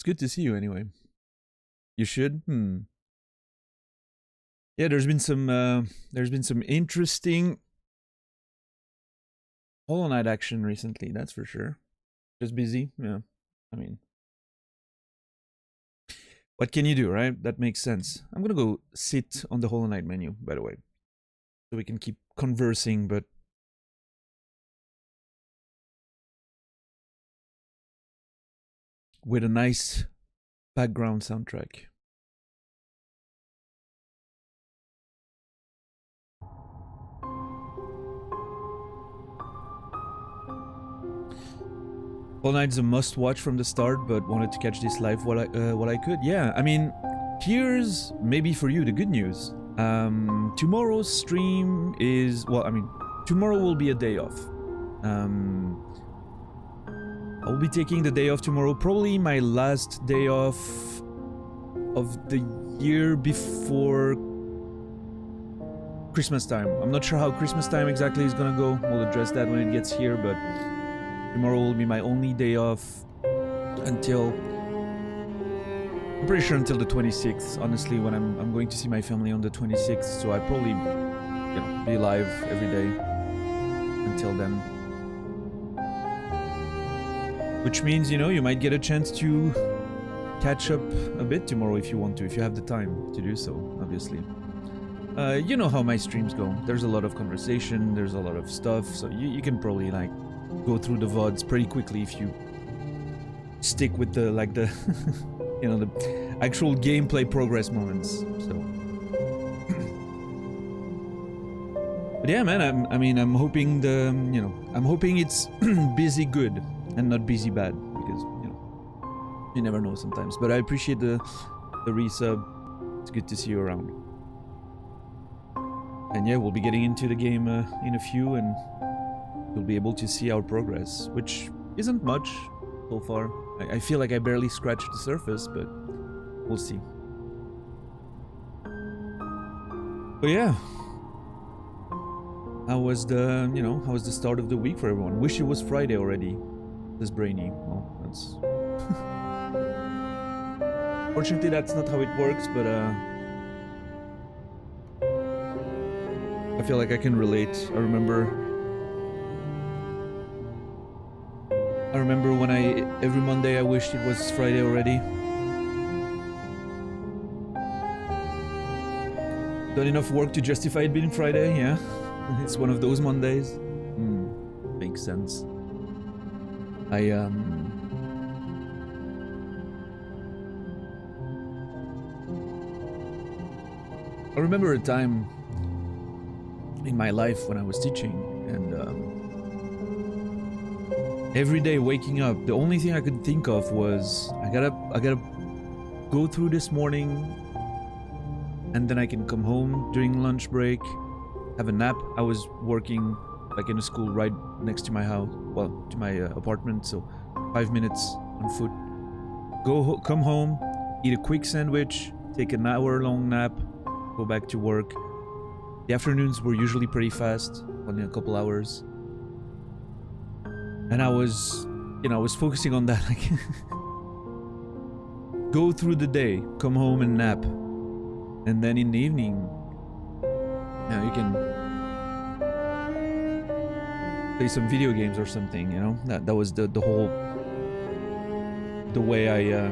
good to see you anyway. You should. Yeah, there's been some interesting Hollow Knight action recently, that's for sure. Just busy, yeah. I mean, what can you do, right? That makes sense. I'm gonna go sit on the Hollow Knight menu, by the way, so we can keep conversing, but with a nice background soundtrack. Hollow Knight's a must-watch from the start, but wanted to catch this live while I could. Yeah, I mean, here's maybe for you the good news. Tomorrow's stream is tomorrow will be a day off. I'll be taking the day off tomorrow, probably my last day off of the year before Christmas time. I'm not sure how Christmas time exactly is gonna go. We'll address that when it gets here, but tomorrow will be my only day off until, I'm pretty sure until the 26th, honestly, when I'm going to see my family on the 26th, so I probably, be live every day until then. Which means, you might get a chance to catch up a bit tomorrow if you want to, if you have the time to do so, obviously. You know how my streams go. There's a lot of conversation, there's a lot of stuff, so you can probably, go through the VODs pretty quickly if you stick with the, the actual gameplay progress moments, so. But yeah, man, I'm hoping I'm hoping it's busy good and not busy bad, because, you never know sometimes. But I appreciate the resub. It's good to see you around. And yeah, we'll be getting into the game in a few, and you'll be able to see our progress, which isn't much so far. I feel like I barely scratched the surface, but we'll see. But yeah, how was the start of the week for everyone? Wish it was Friday already. This brainy. Well, that's fortunately that's not how it works, but I feel like I can relate. I remember when every Monday I wished it was Friday already. Done enough work to justify it being Friday, yeah. It's one of those Mondays. Makes sense. I remember a time in my life when I was teaching, and every day waking up, the only thing I could think of was I gotta go through this morning, and then I can come home during lunch break, have a nap. I was working in a school right next to my house, to my apartment, so 5 minutes on foot. Come home, eat a quick sandwich, take an hour-long nap, go back to work. The afternoons were usually pretty fast, only a couple hours. And I was focusing on that, go through the day, come home and nap. And then in the evening, you can play some video games or something, That was the way I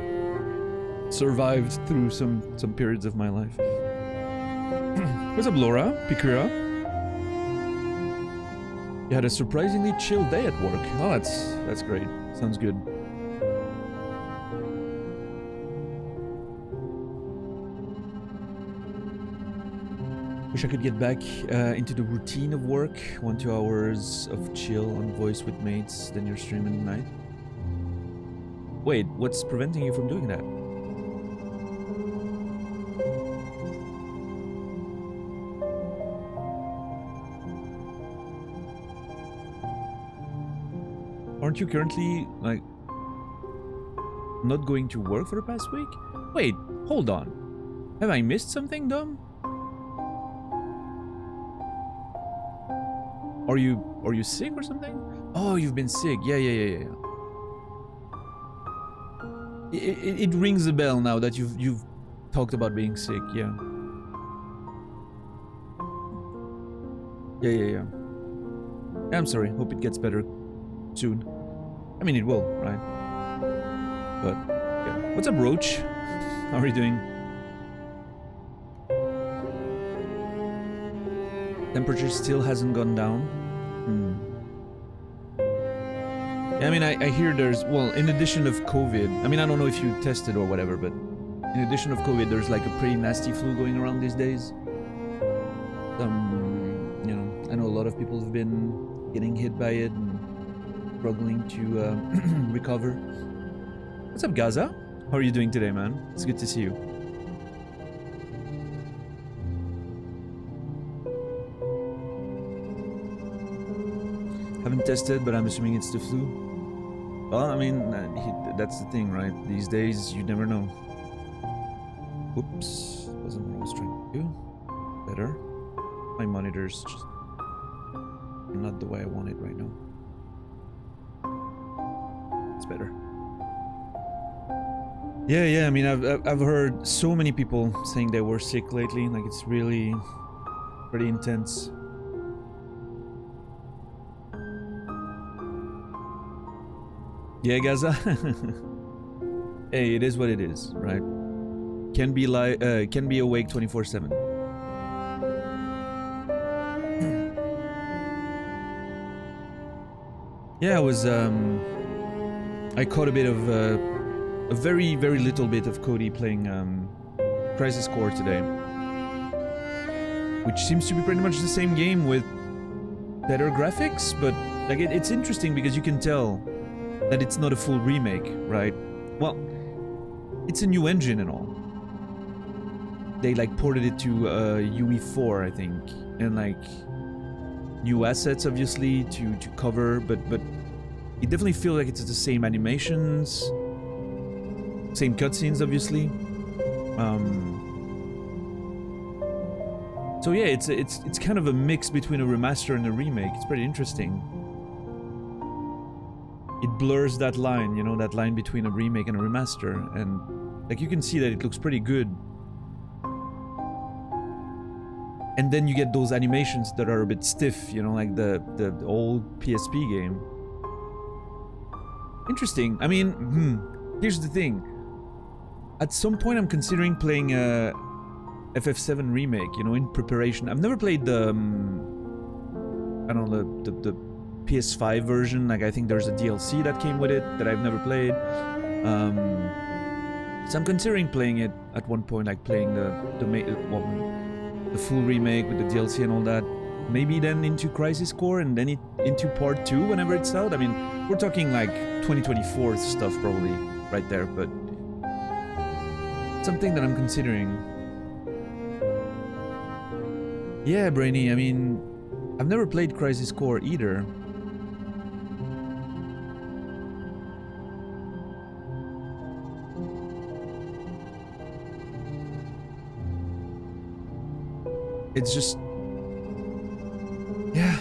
survived through some periods of my life. What's up, Laura? Pikura? You had a surprisingly chill day at work. Oh, that's great. Sounds good. Wish I could get back into the routine of work. 1-2 hours of chill on voice with mates, then you're streaming at night. Wait, what's preventing you from doing that? Aren't you currently, not going to work for the past week? Wait, hold on. Have I missed something, Dom? Are you sick or something? Oh, you've been sick. Yeah. It rings a bell now that you've talked about being sick. Yeah. Yeah. I'm sorry. Hope it gets better soon. I mean, it will, right? But yeah. What's up, Roach? How are you doing? Temperature still hasn't gone down. I mean, I hear there's, well, in addition of COVID, I mean, I don't know if you tested or whatever, but in addition of COVID, there's like a pretty nasty flu going around these days. You know, I know a lot of people have been getting hit by it and struggling to recover. What's up, Gaza? How are you doing today, man? It's good to see you. Haven't tested, but I'm assuming it's the flu. Well, I mean, that's the thing, right? These days, you never know. Oops, wasn't what I was trying to do. Better. My monitor's just not the way I want it right now. It's better. Yeah. I mean, I've heard so many people saying they were sick lately. Like, it's really pretty intense. Yeah, Gaza. Hey, it is what it is, right? Can be awake 24/7. Yeah, I caught a bit of a very little bit of Cody playing Crisis Core today, which seems to be pretty much the same game with better graphics, but like it's interesting because you can tell that it's not a full remake, right? Well, it's a new engine and all. They like ported it to UE4, I think, and like new assets obviously to cover, but it definitely feels like it's the same animations, same cutscenes obviously. So yeah, it's kind of a mix between a remaster and a remake. It's pretty interesting. It blurs that line, you know, that line between a remake and a remaster, and like you can see that it looks pretty good. And then you get those animations that are a bit stiff, you know, like the old PSP game. Interesting. I mean, here's the thing. At some point I'm considering playing a FF7 remake, you know, in preparation. I've never played the I don't know, the PS5 version. Like I think there's a DLC that came with it that I've never played. So I'm considering playing it at one point, like playing the full remake with the DLC and all that. Maybe then into Crisis Core and then into Part 2 whenever it's out. I mean, we're talking like 2024 stuff probably right there, but something that I'm considering. Yeah, Brainy, I mean, I've never played Crisis Core either. It's just... yeah.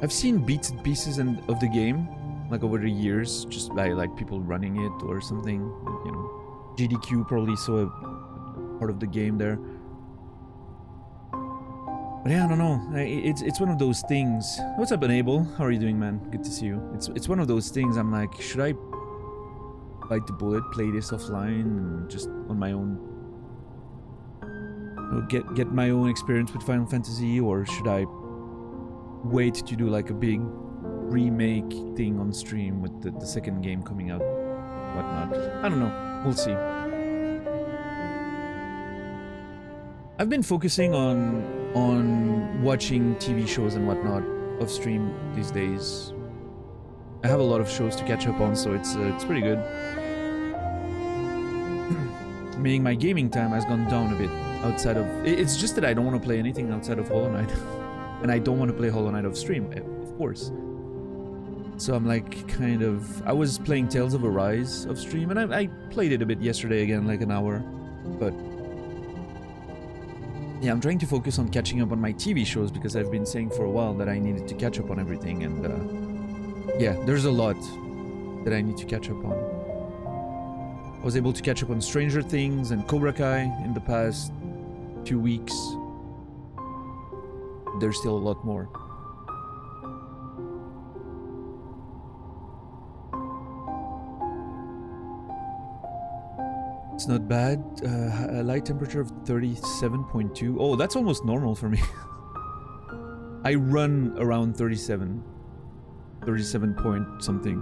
I've seen bits and pieces of the game, like over the years, just by like people running it or something, you know. GDQ probably saw a part of the game there. But yeah, I don't know. It's one of those things. What's up, Enable? How are you doing, man? Good to see you. It's one of those things. I'm like, should I bite the bullet, play this offline, and just on my own, you know, get my own experience with Final Fantasy, or should I wait to do like a big remake thing on stream with the second game coming out, whatnot? I don't know. We'll see. I've been focusing on watching TV shows and whatnot off stream these days. I have a lot of shows to catch up on, so it's pretty good. Meaning my gaming time has gone down a bit outside of... It's just that I don't want to play anything outside of Hollow Knight. And I don't want to play Hollow Knight off stream, of course. So I'm like kind of... I was playing Tales of Arise off stream, and I played it a bit yesterday again, like an hour. But... yeah, I'm trying to focus on catching up on my TV shows, because I've been saying for a while that I needed to catch up on everything, and yeah, there's a lot that I need to catch up on. I was able to catch up on Stranger Things and Cobra Kai in the past 2 weeks. There's still a lot more. It's not bad. A light temperature of 37.2. Oh, that's almost normal for me. I run around 37 point something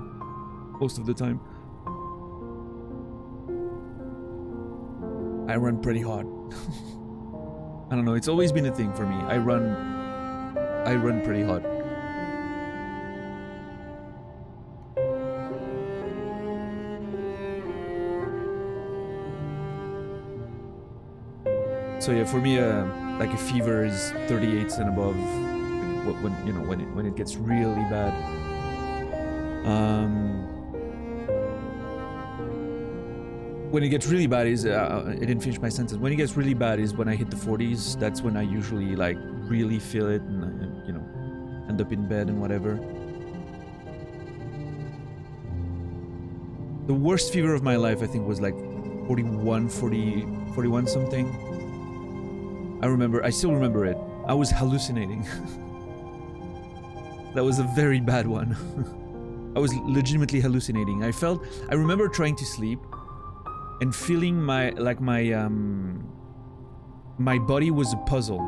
most of the time. I run pretty hot. I don't know, it's always been a thing for me. I run pretty hot. So yeah, for me, like a fever is 38 and above. When it gets really bad. When it gets really bad is I didn't finish my sentence. When it gets really bad is when I hit the 40s. That's when I usually like really feel it and end up in bed and whatever. The worst fever of my life I think was like 41 something. I still remember it. I was hallucinating. That was a very bad one. I was legitimately hallucinating. I remember trying to sleep and feeling my body was a puzzle.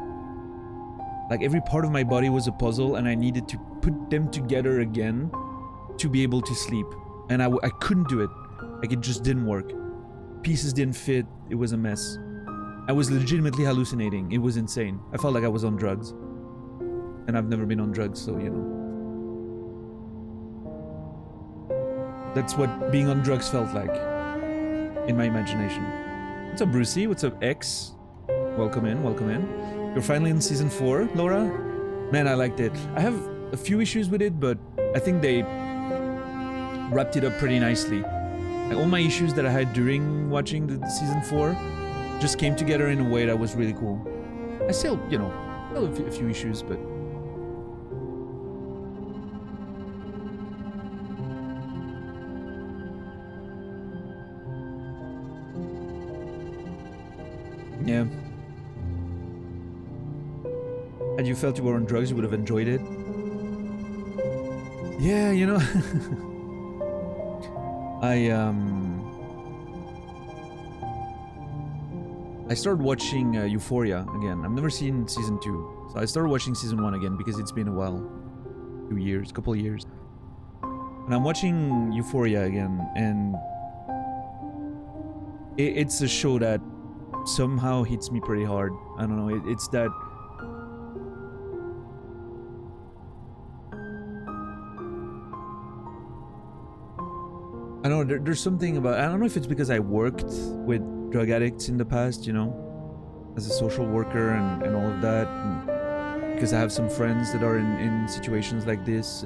Like every part of my body was a puzzle and I needed to put them together again to be able to sleep. And I couldn't do it. Like it just didn't work. Pieces didn't fit. It was a mess. I was legitimately hallucinating. It was insane. I felt like I was on drugs. And I've never been on drugs, so that's what being on drugs felt like in my imagination. What's up, Brucey? What's up, X? Welcome in. You're finally in season 4, Laura? Man, I liked it. I have a few issues with it, but I think they wrapped it up pretty nicely. Like, all my issues that I had during watching the season 4 just came together in a way that was really cool. I still, a few issues, but yeah. Had you felt you were on drugs, you would have enjoyed it. Yeah, I started watching Euphoria again. I've never seen season 2, so I started watching season 1 again because it's been a while, couple of years. And I'm watching Euphoria again, and it's a show that somehow hits me pretty hard. I don't know, it's that I don't know, there's something about, I don't know if it's because I worked with drug addicts in the past, as a social worker and all of that, and because I have some friends that are in situations like this,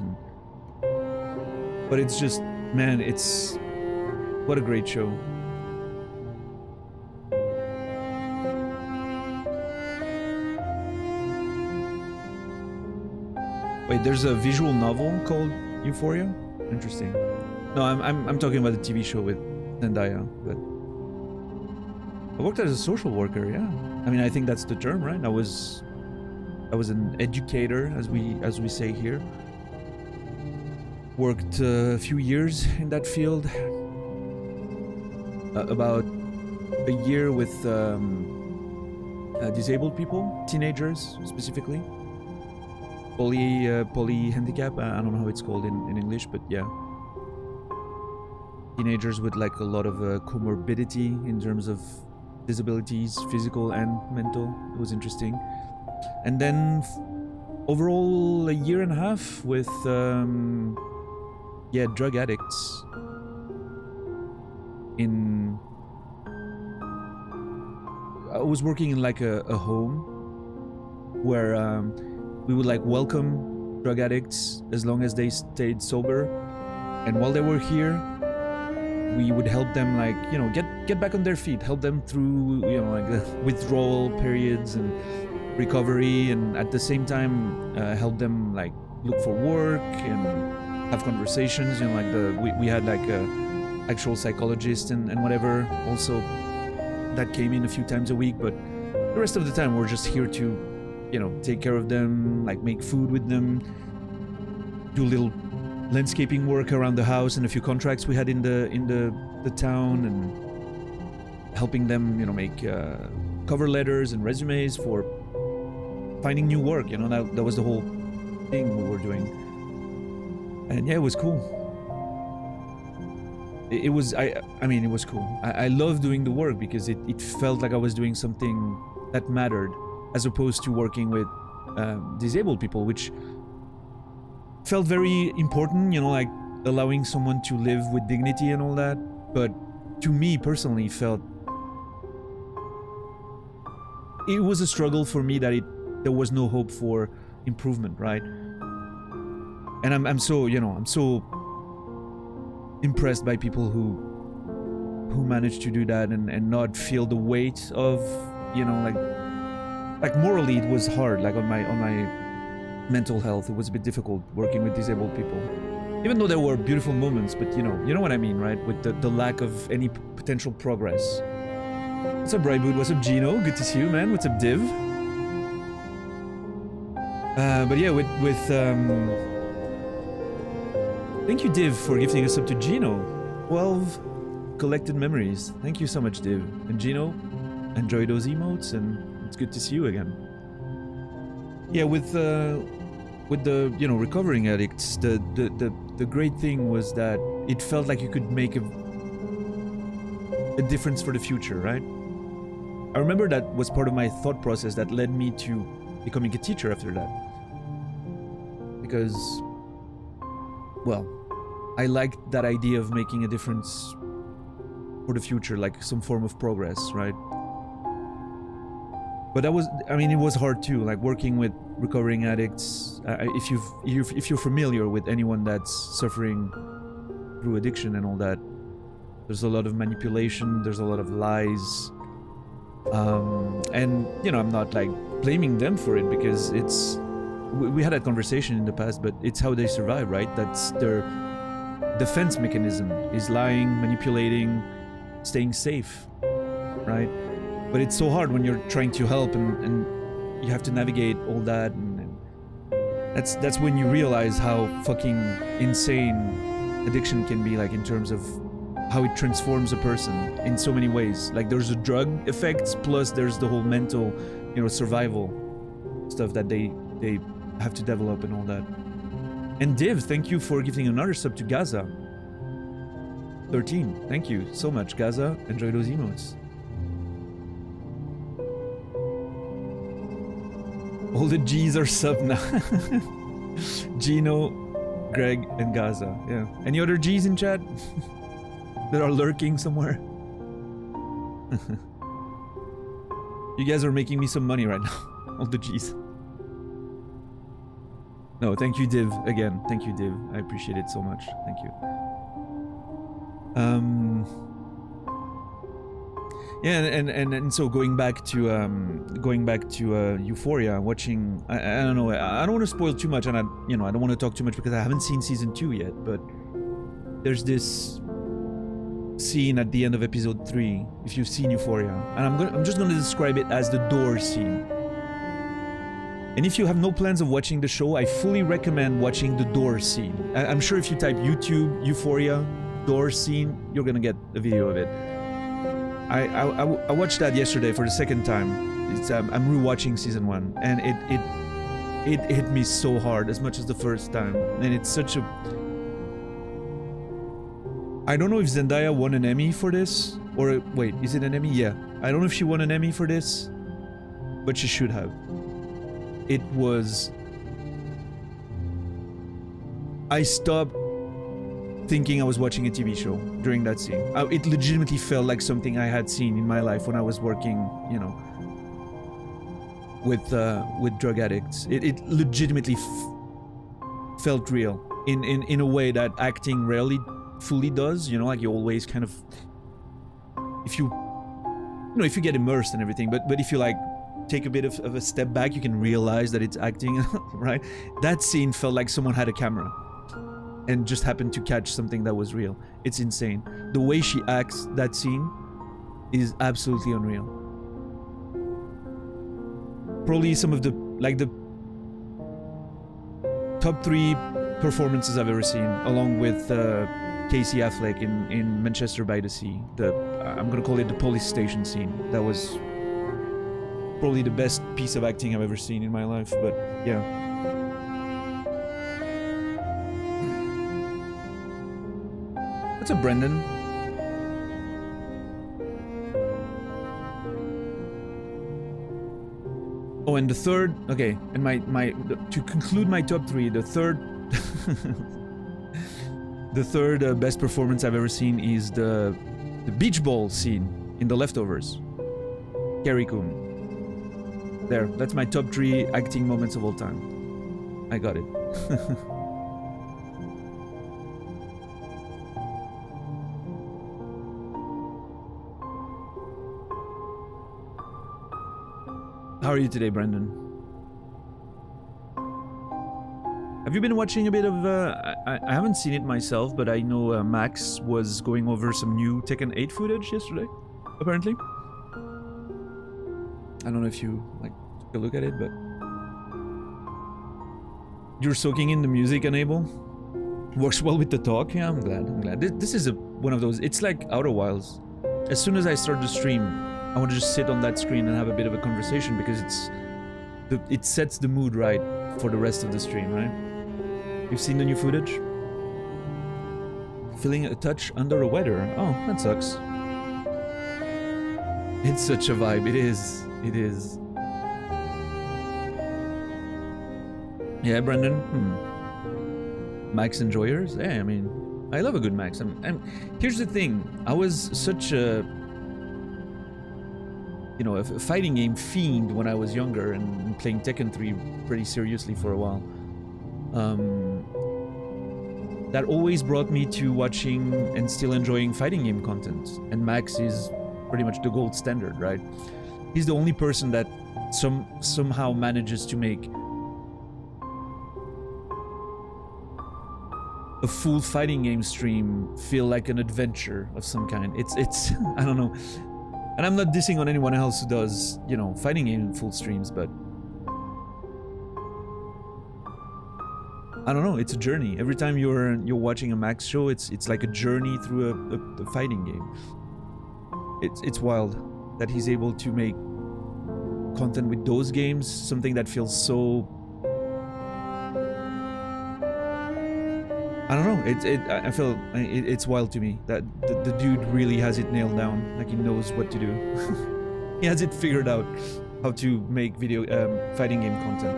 but it's just, man, what a great show. Wait, there's a visual novel called Euphoria? Interesting. No, I'm talking about the TV show with Zendaya, but I worked as a social worker, yeah. I mean, I think that's the term, right? I was an educator, as we say here. Worked a few years in that field. About a year with disabled people, teenagers specifically. Poly handicap. I don't know how it's called in English, but yeah. Teenagers with like a lot of comorbidity in terms of disabilities, physical and mental. It was interesting. And then overall a year and a half with drug addicts I was working in like a home where we would like welcome drug addicts as long as they stayed sober, and while they were here we would help them like get back on their feet, help them through like the withdrawal periods and recovery, and at the same time help them like look for work and have conversations, you know, like we had like a actual psychologist and whatever also that came in a few times a week, but the rest of the time we're just here to, you know, take care of them, like make food with them, do little landscaping work around the house and a few contracts we had in the town, and helping them, you know, make cover letters and resumes for finding new work, you know. That was the whole thing we were doing. And yeah, it was cool. It was, I mean, it was cool. I love doing the work because it felt like I was doing something that mattered, as opposed to working with disabled people, which felt very important, you know, like allowing someone to live with dignity and all that. But to me personally, felt it was a struggle for me that there was no hope for improvement, right? And I'm so, you know, I'm so impressed by people who manage to do that and not feel the weight of, you know, like morally it was hard, like on my mental health it was a bit difficult working with disabled people, even though there were beautiful moments, but you know what I mean, right? With the lack of any potential progress. What's up, Brightwood? What's up, Gino? Good to see you, man. What's up, Div? But yeah, with thank you, Div, for gifting us up to Gino. 12 collected memories. Thank you so much, Div. And Gino, enjoy those emotes, and it's good to see you again. Yeah, with the, you know, recovering addicts, the great thing was that it felt like you could make a difference for the future, right? I remember that was part of my thought process that led me to becoming a teacher after that. Because, well, I liked that idea of making a difference for the future, like some form of progress, right? But that was, I mean, it was hard too, like working with recovering addicts. If you're familiar with anyone that's suffering through addiction and all that, there's a lot of manipulation, there's a lot of lies. And, you know, I'm not like blaming them for it, because we had that conversation in the past, but it's how they survive, right? That's their defense mechanism, is lying, manipulating, staying safe, right? But it's so hard when you're trying to help and you have to navigate all that, and that's when you realize how fucking insane addiction can be, like in terms of how it transforms a person in so many ways. Like there's the drug effects, plus there's the whole mental, you know, survival stuff that they have to develop and all that. And Div, thank you for giving another sub to Gaza. 13, thank you so much, Gaza. Enjoy those emotes. All the G's are sub now. Gino, Greg, and Gaza. Yeah. Any other G's in chat that are lurking somewhere? You guys are making me some money right now. All the G's. No, thank you, Div. Again, thank you, Div. I appreciate it so much. Thank you. Yeah, and so going back to Euphoria, watching. I don't know. I don't want to spoil too much, and I don't want to talk too much because I haven't seen season 2 yet. But there's this scene at the end of episode 3, if you've seen Euphoria, and I'm just gonna describe it as the door scene. And if you have no plans of watching the show, I fully recommend watching the door scene. I'm sure if you type YouTube Euphoria door scene, you're gonna get a video of it. I watched that yesterday for the second time. I'm rewatching season 1, and it hit me so hard, as much as the first time. And it's such a... I don't know if Zendaya won an Emmy for this, or wait, is it an Emmy? Yeah. I don't know if she won an Emmy for this, but she should have. It was... I stopped thinking I was watching a TV show during that scene. It legitimately felt like something I had seen in my life when I was working, you know, with drug addicts. It legitimately felt real in a way that acting rarely fully does. You know, like you always kind of, if you get immersed and everything, but if you like take a bit of a step back, you can realize that it's acting, right? That scene felt like someone had a camera. and just happened to catch something that was real. It's insane. The way she acts that scene is absolutely unreal. Probably some of the top 3 performances I've ever seen, along with Casey Affleck in Manchester by the Sea. I'm gonna call it the police station scene. That was probably the best piece of acting I've ever seen in my life, but yeah. What's up, Brendan? Oh, and the third, okay, and to conclude my top 3, the third the third best performance I've ever seen is the beach ball scene in The Leftovers. Carrie Coon. There, that's my top 3 acting moments of all time. I got it. How are you today, Brendan? Have you been watching a bit of... I haven't seen it myself, but I know Max was going over some new Tekken 8 footage yesterday, apparently. I don't know if you took a look at it, but... You're soaking in the music, Enable? Works well with the talk. Yeah, I'm glad. This is one of those... It's like Outer Wilds. As soon as I start the stream, I want to just sit on that screen and have a bit of a conversation, because it sets the mood right for the rest of the stream, right? You've seen the new footage? Feeling a touch under the weather. Oh, that sucks. It's such a vibe. It is. It is. Yeah, Brendan? Max enjoyers? Yeah, I mean, I love a good Max. Here's the thing. I was such a fighting game fiend when I was younger and playing Tekken 3 pretty seriously for a while. That always brought me to watching and still enjoying fighting game content. And Max is pretty much the gold standard, right? He's the only person that somehow manages to make a full fighting game stream feel like an adventure of some kind. It's I don't know. And I'm not dissing on anyone else who does, fighting game full streams, but I don't know, it's a journey. Every time you're watching a Max show, it's like a journey through a fighting game. It's wild that he's able to make content with those games, something that feels so... I don't know, I feel it's wild to me that the dude really has it nailed down, like he knows what to do. He has it figured out how to make fighting game content.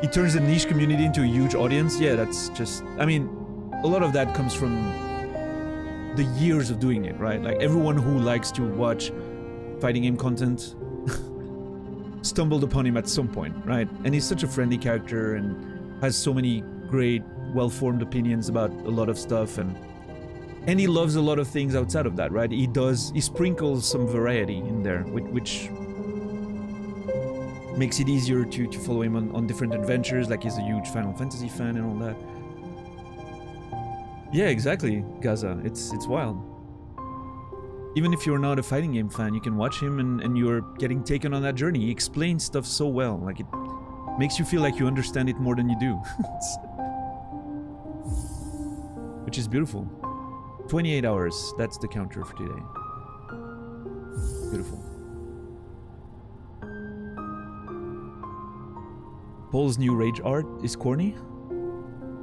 He turns the niche community into a huge audience. Yeah, that's just... I mean, a lot of that comes from the years of doing it, right? Like, everyone who likes to watch fighting game content stumbled upon him at some point, right? And he's such a friendly character and has so many great, well-formed opinions about a lot of stuff, and he loves a lot of things outside of that, right? He sprinkles some variety in there, which makes it easier to follow him on different adventures. Like, he's a huge Final Fantasy fan and all that. Yeah, exactly, Gaza. It's wild. Even if you're not a fighting game fan, you can watch him and you're getting taken on that journey. He explains stuff so well. Like, it makes you feel like you understand it more than you do. Which is beautiful. 28 hours, that's the counter for today. Beautiful. Paul's new rage art is corny.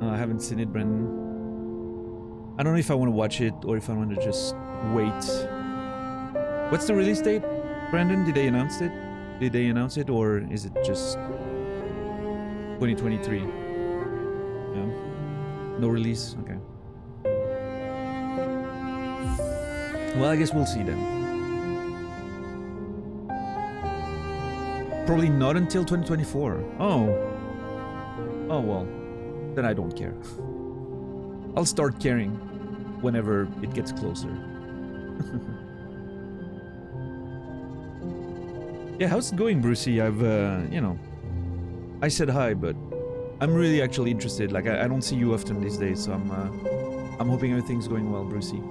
I haven't seen it, Brendan. I don't know if I want to watch it or if I want to just wait. What's the release date, Brandon? Did they announce it? Or is it just 2023? Yeah. No release? Okay. Well, I guess we'll see then. Probably not until 2024. Oh, well. Then I don't care. I'll start caring whenever it gets closer. Yeah, how's it going, Brucey? I've, I said hi, but I'm really actually interested. Like I don't see you often these days, so I'm hoping everything's going well, Brucey.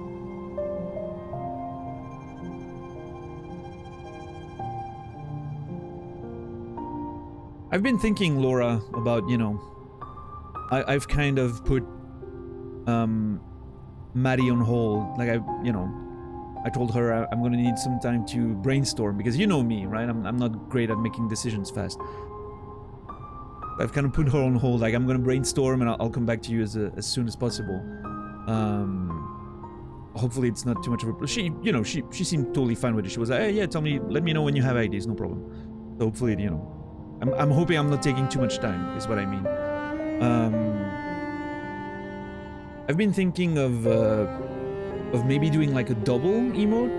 I've been thinking, Laura, about, you know, I've kind of put Maddie on hold. Like I told her I'm gonna need some time to brainstorm, because you know me, right? I'm not great at making decisions fast. I've kind of put her on hold. Like I'm gonna brainstorm and I'll come back to you as soon as possible. Hopefully it's not too much of a. She seemed totally fine with it. She was like, hey, yeah, let me know when you have ideas, no problem. So hopefully, you know, I'm hoping I'm not taking too much time, is what I mean. I've been thinking of maybe doing like a double emote,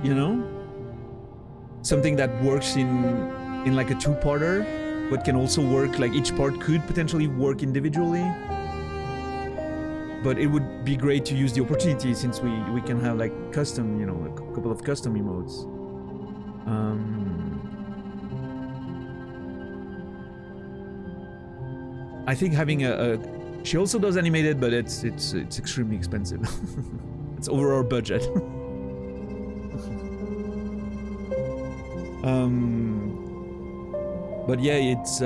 you know, something that works in like a two-parter, but can also work, like each part could potentially work individually. But it would be great to use the opportunity, since we can have like custom, you know, a couple of custom emotes. I think having she also does animated, but it's extremely expensive. It's over our budget. But yeah, it's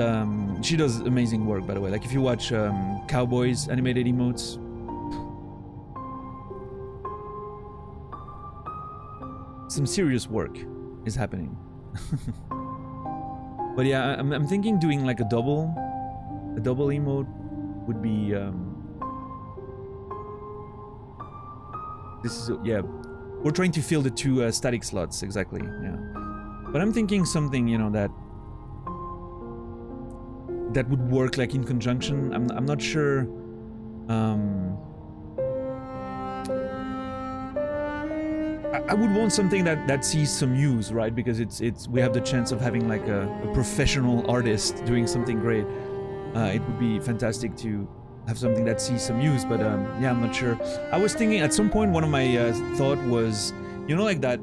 she does amazing work, by the way. Like if you watch Cowboys animated emotes, some serious work is happening. But yeah, I'm thinking doing like a double emote would be this is, yeah, we're trying to fill the two static slots, exactly, yeah. But I'm thinking something, you know, that would work like in conjunction. I'm not sure. I would want something that sees some use, right? Because we have the chance of having like a professional artist doing something great. It would be fantastic to have something that sees some use, but yeah, I'm not sure. I was thinking at some point, one of my thought was, you know, like that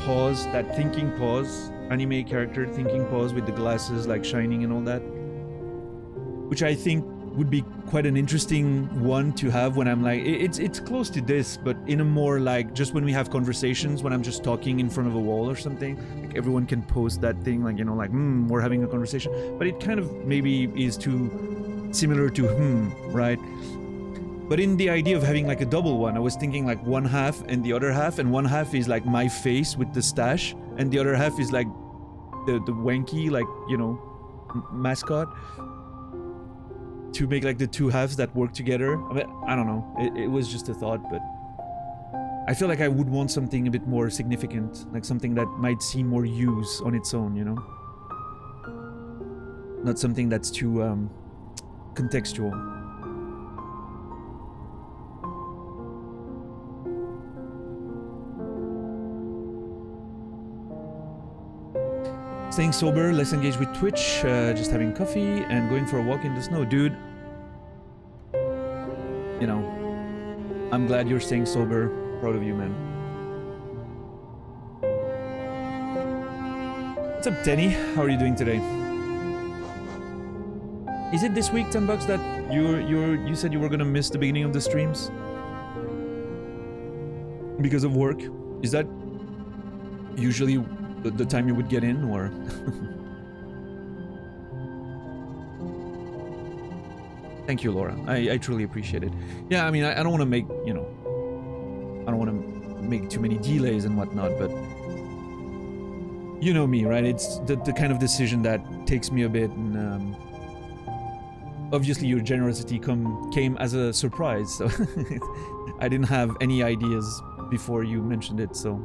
pause, that thinking pause, anime character thinking pause with the glasses like shining and all that, which I think would be quite an interesting one to have when I'm like, it's close to this, but in a more like, just when we have conversations, when I'm just talking in front of a wall or something, like everyone can post that thing, like, you know, like, we're having a conversation, but it kind of maybe is too similar to right? But in the idea of having like a double one, I was thinking like one half and the other half, and one half is like my face with the stash, and the other half is like the wanky, like, you know, mascot, to make like the two halves that work together. I mean, I don't know, it was just a thought, but I feel like I would want something a bit more significant, like something that might see more use on its own, you know? Not something that's too contextual. Staying sober, less engaged with Twitch, just having coffee and going for a walk in the snow. Dude, you know, I'm glad you're staying sober. Proud of you, man. What's up, Tenny? How are you doing today? Is it this week, $10, that you said you were gonna miss the beginning of the streams because of work? Is that usually the time you would get in, or? Thank you, Laura. I truly appreciate it. Yeah, I mean, I don't want to make, you know, I don't want to make too many delays and whatnot, but you know me, right? It's the kind of decision that takes me a bit, and obviously your generosity came as a surprise, so I didn't have any ideas before you mentioned it, so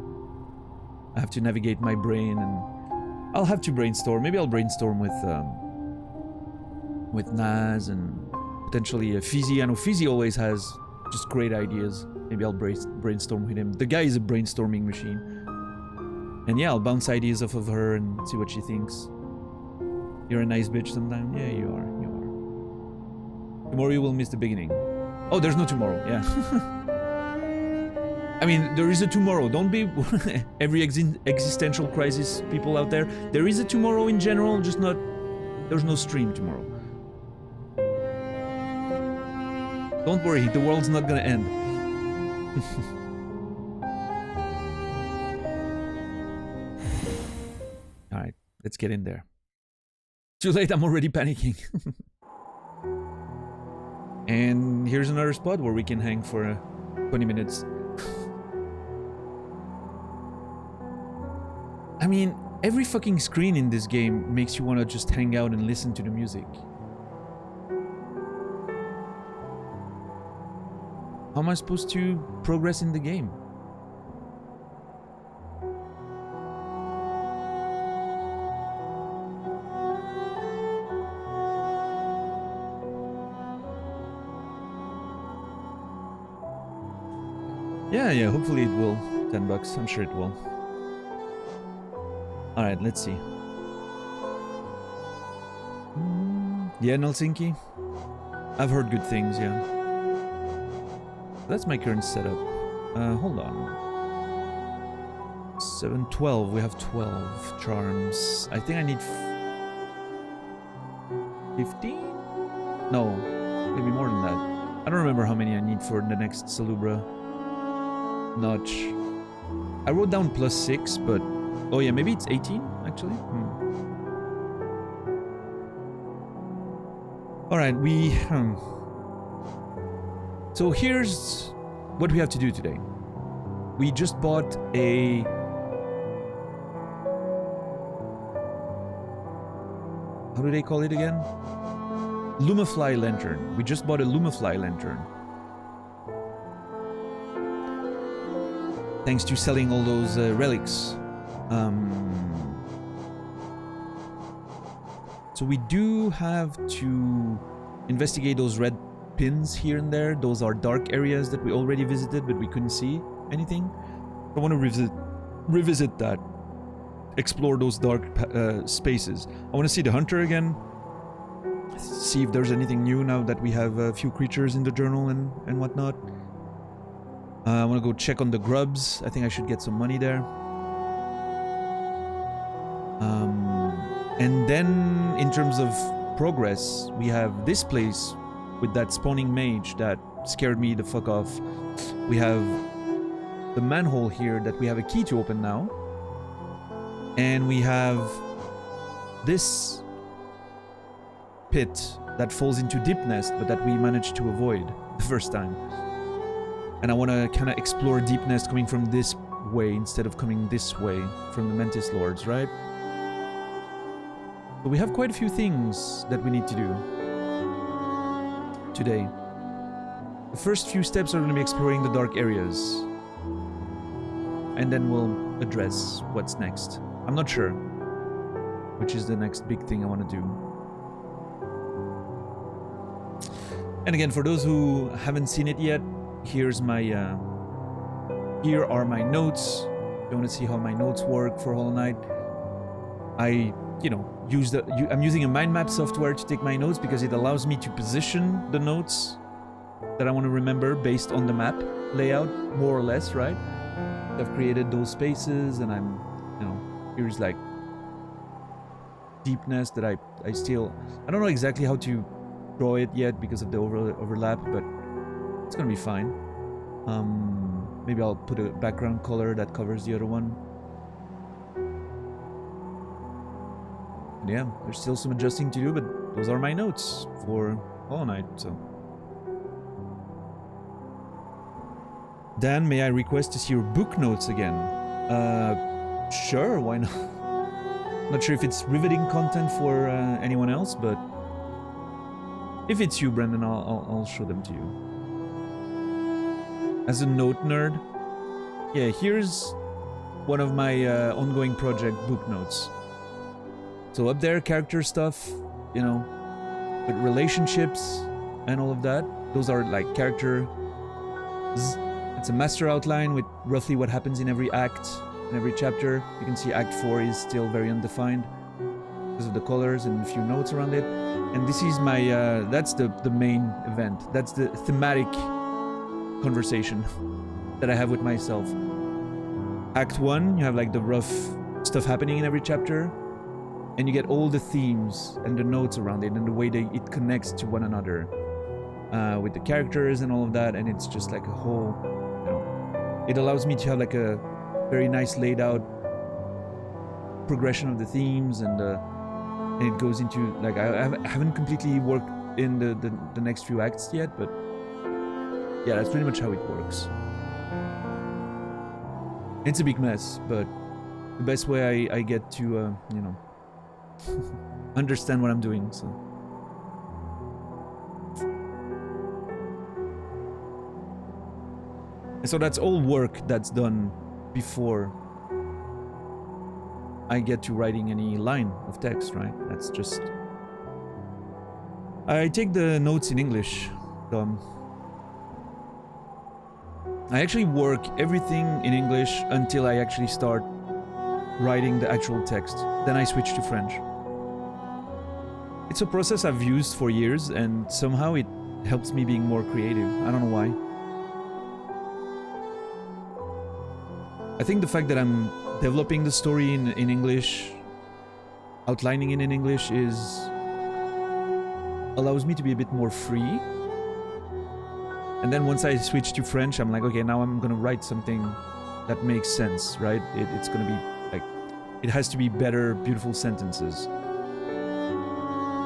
I have to navigate my brain, and I'll have to brainstorm. Maybe I'll brainstorm with Naz and potentially Fizzy. I know Fizzy always has just great ideas. Maybe I'll brainstorm with him. The guy is a brainstorming machine. And yeah, I'll bounce ideas off of her and see what she thinks. You're a nice bitch sometimes. Yeah, you are. You are. Tomorrow you will miss the beginning. Oh, there's no tomorrow. Yeah. I mean, there is a tomorrow. Don't be every existential crisis people out there. There is a tomorrow in general, just not There's no stream tomorrow. Don't worry, the world's not gonna end. Alright, let's get in there. Too late, I'm already panicking. And here's another spot where we can hang for 20 minutes. I mean, every fucking screen in this game makes you want to just hang out and listen to the music. How am I supposed to progress in the game? Yeah, hopefully it will. $10, I'm sure it will. Alright, let's see. Yeah, Helsinki. I've heard good things, yeah. That's my current setup. Hold on. 7, 12. We have 12 charms. I think I need 15? No, maybe more than that. I don't remember how many I need for the next Salubra notch. I wrote down +6, but oh yeah, maybe it's 18 actually. All right, so here's what we have to do today. We just bought a how do they call it again? Lumafly lantern. We just bought a Lumafly lantern. Thanks to selling all those relics. So we do have to investigate those red pins here and there. Those are dark areas that we already visited, but we couldn't see anything. I want to revisit that. Explore those dark spaces. I want to see the hunter again. See if there's anything new now that we have a few creatures in the journal and whatnot. I want to go check on the grubs. I think I should get some money there. And then, in terms of progress, we have this place with that spawning mage that scared me the fuck off. We have the manhole here that we have a key to open now. And we have this pit that falls into Deep Nest, but that we managed to avoid the first time. And I want to kind of explore Deep Nest coming from this way instead of coming this way from the Mantis Lords, right? So we have quite a few things that we need to do today. The first few steps are going to be exploring the dark areas. And then we'll address what's next. I'm not sure which is the next big thing I want to do. And again, for those who haven't seen it yet, here's my here are my notes. If you want to see how my notes work for Hollow Knight, I I'm using a mind map software to take my notes because it allows me to position the notes that I want to remember based on the map layout, more or less, right? I've created those spaces, and I'm, here's like Deep Nest that I don't know exactly how to draw it yet because of the overlap, but it's gonna be fine. Maybe I'll put a background color that covers the other one. And yeah, there's still some adjusting to do, but those are my notes for Hollow Knight, so. Dan, may I request to see your book notes again? Sure, why not? Not sure if it's riveting content for anyone else, but if it's you, Brendan, I'll show them to you. As a note nerd, yeah, here's one of my ongoing project book notes. So up there, character stuff, with relationships and all of that. Those are like characters. It's a master outline with roughly what happens in every act, in every chapter. You can see Act 4 is still very undefined because of the colors and a few notes around it. And this is my, that's the main event. That's the thematic conversation that I have with myself. Act 1, you have like the rough stuff happening in every chapter. and you get all the themes and the notes around it and the way it connects to one another with the characters and all of that, and it's just like a whole, you know, it allows me to have like a very nice laid out progression of the themes, and it goes into like I haven't completely worked in the next few acts yet, but yeah, that's pretty much how it works. It's a big mess, but the best way I get to you know, understand what I'm doing. So and so that's all work that's done before I get to writing any line of text, right? That's just... I take the notes in English. I actually work everything in English until I actually start writing the actual text. Then I switch to French. It's a process I've used for years, and somehow it helps me being more creative. I don't know why. I think the fact that I'm developing the story in English, outlining it in English, allows me to be a bit more free. And then once I switch to French, I'm like, okay, now I'm gonna write something that makes sense, right? It's gonna be like, it has to be better, beautiful sentences.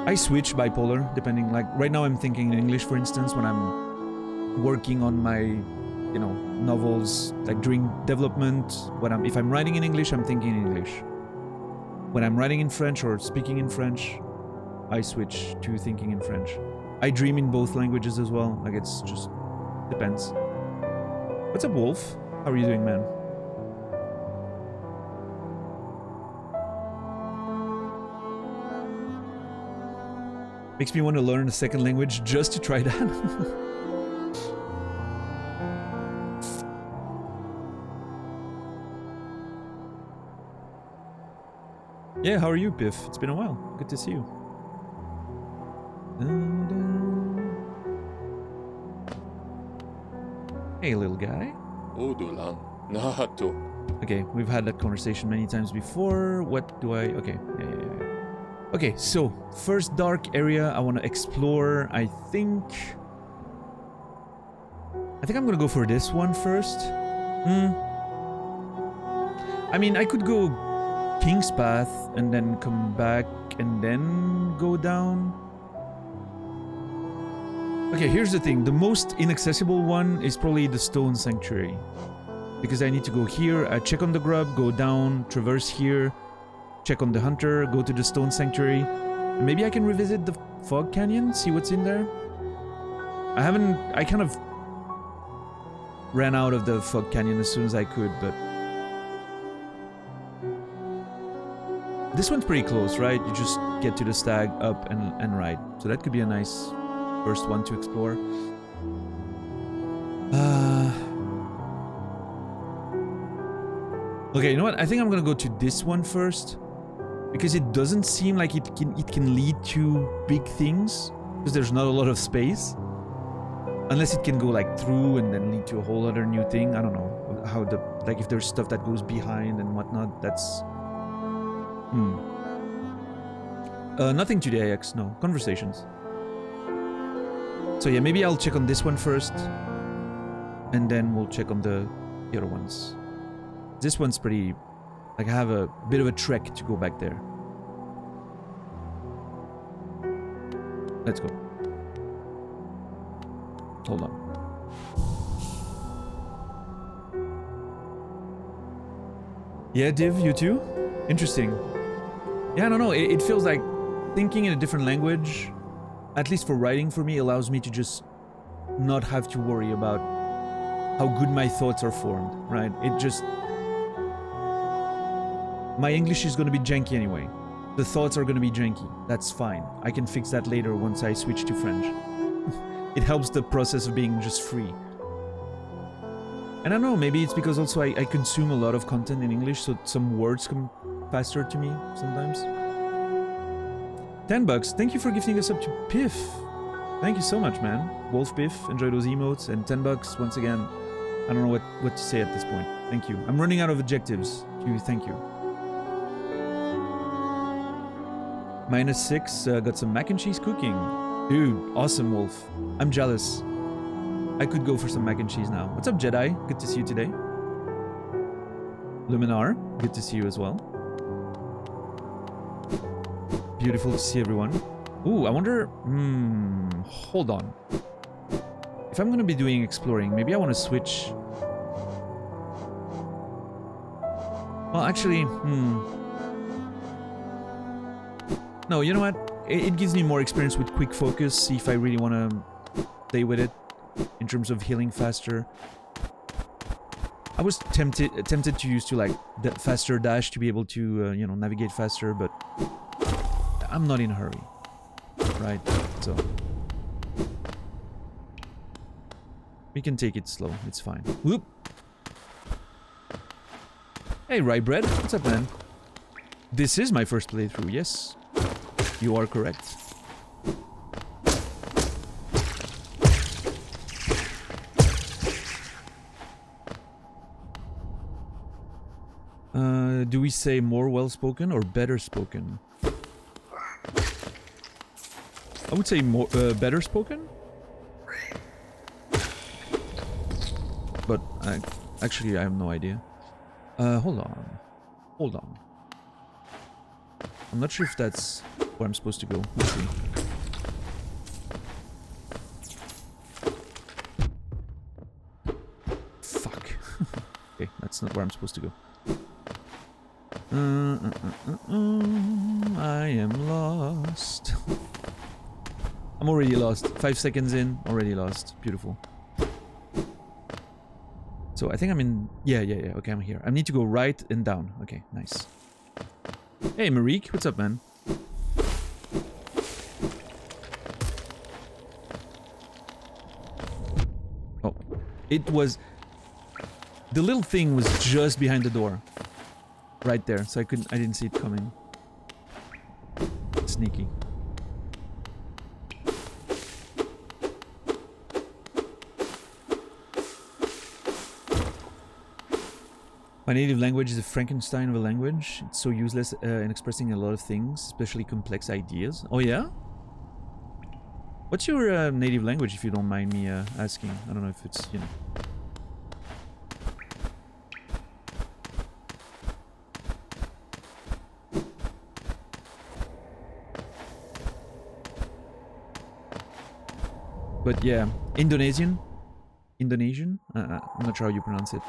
I switch bipolar, depending, like right now I'm thinking in English, for instance, when I'm working on my, you know, novels, like during development, if I'm writing in English, I'm thinking in English. When I'm writing in French or speaking in French, I switch to thinking in French. I dream in both languages as well, like it's just depends. What's up, Wolf? How are you doing, man? Makes me want to learn a second language just to try that. Yeah, how are you, Piff? It's been a while. Good to see you. Hey, little guy. Okay, we've had that conversation many times before. What do I... Okay, yeah. Okay, so, first dark area I want to explore, I think I'm gonna go for this one first. I mean, I could go King's Path and then come back and then go down. Okay, here's the thing. The most inaccessible one is probably the Stone Sanctuary. Because I need to go here, check on the grub, go down, traverse here, check on the hunter, go to the Stone Sanctuary. And maybe I can revisit the Fog Canyon, see what's in there. I kind of ran out of the Fog Canyon as soon as I could, but... This one's pretty close, right? You just get to the stag, up and right. So that could be a nice first one to explore. Okay, you know what? I think I'm gonna go to this one first, because it doesn't seem like it can lead to big things, because there's not a lot of space. Unless it can go like through and then lead to a whole other new thing. I don't know how like if there's stuff that goes behind and whatnot. That's nothing to the AX. No conversations. So yeah, maybe I'll check on this one first, and then we'll check on the other ones. This one's pretty... like I have a bit of a trek to go back there. Let's go. Hold on. Yeah, Div, you too? Interesting. Yeah, I don't know. It feels like thinking in a different language, at least for writing for me, allows me to just not have to worry about how good my thoughts are formed, right? It just... my English is going to be janky anyway. The thoughts are going to be janky. That's fine. I can fix that later once I switch to French. It helps the process of being just free. And I don't know, maybe it's because also I consume a lot of content in English, so some words come faster to me sometimes. $10. Thank you for gifting us up to Piff. Thank you so much, man. Wolf Piff, enjoy those emotes. And $10 once again. I don't know what to say at this point. Thank you. I'm running out of adjectives to thank you. -6, got some mac and cheese cooking. Dude, awesome, Wolf. I'm jealous. I could go for some mac and cheese now. What's up, Jedi? Good to see you today. Luminar, good to see you as well. Beautiful to see everyone. Ooh, I wonder... hold on. If I'm gonna be doing exploring, maybe I want to switch... Well, actually, no, you know what? It gives me more experience with quick focus, see if I really want to stay with it in terms of healing faster. I was tempted to use to like the faster dash to be able to, you know, navigate faster, but I'm not in a hurry, right? So we can take it slow. It's fine. Whoop. Hey, Rye Bread. What's up, man? This is my first playthrough. Yes, you are correct. Do we say more well-spoken or better-spoken? I would say more better-spoken. But actually, I have no idea. Hold on. Hold on. I'm not sure if that's where I'm supposed to go. Let's see. Fuck. Okay, that's not where I'm supposed to go. I am lost. I'm already lost. 5 seconds in, already lost. Beautiful. So I think I'm in... Yeah. Okay, I'm here. I need to go right and down. Okay, nice. Hey, Marique. What's up, man? Oh. It was... The little thing was just behind the door. Right there. So I didn't see it coming. Sneaky. My native language is a Frankenstein of a language. It's so useless in expressing a lot of things, especially complex ideas. Oh yeah? What's your native language, if you don't mind me asking? I don't know if it's, you know... But yeah, Indonesian? Indonesian? I'm not sure how you pronounce it.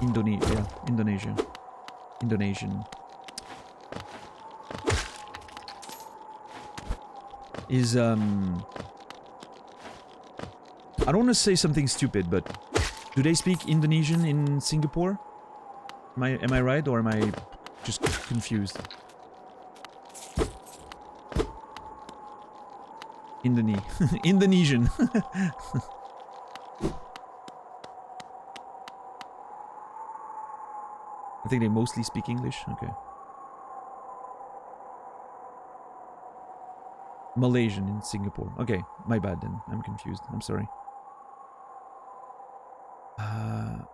Indonesia. Indonesian. Is, I don't want to say something stupid, but do they speak Indonesian in Singapore? Am I right, or am I just confused? Indonesian. I think they mostly speak English. Okay. Malaysian in Singapore. Okay, my bad then. I'm confused. I'm sorry. I'm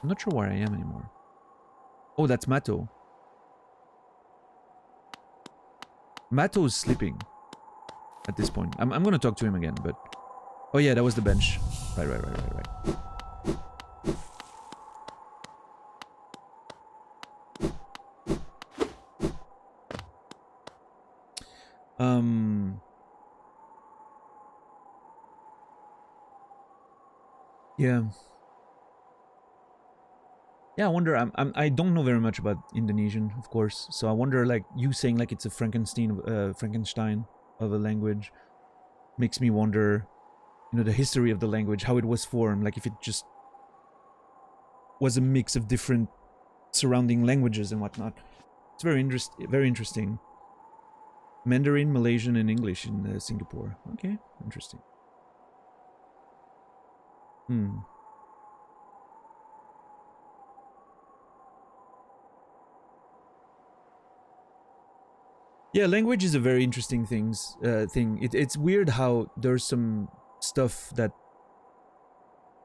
not sure where I am anymore. Oh, that's Mato. Mato's sleeping at this point. I'm gonna talk to him again, but... Oh yeah, that was the bench. Right. Yeah. Yeah, I wonder, I don't know very much about Indonesian, of course, so I wonder, like, you saying, like, it's a Frankenstein of a language makes me wonder, you know, the history of the language, how it was formed, like, if it just was a mix of different surrounding languages and whatnot. It's very interesting. Mandarin, Malaysian, and English in Singapore. Okay, interesting. Yeah, language is a very interesting thing. It's weird how there's some stuff that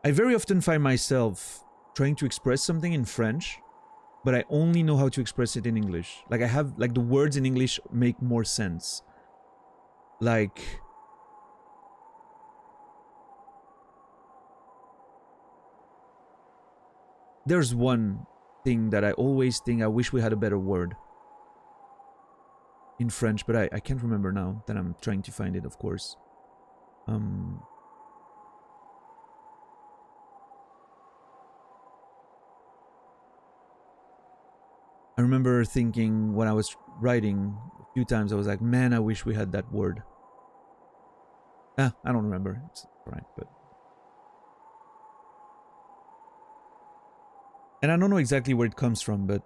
I very often find myself trying to express something in French, but I only know how to express it in English. Like I have, like the words in English make more sense. Like, there's one thing that I always think I wish we had a better word in French, but I can't remember now that I'm trying to find it, of course. I remember thinking when I was writing a few times, I was like, man, I wish we had that word. I don't remember. It's right, but... And I don't know exactly where it comes from, but...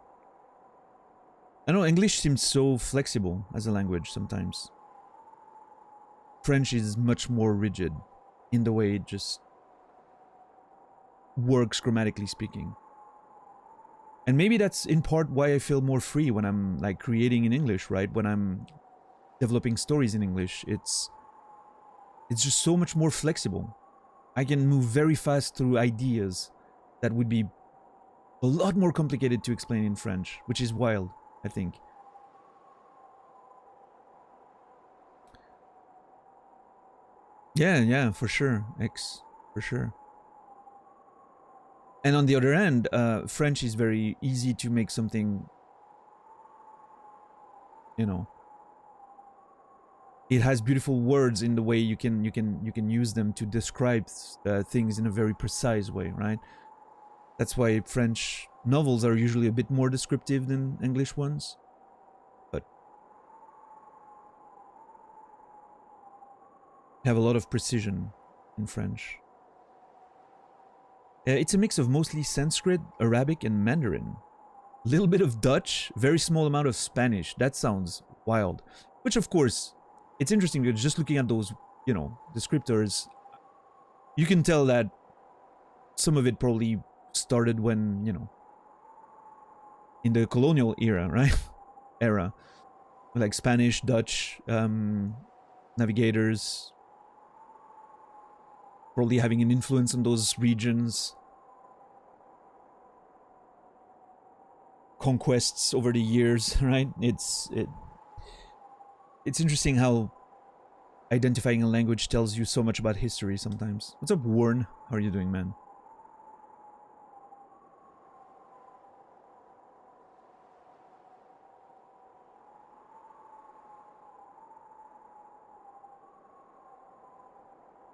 I know English seems so flexible as a language sometimes. French is much more rigid in the way it just works grammatically speaking. And maybe that's in part why I feel more free when I'm like creating in English, right? When I'm developing stories in English, it's just so much more flexible. I can move very fast through ideas that would be a lot more complicated to explain in French, which is wild, I think. Yeah, for sure. For sure. And on the other hand, French is very easy to make something, you know, it has beautiful words in the way you can use them to describe things in a very precise way, right? That's why French novels are usually a bit more descriptive than English ones. But have a lot of precision in French. It's a mix of mostly Sanskrit, Arabic, and Mandarin. A little bit of Dutch, very small amount of Spanish. That sounds wild. Which, of course, it's interesting because just looking at those, you know, descriptors, you can tell that some of it probably started when, you know, in the colonial era, right? Like Spanish, Dutch, navigators, probably having an influence on those regions. Conquests over the years, right? It's interesting how identifying a language tells you so much about history sometimes. What's up, Warren? How are you doing, man?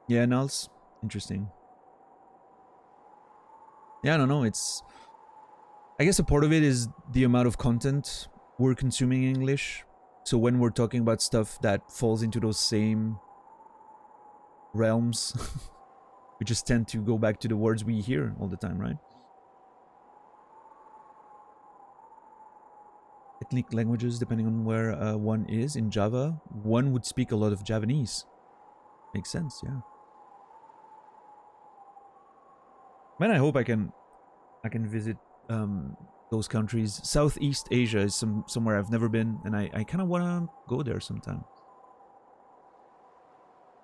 Yeah, Nals. Interesting. Yeah, I don't know. It's... I guess a part of it is the amount of content we're consuming in English. So when we're talking about stuff that falls into those same realms, we just tend to go back to the words we hear all the time, right? Ethnic languages, depending on where one is. In Java, one would speak a lot of Javanese. Makes sense, yeah. Man, I hope I can visit those countries. Southeast Asia is somewhere I've never been, and I kind of want to go there sometime.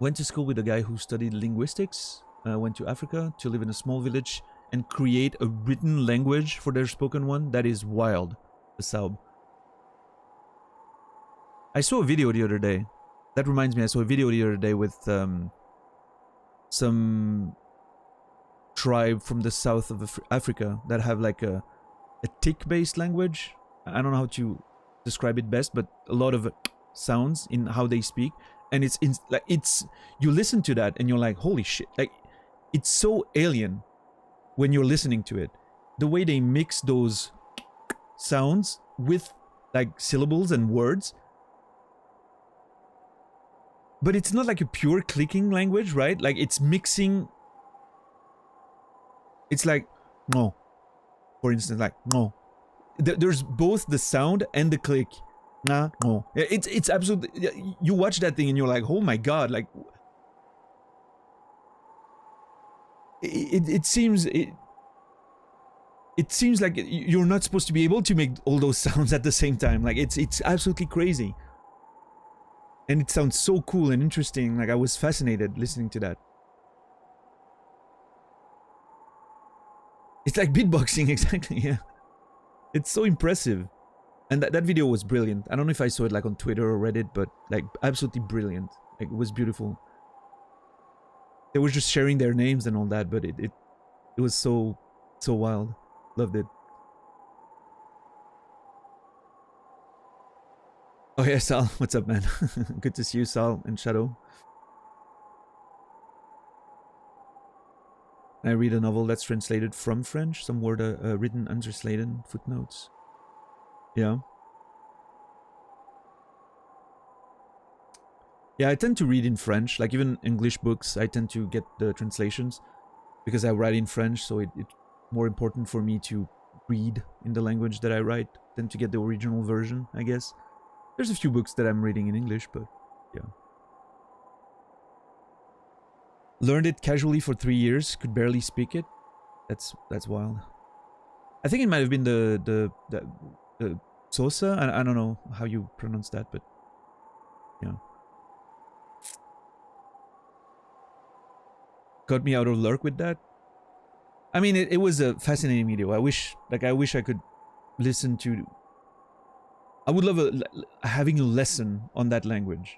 Went to school with a guy who studied linguistics, went to Africa to live in a small village and create a written language for their spoken one. That is wild, the Saub. I saw a video the other day. That reminds me, I saw a video the other day with some tribe from the south of Africa that have like a tick-based language. I don't know how to describe it best, but a lot of sounds in how they speak, and it's you listen to that and you're like, holy shit! Like, it's so alien when you're listening to it. The way they mix those sounds with like syllables and words. But it's not like a pure clicking language, right? Like, it's mixing. It's like, no. For instance, like, no. There's both the sound and the click. Nah, no. It's absolutely... You watch that thing and you're like, oh my god, like... It seems... It seems like you're not supposed to be able to make all those sounds at the same time. Like, it's absolutely crazy. And it sounds so cool and interesting. Like, I was fascinated listening to that. It's like beatboxing, exactly, yeah. It's so impressive. And that video was brilliant. I don't know if I saw it like on Twitter or Reddit, but like absolutely brilliant. Like, it was beautiful. They were just sharing their names and all that, but it was so wild. Loved it. Oh yeah, Sal, what's up, man? Good to see you, Sal and Shadow. I read a novel that's translated from French, some word written untranslated, footnotes. Yeah. Yeah, I tend to read in French, like even English books, I tend to get the translations because I write in French, so it's more important for me to read in the language that I write than to get the original version, I guess. There's a few books that I'm reading in English, but yeah. Learned it casually for 3 years, could barely speak it. That's wild. I think it might have been the Sosa. I don't know how you pronounce that, but yeah. Got me out of luck with that. I mean, it was a fascinating video. I wish I could listen to. I would love having a lesson on that language.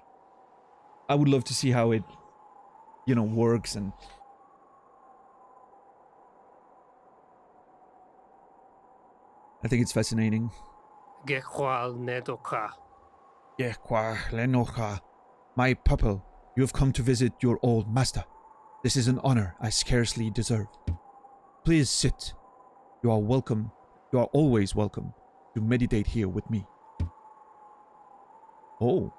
I would love to see how it, you know, works and. I think it's fascinating. My pupil, you have come to visit your old master. This is an honor I scarcely deserve. Please sit. You are welcome. You are always welcome to meditate here with me. Oh.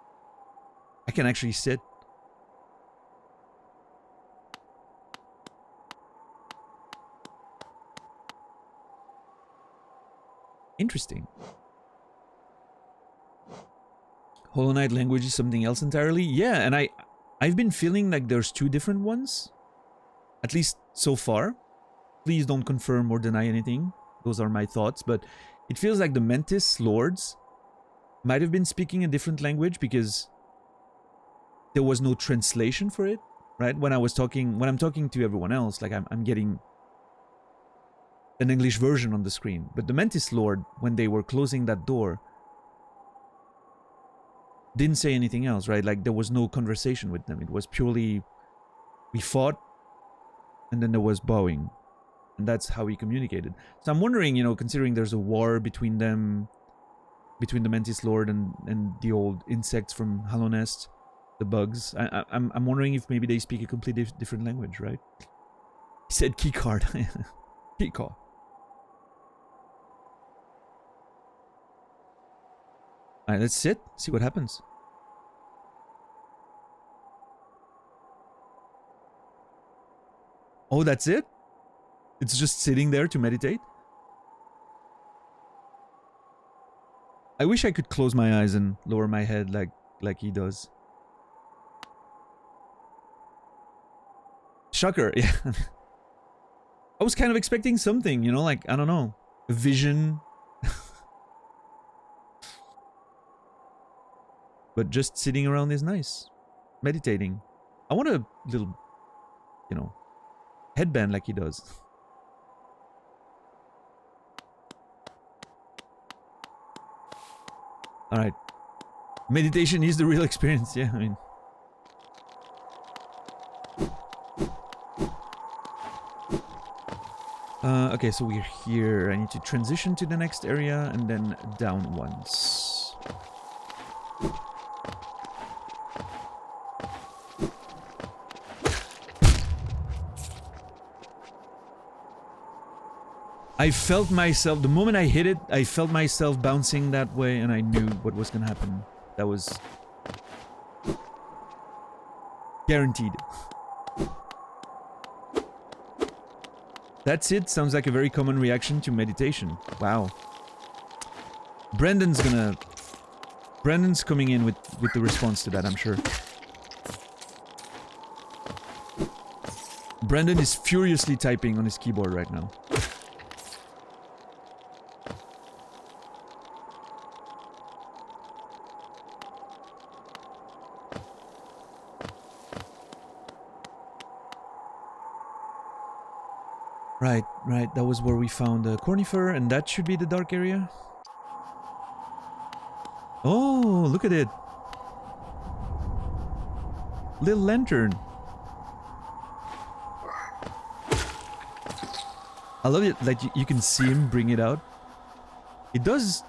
I can actually sit. Interesting. Hollow Knight language is something else entirely? Yeah, and I've been feeling like there's 2 different ones. At least so far. Please don't confirm or deny anything. Those are my thoughts, but it feels like the Mantis Lords might have been speaking a different language because there was no translation for it, right? When I'm talking to everyone else, like I'm getting an English version on the screen. But the Mantis Lord, when they were closing that door, didn't say anything else, right? Like there was no conversation with them. It was purely, we fought, and then there was bowing. And that's how we communicated. So I'm wondering, you know, considering there's a war between them, between the Mantis Lord and the old insects from Hallownest, the bugs. I'm wondering if maybe they speak a completely different language, right? He said keycard. Keycard. Alright, let's sit. See what happens. Oh, that's it? It's just sitting there to meditate? I wish I could close my eyes and lower my head like he does. Shocker, yeah. I was kind of expecting something, you know, like, I don't know, a vision. But just sitting around is nice. Meditating. I want a little, you know, headband like he does. Alright. Meditation is the real experience, yeah, I mean. Okay, so we're here. I need to transition to the next area and then down once. I felt myself, the moment I hit it, I felt myself bouncing that way and I knew what was gonna happen. That was guaranteed. That's it. Sounds like a very common reaction to meditation. Wow. Brandon's coming in with the response to that, I'm sure. Brandon is furiously typing on his keyboard right now. Right, right. That was where we found the Cornifer, and that should be the dark area. Oh, look at it. Little lantern. I love it. Like, you can see him bring it out. It does...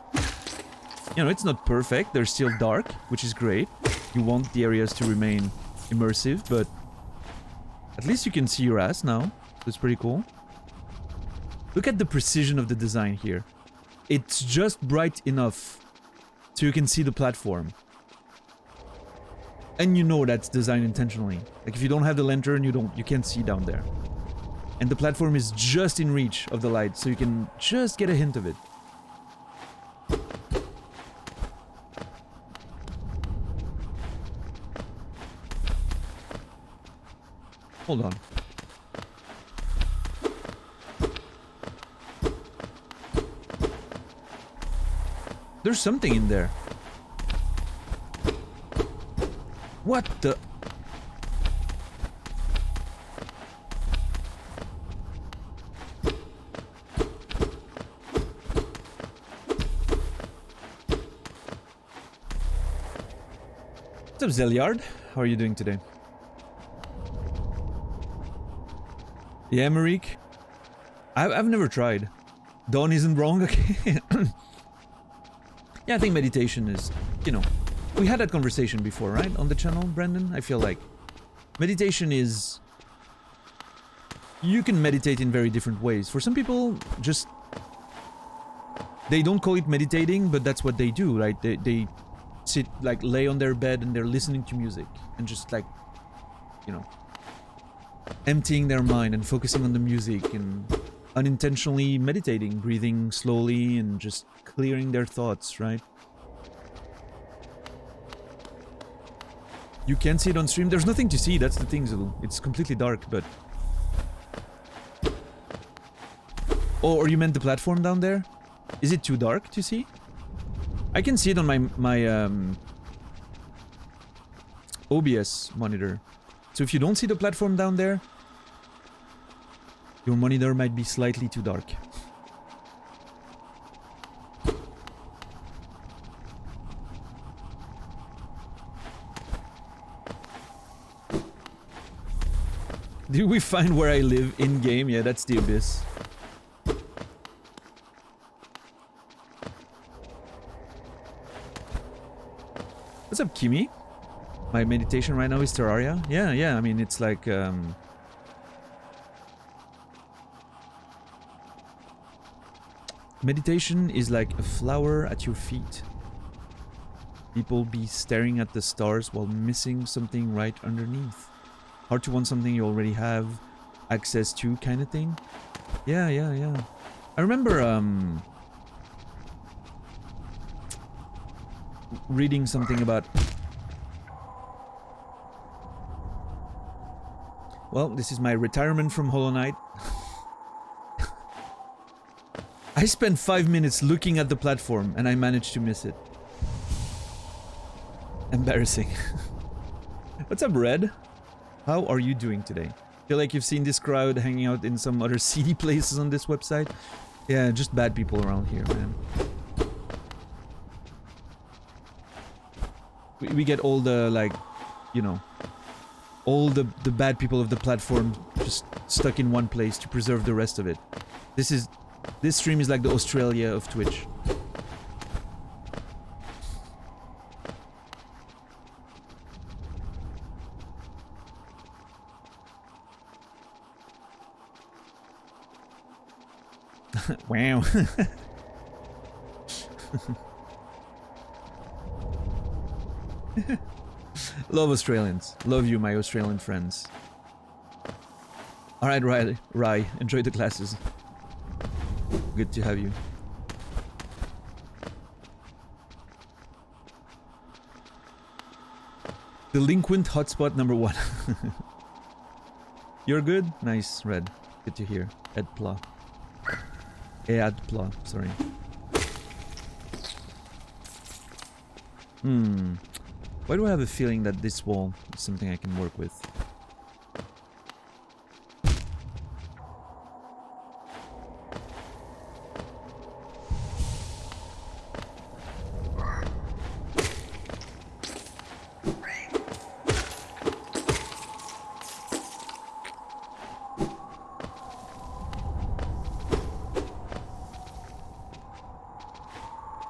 You know, it's not perfect. They're still dark, which is great. You want the areas to remain immersive, but... At least you can see your ass now. That's pretty cool. Look at the precision of the design here. It's just bright enough so you can see the platform. And you know that's designed intentionally. Like, if you don't have the lantern, you can't see down there. And the platform is just in reach of the light, so you can just get a hint of it. Hold on. There's something in there. What the... What's up, Zelyard? How are you doing today? Yeah, Marik. I've never tried. Dawn isn't wrong, okay? Yeah, I think meditation is, you know, we had that conversation before, right? On the channel, Brandon? I feel like meditation is... You can meditate in very different ways. For some people, just... They don't call it meditating, but that's what they do, right? They sit, like, lay on their bed and they're listening to music and just, like, you know, emptying their mind and focusing on the music and unintentionally meditating, breathing slowly and just clearing their thoughts, right? You can see it on stream. There's nothing to see, that's the thing, Zulu. It's completely dark, but... Oh, or you meant the platform down there? Is it too dark to see? I can see it on my OBS monitor. So if you don't see the platform down there, your monitor might be slightly too dark. Did we find where I live in-game? Yeah, that's the Abyss. What's up, Kimi? My meditation right now is Terraria. Yeah, I mean, it's like... Meditation is like a flower at your feet. People be staring at the stars while missing something right underneath. Hard to want something you already have access to, kind of thing. Yeah. I remember reading something about... Well, this is my retirement from Hollow Knight. I spent 5 minutes looking at the platform and I managed to miss it. Embarrassing. What's up, Red? How are you doing today? Feel like you've seen this crowd hanging out in some other seedy places on this website? Yeah, just bad people around here, man. We get all the, like, you know, all the bad people of the platform just stuck in one place to preserve the rest of it. This stream is like the Australia of Twitch. Wow. Love Australians. Love you, my Australian friends. Alright, Rai, enjoy the classes. Good to have you. Delinquent hotspot number 1. You're good? Nice, Red. Good to hear. Edpla. Eadpla, sorry. Why do I have a feeling that this wall is something I can work with?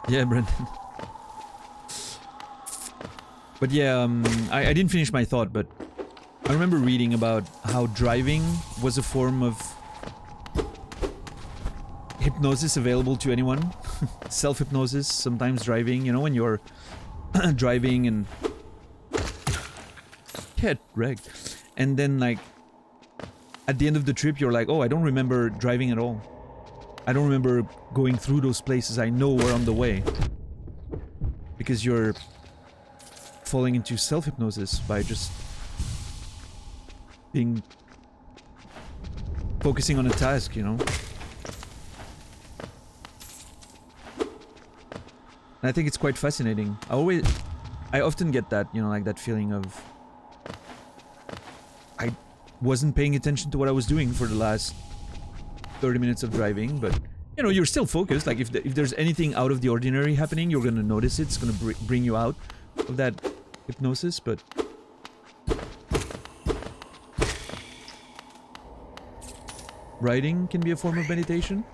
Yeah, Brendan. But yeah, I didn't finish my thought, but I remember reading about how driving was a form of hypnosis available to anyone. Self-hypnosis, sometimes driving, you know, when you're driving and get wrecked. And then, like, at the end of the trip, you're like, oh, I don't remember driving at all. I don't remember going through those places. I know we're on the way. Because you're falling into self-hypnosis by just focusing on a task, you know? And I think it's quite fascinating. I often get that, you know, like that feeling of I wasn't paying attention to what I was doing for the last 30 minutes of driving, but you know, you're still focused. Like if there's anything out of the ordinary happening, you're gonna notice it. It's gonna bring you out of that hypnosis, but writing can be a form of meditation.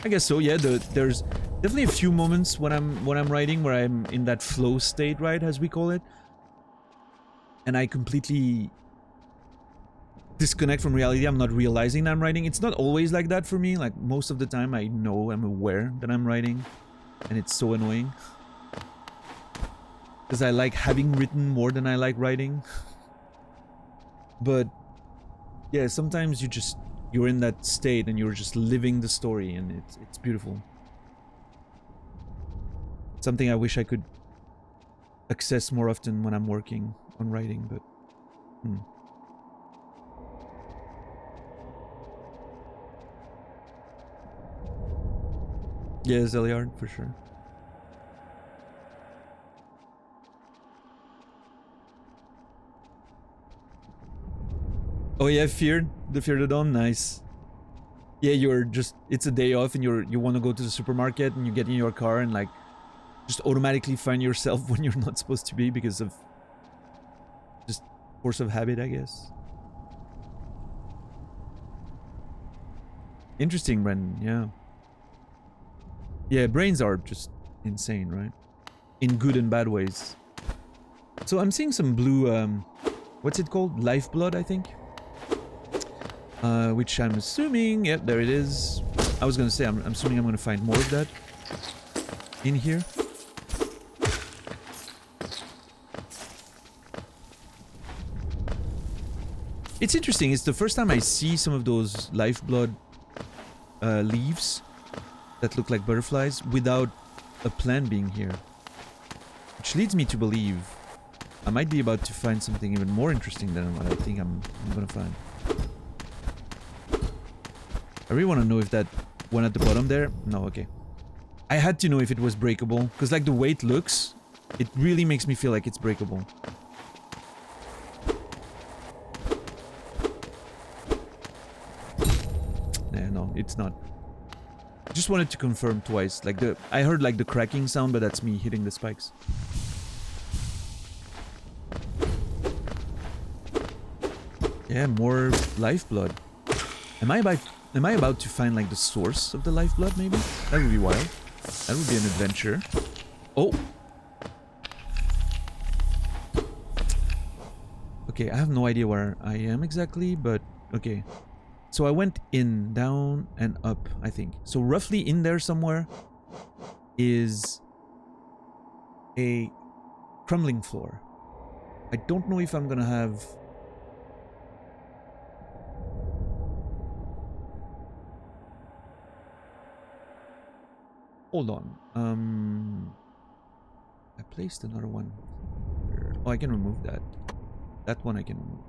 I guess so. Yeah, there's definitely a few moments when I'm writing where I'm in that flow state, right, as we call it, and I completely disconnect from reality. I'm not realizing that I'm writing. It's not always like that for me. Like most of the time, I'm aware that I'm writing, and it's so annoying because I like having written more than I like writing. But yeah, sometimes you're in that state and you're just living the story, and it's beautiful. Something I wish I could access more often when I'm working on writing, but yeah, Zeliard, for sure. Oh yeah, Fear the Dawn, nice. Yeah, it's a day off and you want to go to the supermarket and you get in your car and like just automatically find yourself when you're not supposed to be because of just force of habit, I guess. Interesting, Brendan, yeah. Yeah, brains are just insane, right? In good and bad ways. So I'm seeing some blue, what's it called? Lifeblood, I think? Which I'm assuming, yep, there it is. I was gonna say, I'm assuming I'm gonna find more of that in here. It's interesting, it's the first time I see some of those Lifeblood leaves that look like butterflies without a plant being here. Which leads me to believe I might be about to find something even more interesting than what I think I'm gonna find. I really want to know if that one at the bottom there... No, okay. I had to know if it was breakable, because like the way it looks, it really makes me feel like it's breakable. Nah, no, it's not. Just wanted to confirm twice. Like I heard like the cracking sound, but that's me hitting the spikes. Yeah, more Lifeblood. Am I about to find like the source of the Lifeblood, maybe? That would be wild. That would be an adventure. Oh! Okay, I have no idea where I am exactly, but okay. So I went in, down, and up, I think. So roughly in there somewhere is a crumbling floor. I don't know if I'm gonna have... Hold on. I placed another one. Oh, I can remove that. That one I can remove.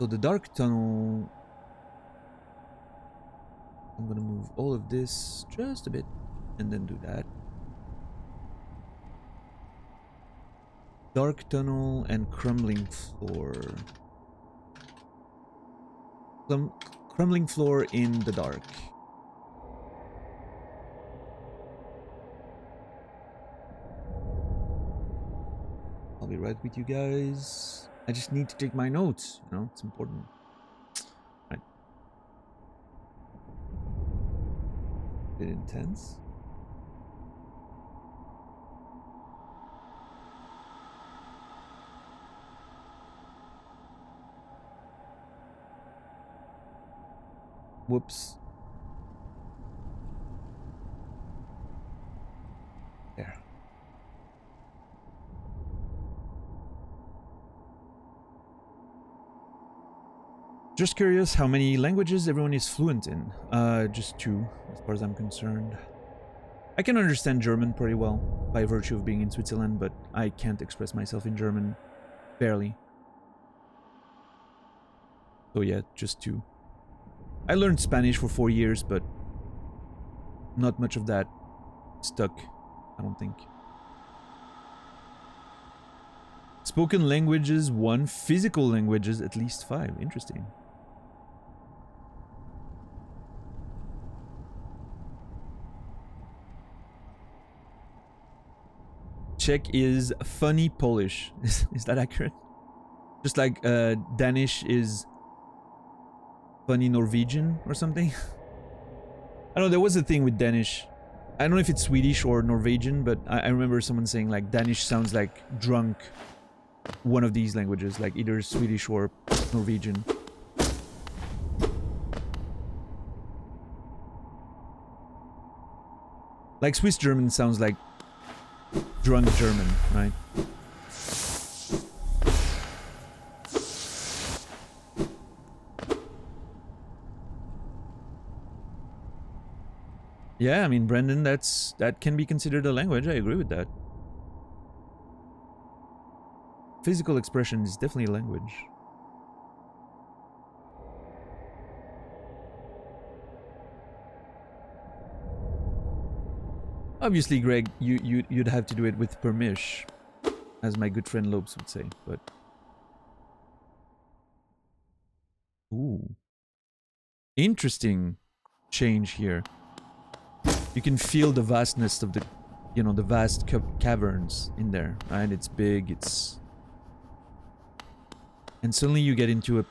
So the dark tunnel... I'm gonna move all of this just a bit and then do that. Dark tunnel and crumbling floor. Crumbling floor in the dark. I'll be right with you guys. I just need to take my notes, you know, it's important. Right. Bit intense. Whoops. There. Just curious how many languages everyone is fluent in. Just 2, as far as I'm concerned. I can understand German pretty well, by virtue of being in Switzerland, but I can't express myself in German. Barely. So yeah, just 2. I learned Spanish for 4 years, but not much of that stuck, I don't think. Spoken languages 1, physical languages at least 5. Interesting. Czech is funny Polish. Is that accurate? Just like Danish is funny Norwegian or something? I don't know, there was a thing with Danish. I don't know if it's Swedish or Norwegian, but I remember someone saying like Danish sounds like drunk. One of these languages, like either Swedish or Norwegian. Like Swiss German sounds like drunk German, right? Yeah, I mean, Brendan, that can be considered a language. I agree with that. Physical expression is definitely a language. Obviously, Greg, you'd have to do it with permission, as my good friend Lopes would say, but... Ooh. Interesting change here. You can feel the vastness of the, you know, the vast caverns in there, right? It's big, it's... And suddenly you get into a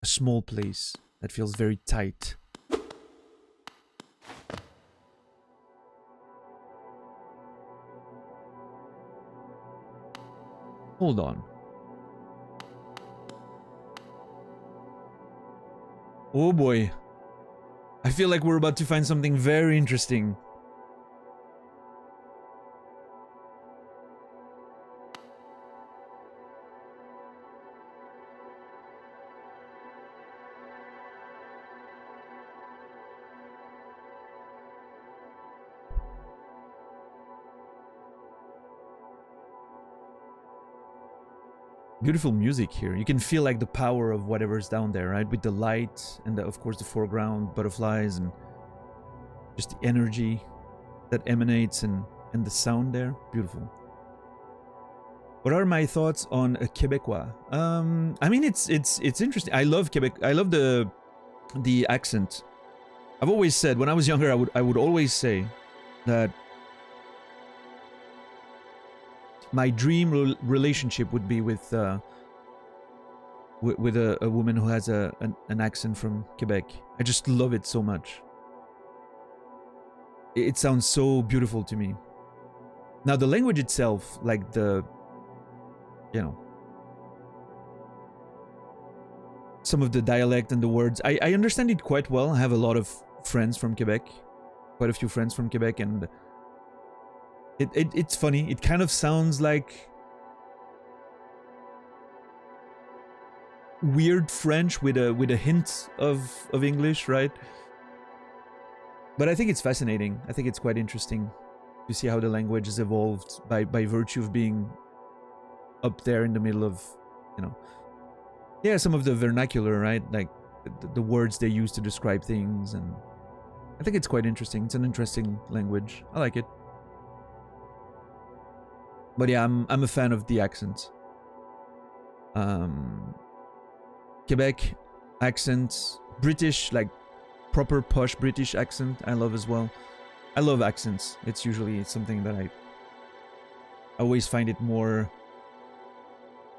small place that feels very tight. Hold on. Oh boy. I feel like we're about to find something very interesting. Beautiful music here. You can feel like the power of whatever's down there, right? With the light and of course the foreground butterflies and just the energy that emanates and the sound there. Beautiful. What are my thoughts on a Quebecois? I mean, it's interesting. I love Quebec. I love the accent. I've always said when I was younger, I would always say that my dream relationship would be with a woman who has an accent from Quebec. I just love it so much. It sounds so beautiful to me. Now the language itself, like the, you know, some of the dialect and the words, I understand it quite well. I have a lot of friends from Quebec, quite a few friends from Quebec, and it's funny. It kind of sounds like weird French with a hint of English, right? But I think it's fascinating. I think it's quite interesting to see how the language has evolved by virtue of being up there in the middle of, you know, yeah, some of the vernacular, right? Like the words they use to describe things, and I think it's quite interesting. It's an interesting language. I like it. But yeah, I'm a fan of the accent. Quebec accent, British, like proper posh British accent, I love as well. I love accents. It's usually something that I always find it more,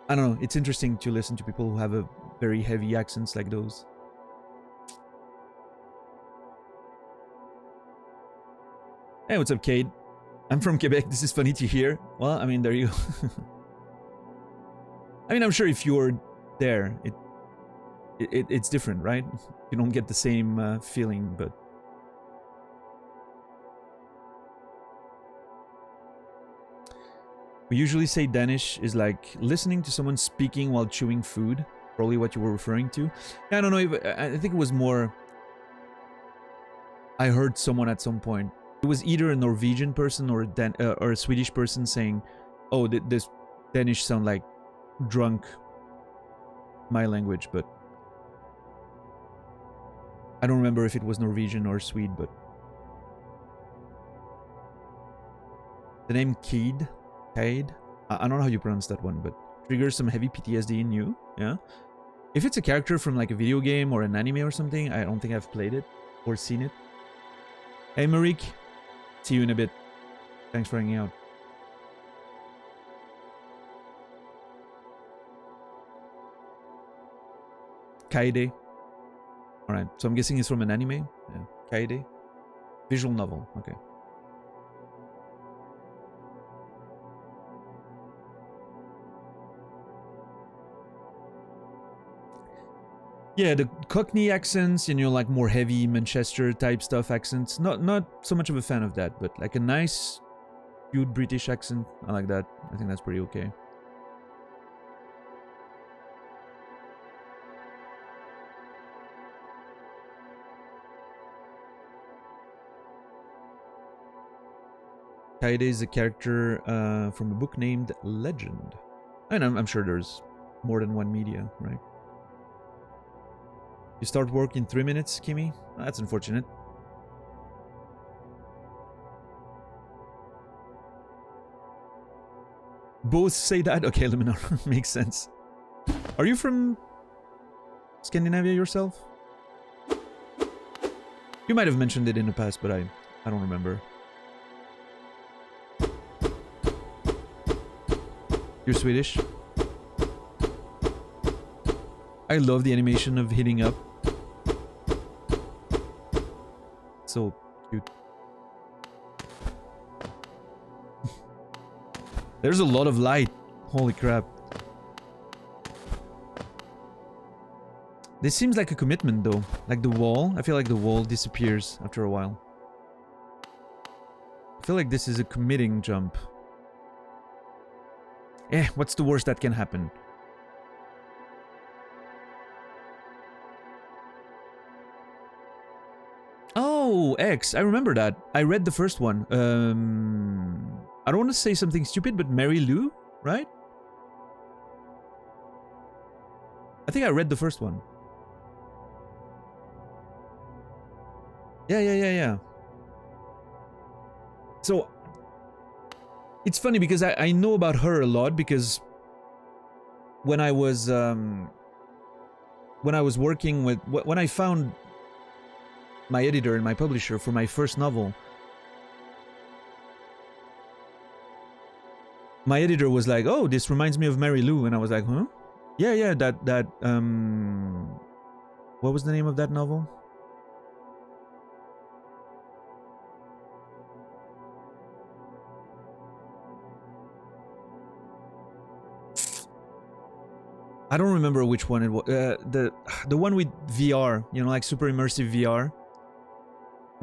I don't know, it's interesting to listen to people who have a very heavy accents like those. Hey, what's up, Kate? I'm from Quebec. This is funny to hear. Well, I mean, there you go. I mean, I'm sure if you're there, it's different, right? You don't get the same feeling, but... We usually say Danish is like listening to someone speaking while chewing food. Probably what you were referring to. Yeah, I don't know if... I think it was more... I heard someone at some point. It was either a Norwegian person or a Swedish person saying, "Oh, this Danish sound like drunk." My language, but I don't remember if it was Norwegian or Swede. But the name Kade, I don't know how you pronounce that one, but triggers some heavy PTSD in you. Yeah. If it's a character from like a video game or an anime or something, I don't think I've played it or seen it. Hey, Marik. See you in a bit. Thanks for hanging out. Kaede. Alright, so I'm guessing it's from an anime. Yeah. Kaede. Visual novel. Okay. Yeah, the Cockney accents, you know, like more heavy Manchester type stuff accents. Not so much of a fan of that, but like a nice, cute British accent. I like that. I think that's pretty okay. Kaede is a character from a book named Legend. And I'm sure there's more than one media, right? You start work in 3 minutes, Kimmy? That's unfortunate. Both say that? Okay, Luminar. Makes sense. Are you from Scandinavia yourself? You might have mentioned it in the past, but I don't remember. You're Swedish? I love the animation of hitting up. So cute. There's a lot of light. Holy crap. This seems like a commitment though. Like the wall. I feel like the wall disappears after a while. I feel like this is a committing jump. What's the worst that can happen? Oh, X. I remember that. I read the first one. I don't want to say something stupid, but Mary Lou, right? I think I read the first one. Yeah. So, it's funny because I know about her a lot because when I was working with... When I found my editor and my publisher for my first novel, my editor was like, "Oh, this reminds me of Mary Lou," and I was like, "Huh? Yeah, that what was the name of that novel?" I don't remember which one it was. The one with VR, you know, like super immersive VR.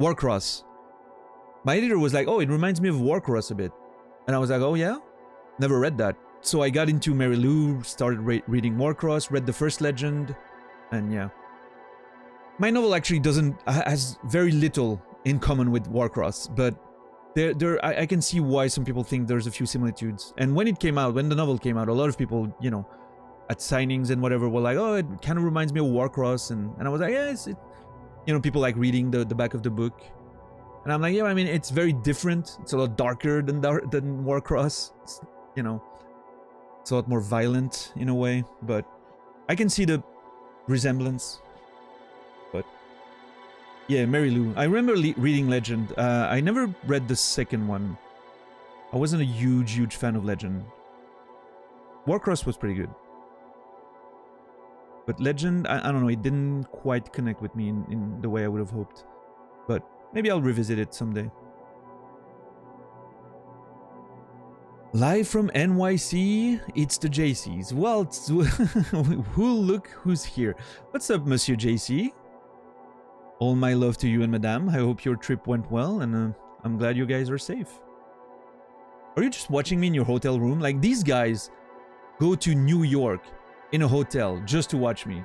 Warcross. My editor was like, "Oh, it reminds me of Warcross a bit," and I was like, "Oh yeah, never read that." So I got into Mary Lou, started reading Warcross, read the first Legend, and yeah. My novel actually has very little in common with Warcross, but I can see why some people think there's a few similitudes. And when the novel came out, a lot of people, you know, at signings and whatever were like, "Oh, it kind of reminds me of Warcross," and I was like, "Yes, you know, people like reading the back of the book." And I'm like, "Yeah, I mean, it's very different. It's a lot darker than Warcross. It's, you know, it's a lot more violent in a way, but I can see the resemblance." But yeah, Mary Lou. I remember reading Legend. I never read the second one. I wasn't a huge fan of Legend. Warcross was pretty good. But Legend, I don't know, it didn't quite connect with me in the way I would have hoped. But maybe I'll revisit it someday. Live from NYC, it's the JCs. Well, look who's here. What's up, Monsieur JC? All my love to you and Madame. I hope your trip went well, and I'm glad you guys are safe. Are you just watching me in your hotel room? Like, these guys go to New York in a hotel just to watch me.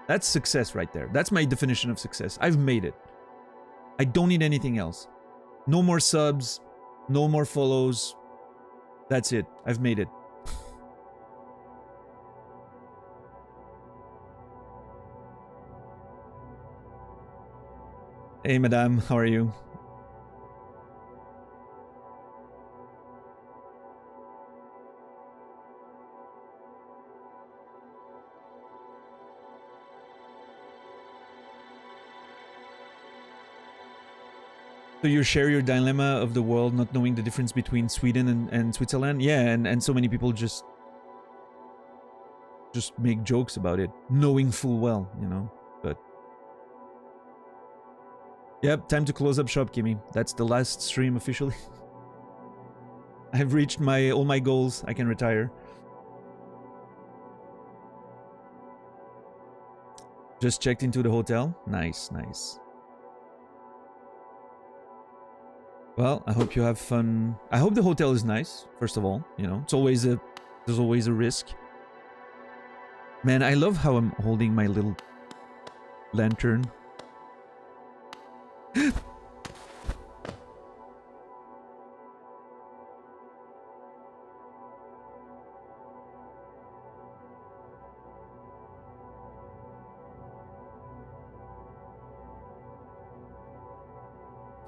That's success right there. That's my definition of success. I've made it. I don't need anything else. No more subs, no more follows. That's it. I've made it. Hey, Madame, how are you? So you share your dilemma of the world not knowing the difference between Sweden and Switzerland? Yeah, and so many people just make jokes about it, knowing full well, you know, but... Yep, time to close up shop, Kimmy. That's the last stream officially. I've reached all my goals. I can retire. Just checked into the hotel. Nice, nice. Well, I hope you have fun. I hope the hotel is nice, first of all. You know, there's always a risk. Man, I love how I'm holding my little lantern.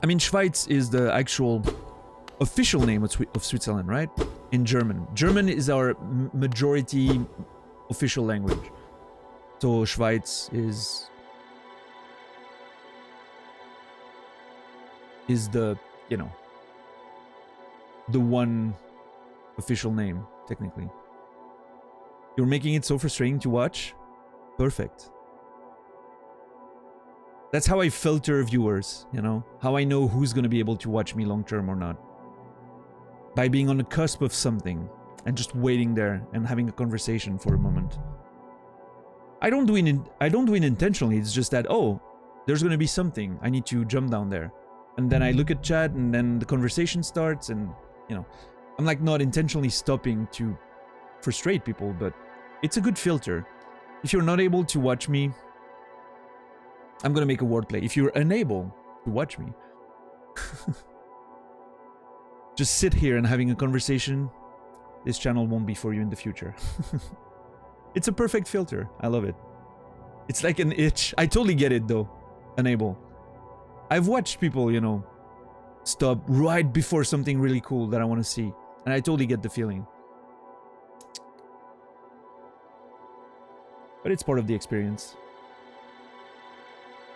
I mean, Schweiz is the actual official name of Switzerland, right? In German. German is our majority official language. So Schweiz is the, you know, the one official name, technically. You're making it so frustrating to watch? Perfect. That's how I filter viewers, you know? How I know who's gonna be able to watch me long term or not. By being on the cusp of something and just waiting there and having a conversation for a moment. I don't do it intentionally, it's just that, oh, there's gonna be something, I need to jump down there. And then I look at chat and then the conversation starts and, you know, I'm like not intentionally stopping to frustrate people, but it's a good filter. If you're not able to watch me, I'm gonna make a wordplay. If you're unable to watch me, just sit here and having a conversation, this channel won't be for you in the future. It's a perfect filter. I love it. It's like an itch. I totally get it though. Unable. I've watched people, you know, stop right before something really cool that I want to see. And I totally get the feeling. But it's part of the experience.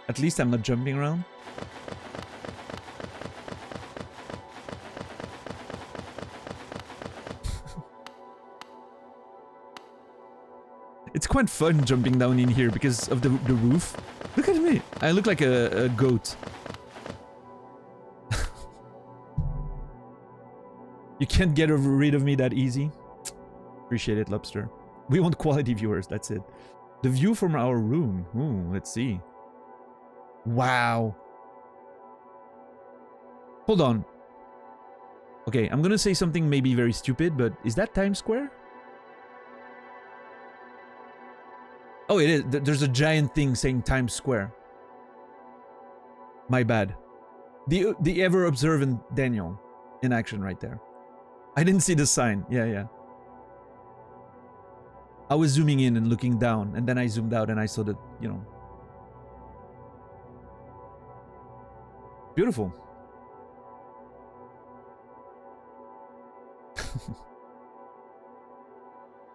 At least I'm not jumping around. It's quite fun jumping down in here because of the roof. Look at me. I look like a goat. You can't get rid of me that easy. Appreciate it, Lobster. We want quality viewers, that's it. The view from our room. Ooh, let's see. Wow. Hold on. Okay, I'm gonna say something maybe very stupid, but is that Times Square? Oh, it is. There's a giant thing saying Times Square. My bad. The ever observant Daniel in action right there. I didn't see the sign. Yeah. I was zooming in and looking down, and then I zoomed out and I saw that, you know. Beautiful.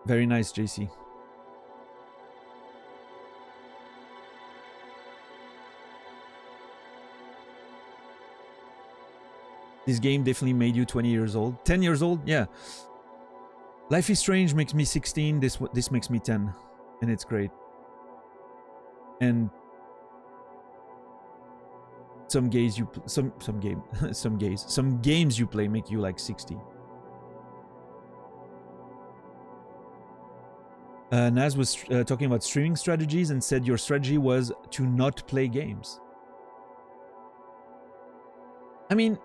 Very nice, JC. This game definitely made you 20 years old. 10 years old? Yeah. Life is Strange makes me 16. This makes me 10. And it's great. And some games you play make you like 60. Naz was talking about streaming strategies and said your strategy was to not play games. I mean,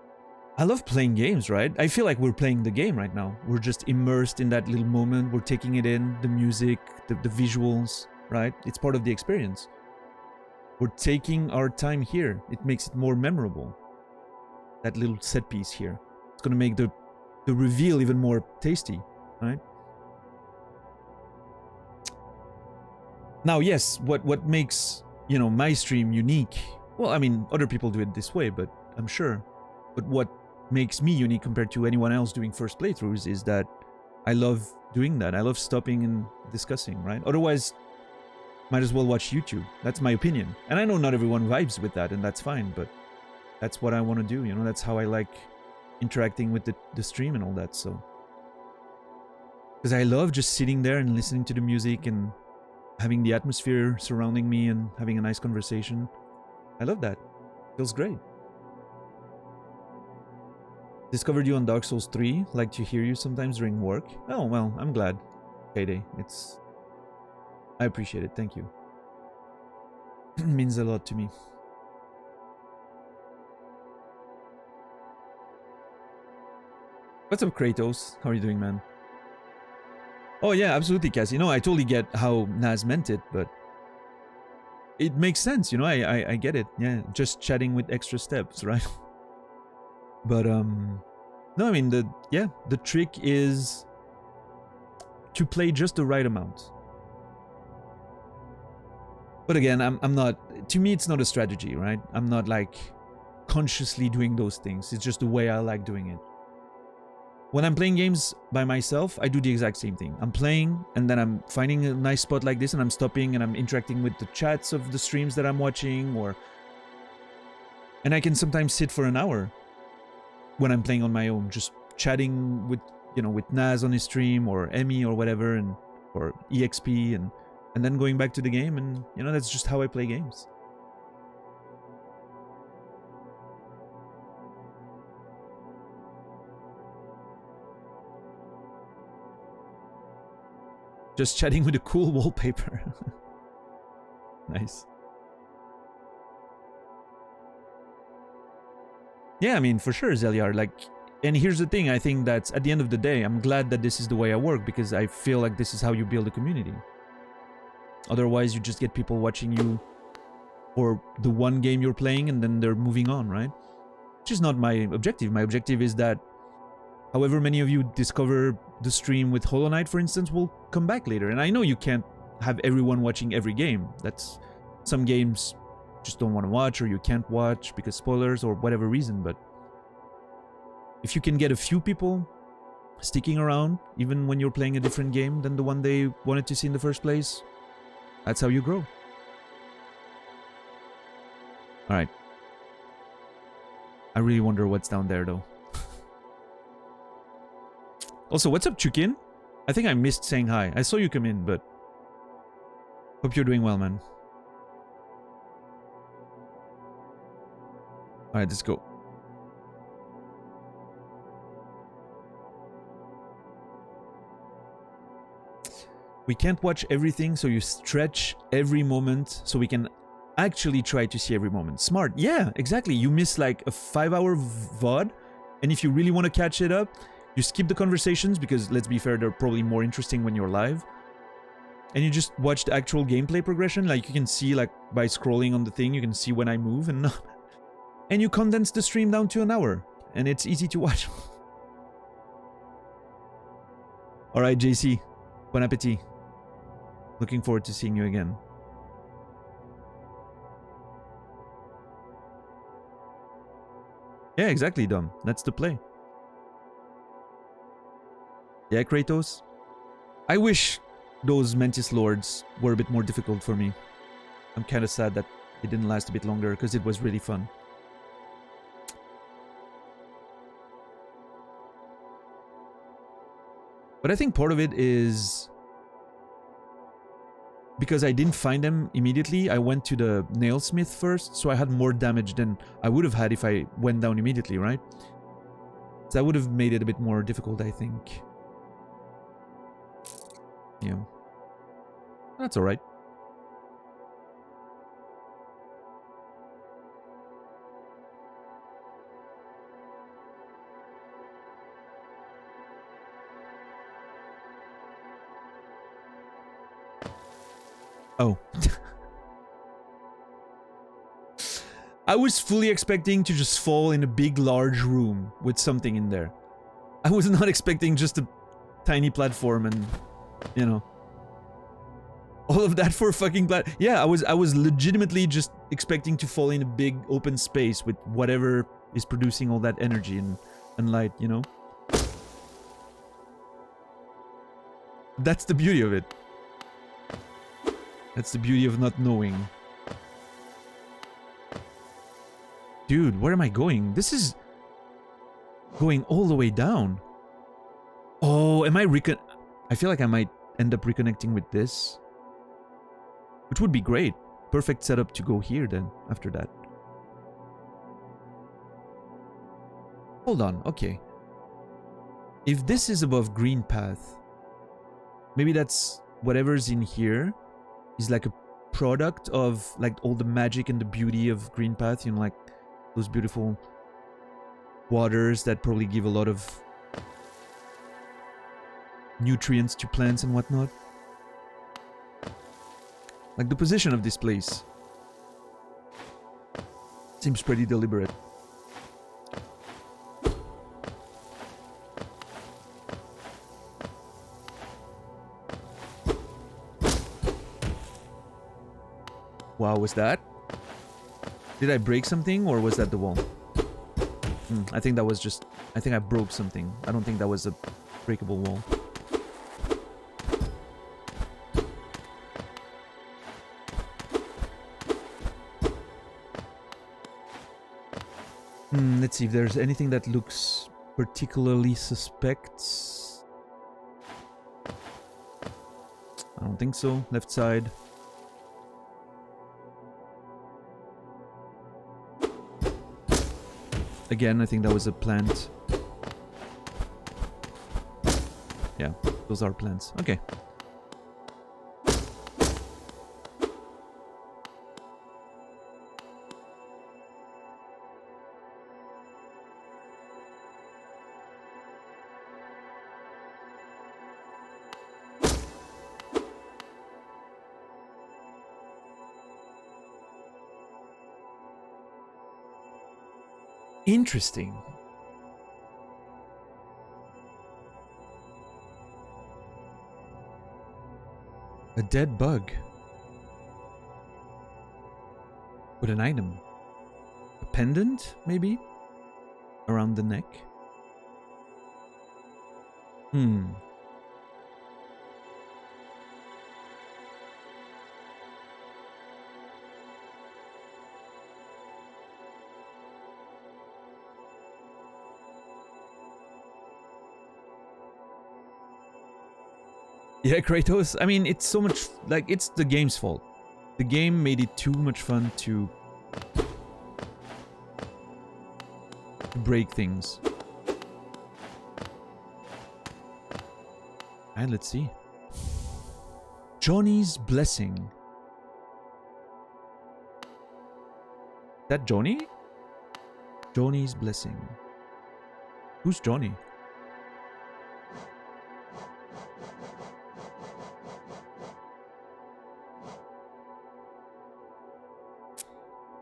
I love playing games, right? I feel like we're playing the game right now. We're just immersed in that little moment. We're taking it in, the music, the visuals, right? It's part of the experience. We're taking our time here. It makes it more memorable. That little set piece here. It's going to make the reveal even more tasty, right? Now, yes, what makes, you know, my stream unique? Well, I mean, other people do it this way, but I'm sure. But what makes me unique compared to anyone else doing first playthroughs is that I love doing that. I love stopping and discussing, right? Otherwise, might as well watch YouTube. That's my opinion. And I know not everyone vibes with that, and that's fine, but that's what I want to do, you know? That's how I like interacting with the stream and all that, so. Because I love just sitting there and listening to the music and having the atmosphere surrounding me and having a nice conversation. I love that. Feels great. Discovered you on Dark Souls 3. Like to hear you sometimes during work. Oh, well, I'm glad. Payday. I appreciate it. Thank you. It means a lot to me. What's up, Kratos? How are you doing, man? Oh yeah, absolutely, Cassie. No, I totally get how Naz meant it, but it makes sense, you know. I get it. Yeah, just chatting with extra steps, right? But no, I mean the trick is to play just the right amount. But again, I'm not. To me, it's not a strategy, right? I'm not like consciously doing those things. It's just the way I like doing it. When I'm playing games by myself, I do the exact same thing. I'm playing, and then I'm finding a nice spot like this, and I'm stopping, and I'm interacting with the chats of the streams that I'm watching, and I can sometimes sit for an hour when I'm playing on my own, just chatting with, you know, with Naz on his stream, or Emmy, or whatever, or EXP, and then going back to the game, and, you know, that's just how I play games. Just chatting with a cool wallpaper. Nice. Yeah, I mean, for sure, Zeliar. Like, and here's the thing. I think that at the end of the day, I'm glad that this is the way I work, because I feel like this is how you build a community. Otherwise, you just get people watching you for the one game you're playing, and then they're moving on, right? Which is not my objective. My objective is that however many of you discover the stream with Hollow Knight, for instance, will come back later. And I know you can't have everyone watching every game. That's some games just don't want to watch, or you can't watch because spoilers or whatever reason. But if you can get a few people sticking around, even when you're playing a different game than the one they wanted to see in the first place, that's how you grow. All right. I really wonder what's down there, though. Also, what's up, Chukin? I think I missed saying hi. I saw you come in, but hope you're doing well, man. Alright, let's go. We can't watch everything, so you stretch every moment so we can actually try to see every moment. Smart. Yeah, exactly. You miss like a 5-hour VOD, and if you really want to catch it up, you skip the conversations, because let's be fair, they're probably more interesting when you're live. And you just watch the actual gameplay progression. Like, you can see, like, by scrolling on the thing, you can see when I move and not. And you condense the stream down to an hour, and it's easy to watch. Alright, JC. Bon appetit. Looking forward to seeing you again. Yeah, exactly, Dom. That's the play. Yeah, Kratos. I wish those Mantis Lords were a bit more difficult for me. I'm kind of sad that it didn't last a bit longer, because it was really fun. But I think part of it is because I didn't find them immediately. I went to the Nailsmith first, so I had more damage than I would have had if I went down immediately, right? So that would have made it a bit more difficult, I think. Yeah. That's all right. Oh. I was fully expecting to just fall in a big, large room with something in there. I was not expecting just a tiny platform and, you know, all of that for fucking yeah, I was legitimately just expecting to fall in a big open space with whatever is producing all that energy and light, you know? That's the beauty of it. That's the beauty of not knowing. Dude, where am I going? This is going all the way down. Oh, am I I feel like I might end up reconnecting with this. Which would be great. Perfect setup to go here then, after that. Hold on, okay. If this is above Green Path, maybe that's whatever's in here is like a product of like all the magic and the beauty of Green Path, you know, like those beautiful waters that probably give a lot of nutrients to plants and whatnot. Like the position of this place seems pretty deliberate. Wow, was that? Did I break something or was that the wall? I think that was just... I think I broke something. I don't think that was a breakable wall. Let's see if there's anything that looks particularly suspect. I don't think so. Left side. Again, I think that was a plant. Yeah, those are plants. Okay. Interesting. A dead bug. With an item. A pendant, maybe? Around the neck? Yeah, Kratos. I mean, it's so much... Like, it's the game's fault. The game made it too much fun to break things. And let's see. Johnny's Blessing. That Johnny? Johnny's Blessing. Who's Johnny?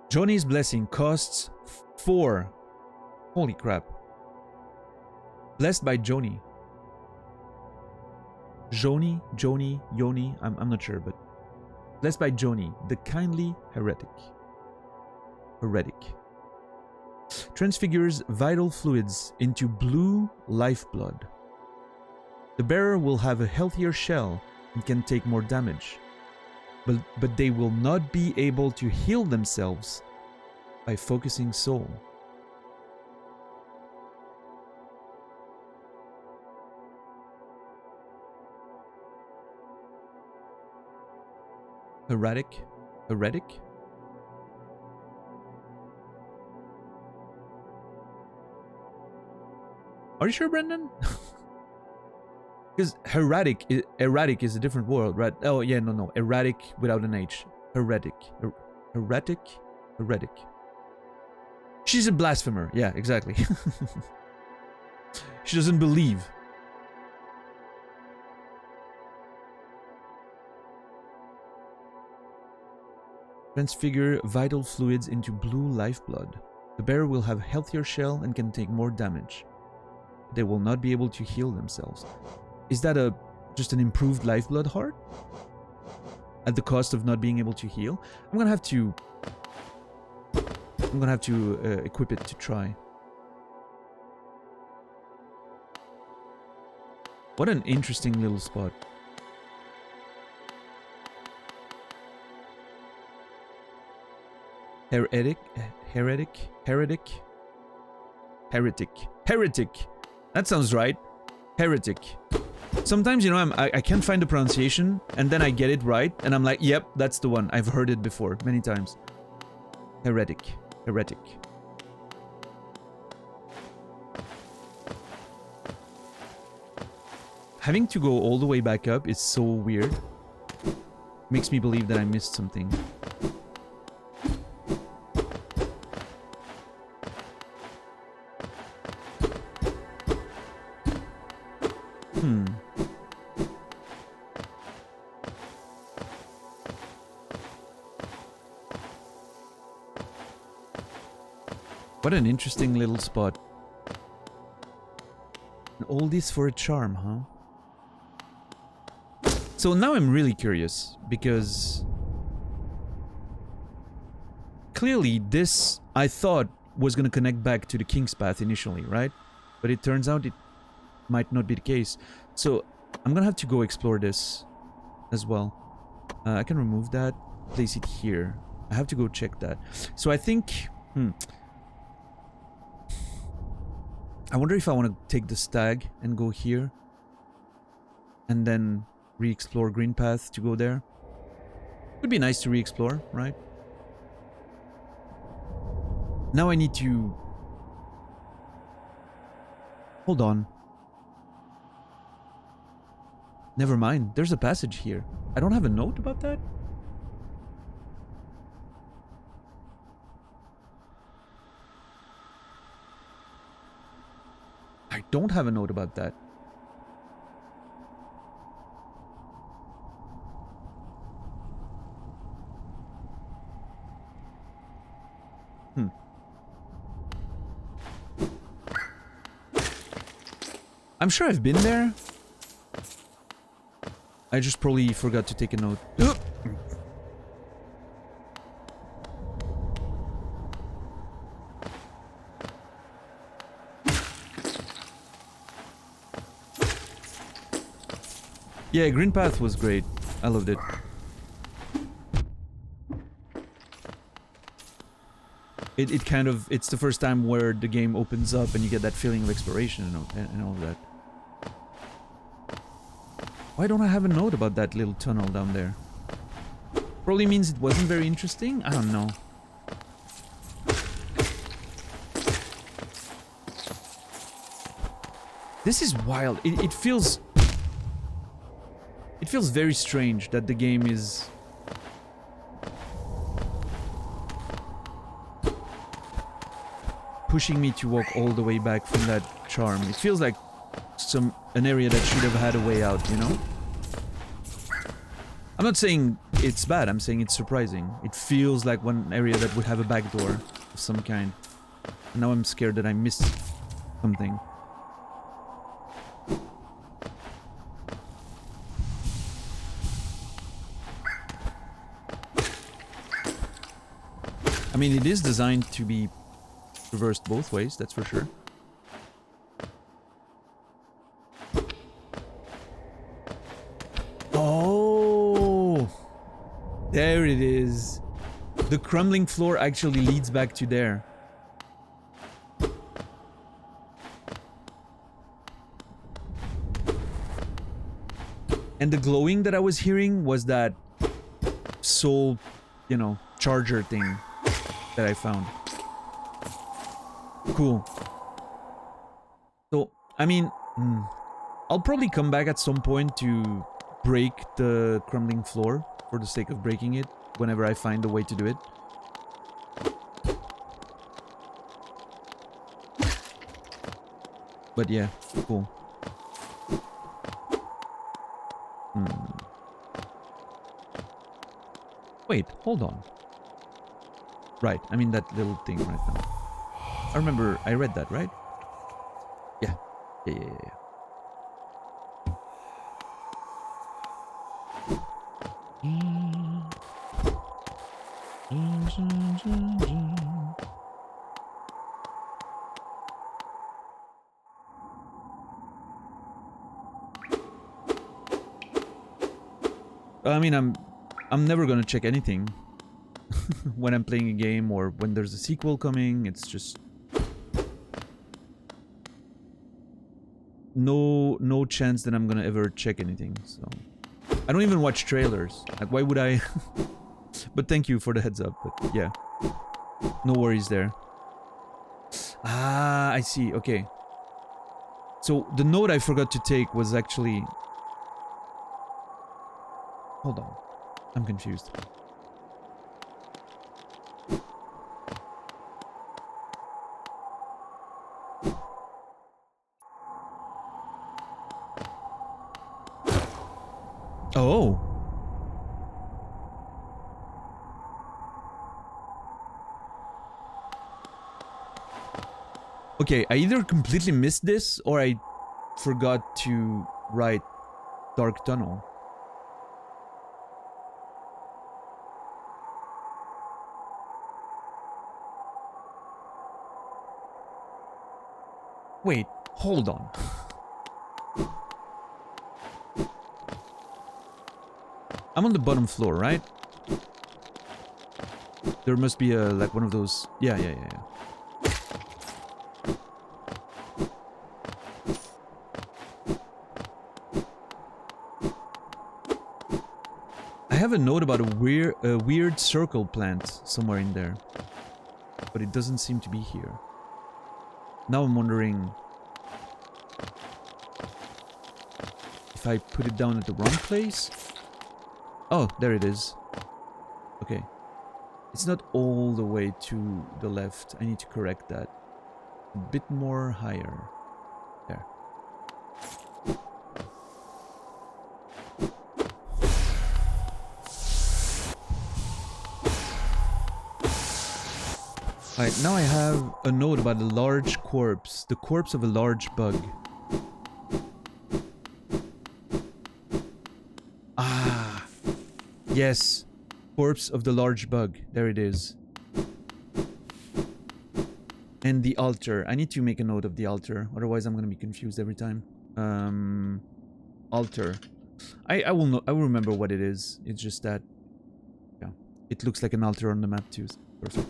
Johnny's Blessing costs 4. Holy crap. Blessed by Joni. Joni, Yoni, I'm not sure, but blessed by Joni, the kindly heretic. Transfigures vital fluids into blue lifeblood. The bearer will have a healthier shell and can take more damage, but they will not be able to heal themselves by focusing soul. Heretic? Are you sure, Brendan? Because erratic is a different word, right? Oh yeah, no, erratic without an H. Heretic. Heretic. She's a blasphemer. Yeah, exactly. She doesn't believe. Transfigure vital fluids into blue lifeblood. The bearer will have healthier shell and can take more damage. They will not be able to heal themselves. Is that just an improved lifeblood heart? At the cost of not being able to heal? I'm gonna have to equip it to try. What an interesting little spot. Heretic. That sounds right. Heretic. Sometimes, you know, I can't find the pronunciation, and then I get it right, and I'm like, yep, that's the one. I've heard it before, many times. Heretic. Having to go all the way back up is so weird. Makes me believe that I missed something. What an interesting little spot. And all this for a charm, huh? So now I'm really curious, because clearly this, I thought, was going to connect back to the King's Path initially, right? But it turns out it might not be the case. So I'm going to have to go explore this as well. I can remove that, place it here. I have to go check that. So I think... I wonder if I want to take the stag and go here. And then re-explore Green Path to go there. Would be nice to re-explore, right? Now I need to... Hold on. Never mind, there's a passage here. I don't have a note about that? I don't have a note about that. I'm sure I've been there. I just probably forgot to take a note. Yeah, Green Path was great. I loved it. It kind of... It's the first time where the game opens up and you get that feeling of exploration and all of that. Why don't I have a note about that little tunnel down there? Probably means it wasn't very interesting? I don't know. This is wild. It feels... It feels very strange that the game is... pushing me to walk all the way back from that charm. It feels like an area that should have had a way out, you know? I'm not saying it's bad, I'm saying it's surprising. It feels like one area that would have a back door of some kind. And now I'm scared that I missed something. I mean, it is designed to be reversed both ways, that's for sure. Oh! There it is. The crumbling floor actually leads back to there. And the glowing that I was hearing was that soul, you know, charger thing that I found. Cool. So, I mean, I'll probably come back at some point to break the crumbling floor for the sake of breaking it whenever I find a way to do it. But yeah, cool. Wait, hold on. Right, I mean that little thing right now. I remember I read that, right? Yeah. Yeah. I mean, I'm never gonna check anything when I'm playing a game or when there's a sequel coming. It's just no chance that I'm gonna ever check anything. So I don't even watch trailers. Like, why would I? But thank you for the heads up. But yeah, no worries there. Ah, I see. Okay. So the note I forgot to take was actually... Hold on. I'm confused. Oh. Okay, I either completely missed this or I forgot to write Dark Tunnel. Wait, hold on. I'm on the bottom floor, right? There must be a, like, one of those... Yeah. I have a note about a weird circle plant somewhere in there. But it doesn't seem to be here. Now I'm wondering... if I put it down at the wrong place? Oh, there it is. Okay. It's not all the way to the left. I need to correct that. A bit more higher. There. Alright, now I have a note about a large corpse. The corpse of a large bug. Ah! Yes. Corpse of the large bug. There it is. And the altar. I need to make a note of the altar. Otherwise I'm gonna be confused every time. Altar. I will know. I will remember what it is. It's just that... yeah. It looks like an altar on the map too. Perfect.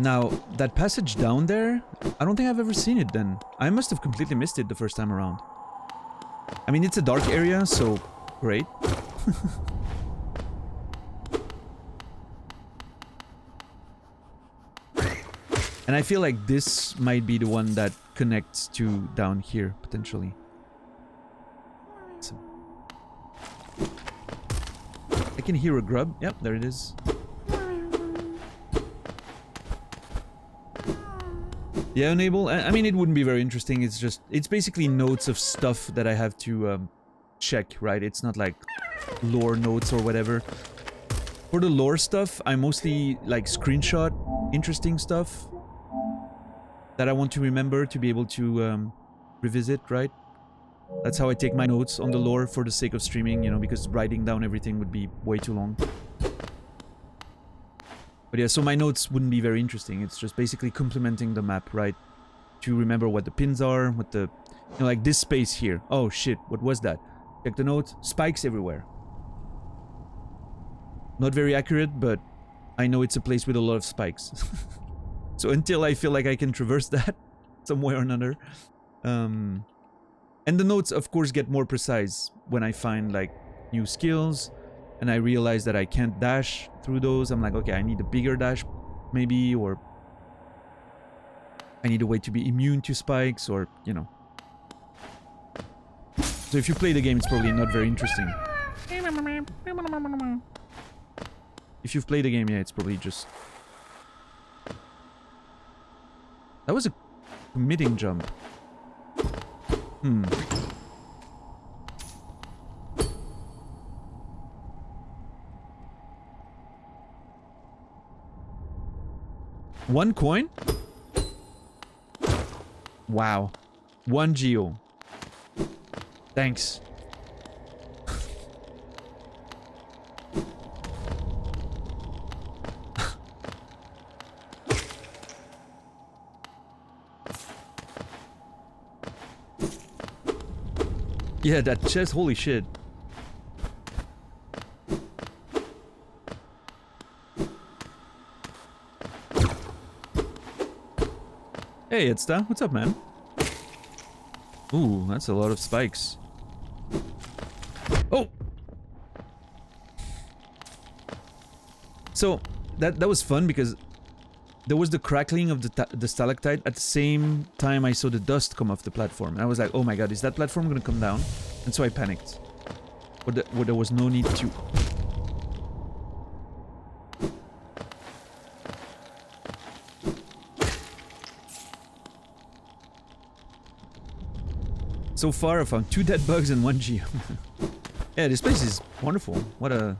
Now, that passage down there, I don't think I've ever seen it then. I must have completely missed it the first time around. I mean, it's a dark area, so great. And I feel like this might be the one that connects to down here, potentially. So. I can hear a grub. Yep, there it is. Yeah, enable. I mean, it wouldn't be very interesting. It's just, it's basically notes of stuff that I have to check, right? It's not like lore notes or whatever. For the lore stuff, I mostly like screenshot interesting stuff that I want to remember to be able to revisit, right? That's how I take my notes on the lore for the sake of streaming, you know, because writing down everything would be way too long. But yeah, so my notes wouldn't be very interesting. It's just basically complementing the map, right? To remember what the pins are, what the... you know, like this space here. Oh shit, what was that? Check the note. Spikes everywhere. Not very accurate, but I know it's a place with a lot of spikes. So until I feel like I can traverse that some way or another. And the notes, of course, get more precise when I find, like, new skills. And I realize that I can't dash through those. I'm like, okay, I need a bigger dash maybe, or I need a way to be immune to spikes, or, you know. So if you play the game, it's probably not very interesting. If you've played the game, yeah, it's probably just... That was a committing jump. Hmm. One coin? Wow. 1 geo. Thanks. Yeah, that chest, holy shit. Hey, Itsta, what's up, man? Ooh, that's a lot of spikes. Oh! So, that was fun because there was the crackling of the stalactite at the same time I saw the dust come off the platform. And I was like, oh my god, is that platform gonna come down? And so I panicked. But there was no need to. So far, I found 2 dead bugs and 1 geo. Yeah, this place is wonderful. What a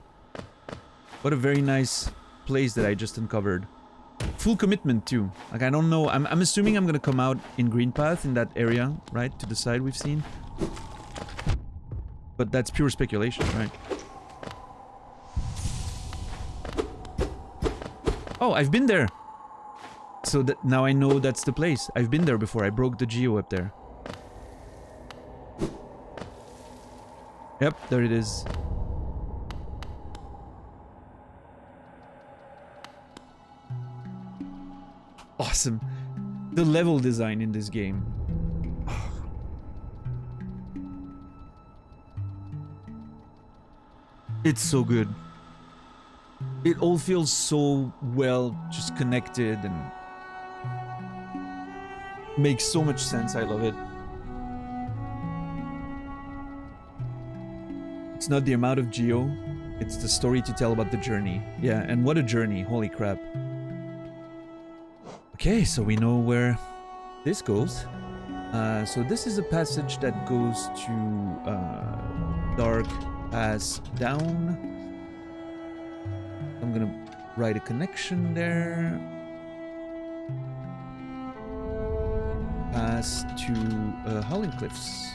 very nice place that I just uncovered. Full commitment too. Like, I don't know. I'm assuming I'm gonna come out in Green Path in that area, right? To the side we've seen. But that's pure speculation, right? Oh, I've been there. So that now I know that's the place. I've been there before. I broke the geo up there. Yep, there it is. Awesome. The level design in this game. It's so good. It all feels so well just connected and makes so much sense. I love it. It's not the amount of geo, it's the story to tell about the journey. Yeah, and what a journey, holy crap. Okay, so we know where this goes. So this is a passage that goes to Dark Pass down. I'm gonna write a connection there. Pass to Howling Cliffs.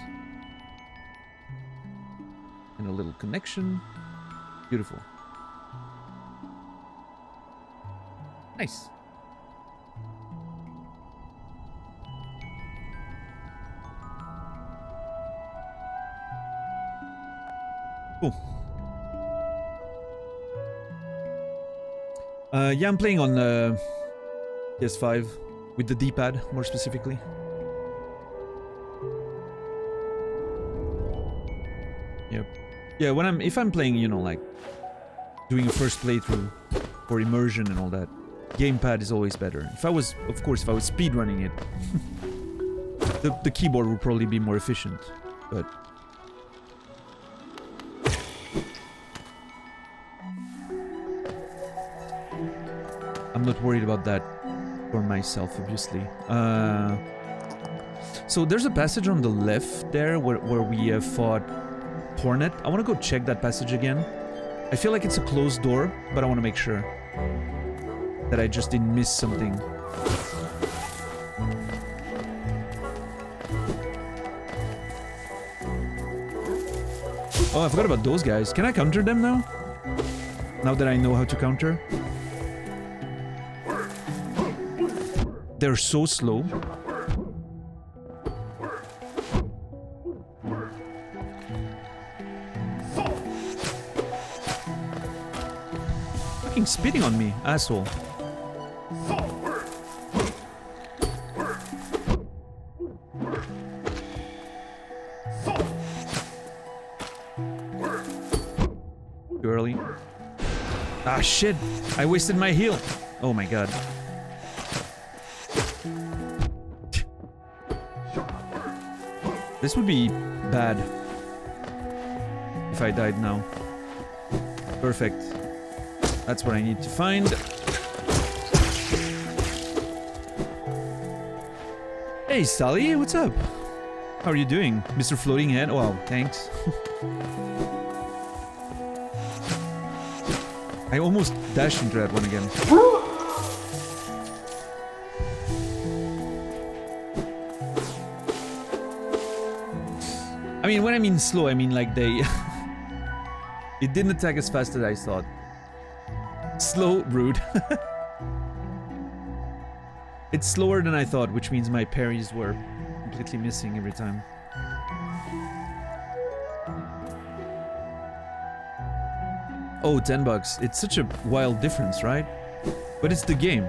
And a little connection. Beautiful. Nice. Cool. Yeah, I'm playing on PS5 with the D-pad, more specifically. Yep. Yeah, if I'm playing, you know, like doing a first playthrough for immersion and all that, gamepad is always better. If I was speedrunning it, the keyboard would probably be more efficient, but I'm not worried about that for myself, obviously. So there's a passage on the left there where we fought Hornet. I want to go check that passage again. I feel like it's a closed door, but I want to make sure that I just didn't miss something. Oh, I forgot about those guys. Can I counter them now? Now that I know how to counter? They're so slow. Fucking spitting on me, asshole. Too early. Ah, shit. I wasted my heal. Oh my god. This would be bad if I died now. Perfect. That's what I need to find. Hey, Sally, what's up? How are you doing, Mr. Floating Head? Wow, thanks. I almost dashed into that one again. I mean, when I mean slow, I mean like they... It didn't attack as fast as I thought. Slow, rude. It's slower than I thought, which means my parries were completely missing every time. Oh, $10. It's such a wild difference, right? But it's the game.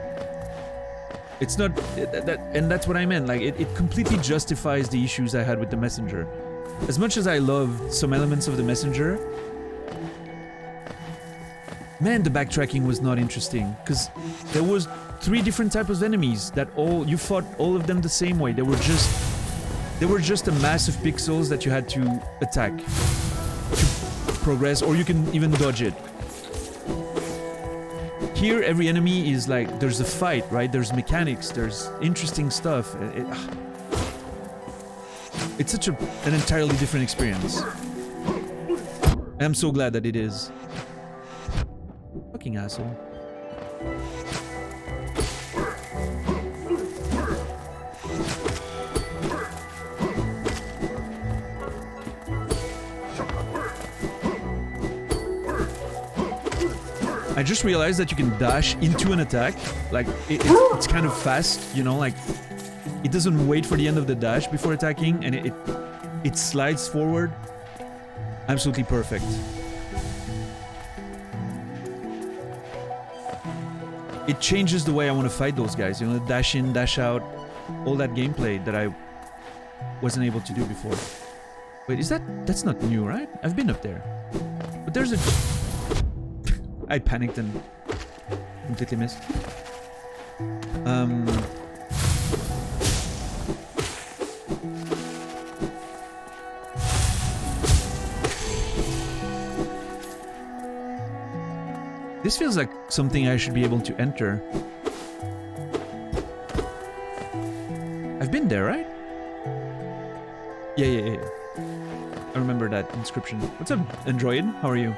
It's not... and that's what I meant. Like, it completely justifies the issues I had with the Messenger. As much as I loved some elements of the Messenger... Man, the backtracking was not interesting. Because there was 3 different types of enemies that you fought all of them the same way. They were just a mass of pixels that you had to attack to progress, or you can even dodge it. Here, every enemy is like, there's a fight, right? There's mechanics, there's interesting stuff. It's such an entirely different experience. I'm so glad that it is. Fucking asshole. I just realized that you can dash into an attack. Like, it's kind of fast, you know, like, it doesn't wait for the end of the dash before attacking, and it slides forward. Absolutely perfect. It changes the way I want to fight those guys, you know, dash in, dash out, all that gameplay that I wasn't able to do before. Wait, that's not new, right? I've been up there. But there's a... I panicked and completely missed. This feels like something I should be able to enter. I've been there, right? Yeah. I remember that inscription. What's up, Android? How are you?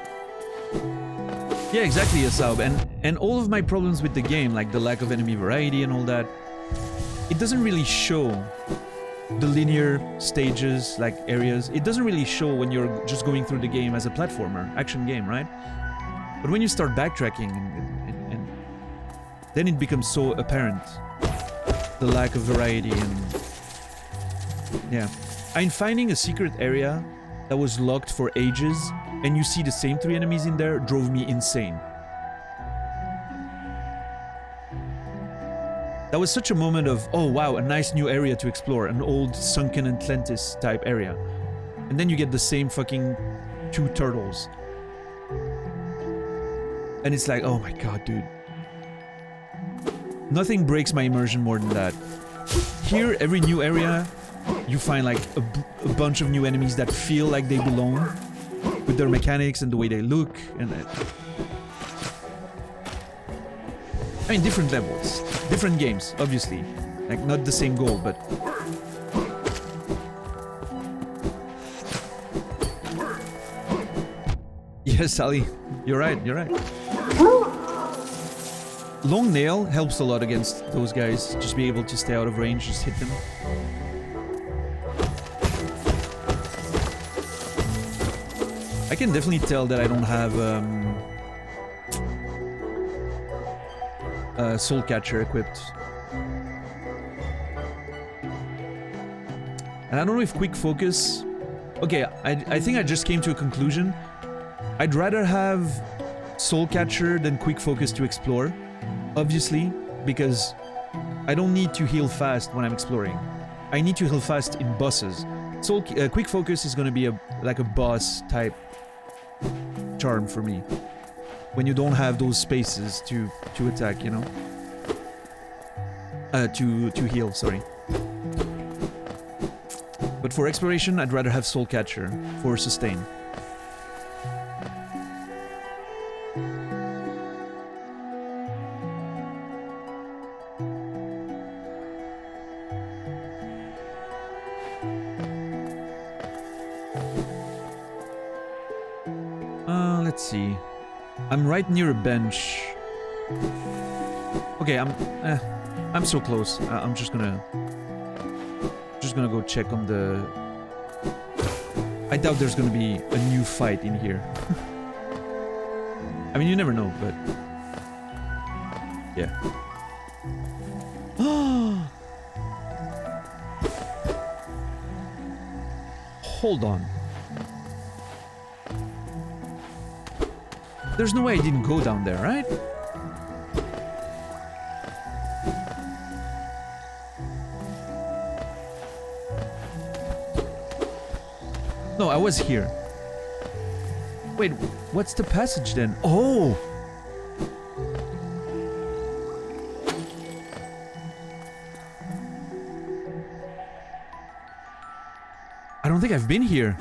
Yeah, exactly, Asaub. And all of my problems with the game, like the lack of enemy variety and all that, it doesn't really show the linear stages, like areas. It doesn't really show when you're just going through the game as a platformer, action game, right? But when you start backtracking, and then it becomes so apparent, the lack of variety and... Yeah. I'm finding a secret area that was locked for ages, and you see the same 3 enemies in there, drove me insane. That was such a moment of, oh wow, a nice new area to explore, an old sunken Atlantis type area. And then you get the same fucking 2 turtles. And it's like, oh my god, dude. Nothing breaks my immersion more than that. Here, every new area, you find like a bunch of new enemies that feel like they belong, with their mechanics and the way they look, and I mean, different levels, different games, obviously, like not the same goal, but yes, Sally, you're right. Long nail helps a lot against those guys. Just be able to stay out of range, just hit them. I can definitely tell that I don't have Soul Catcher equipped. And I don't know if Quick Focus... Okay, I think I just came to a conclusion. I'd rather have Soul Catcher than Quick Focus to explore. Obviously, because I don't need to heal fast when I'm exploring. I need to heal fast in bosses. Quick Focus is gonna be like a boss type charm for me. when you don't have those spaces to attack, you know? To heal, sorry. But for exploration, I'd rather have Soul Catcher for sustain. Let's see. I'm right near a bench. Okay, I'm so close. I'm just gonna go check on the... I doubt there's gonna be a new fight in here. I mean, you never know, but... yeah. Hold on. There's no way I didn't go down there, right? No, I was here. Wait, what's the passage then? Oh! I don't think I've been here.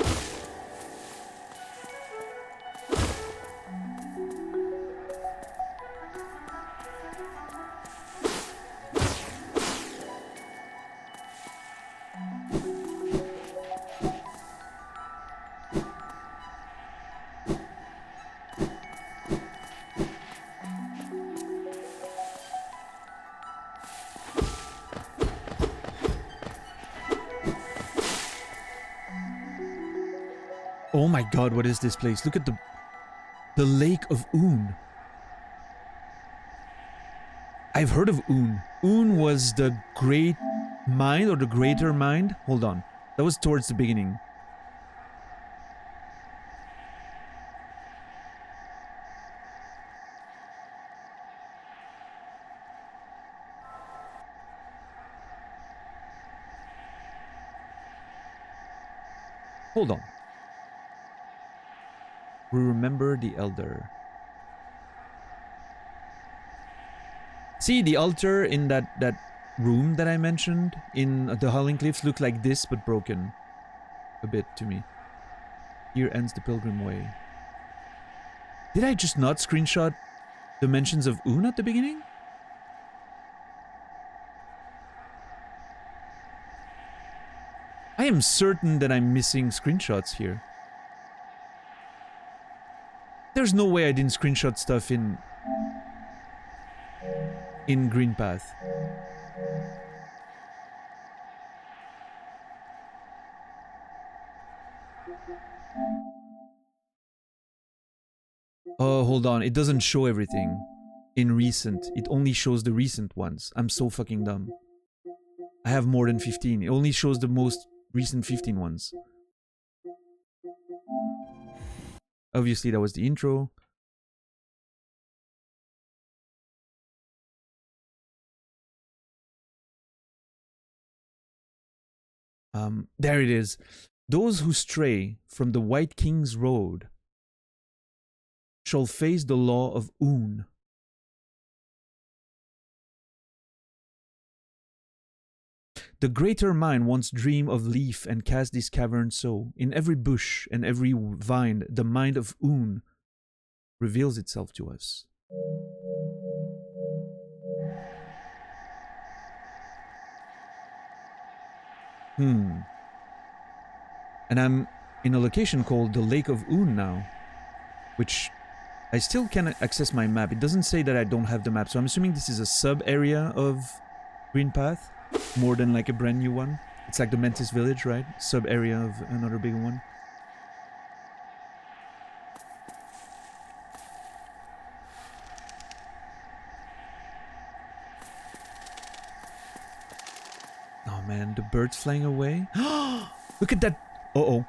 Oh my god, what is this place? Look at the Lake of Un. I've heard of Un. Un was the great mind or the greater mind? Hold on. That was towards the beginning. Hold on. We remember the elder. See, the altar in that room that I mentioned in the Howling Cliffs looked like this, but broken. A bit to me. Here ends the pilgrim way. Did I just not screenshot the mentions of Un at the beginning? I am certain that I'm missing screenshots here. There's no way I didn't screenshot stuff in Green Path. Oh, hold on. It doesn't show everything in recent. It only shows the recent ones. I'm so fucking dumb. I have more than 15. It only shows the most recent 15 ones. Obviously, that was the intro. There it is. Those who stray from the White King's road shall face the law of Un. The greater mind once dream of leaf and cast this cavern so. In every bush and every vine, the mind of Un reveals itself to us. And I'm in a location called the Lake of Un now, which I still can access my map. It doesn't say that I don't have the map, so I'm assuming this is a sub-area of Green Path, more than like a brand new one. It's like the Mantis Village, right? Sub-area of another big one. Oh man, the bird's flying away. Look at that! Uh-oh.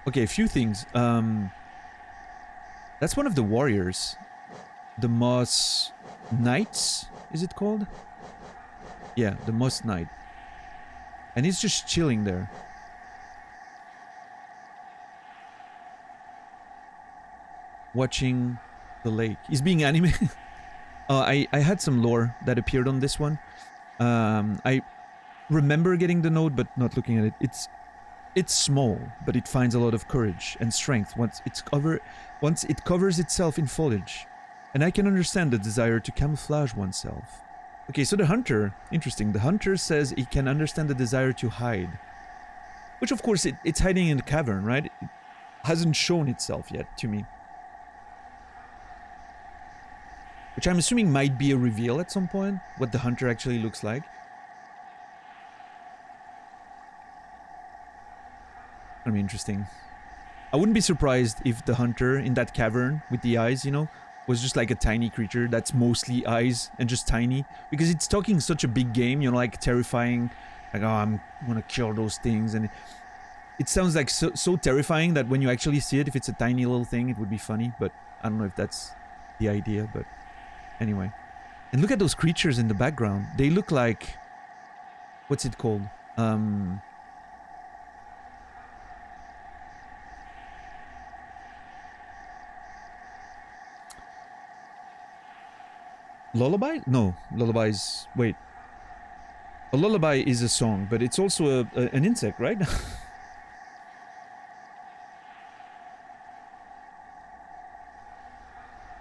Okay, a few things. That's one of the warriors. The Moss Knights, is it called? Yeah, the Moss Knight. And he's just chilling there. Watching the lake. He's being animated. I had some lore that appeared on this one. I remember getting the note, but not looking at it. It's small, but it finds a lot of courage and strength once it covers itself in foliage. And I can understand the desire to camouflage oneself. Okay, so the hunter, interesting. The hunter says he can understand the desire to hide. Which of course it's hiding in the cavern, right? It hasn't shown itself yet to me. Which I'm assuming might be a reveal at some point, what the hunter actually looks like. That'd be interesting. I wouldn't be surprised if the hunter in that cavern with the eyes, you know, was just like a tiny creature that's mostly eyes and just tiny. Because it's talking such a big game, you know, like terrifying. Like, oh, I'm gonna kill those things. And it sounds like so terrifying that when you actually see it, if it's a tiny little thing, it would be funny. But I don't know if that's the idea, but anyway. And look at those creatures in the background. They look like... What's it called? Lullaby? No, lullabies... Wait. A lullaby is a song, but it's also an insect, right?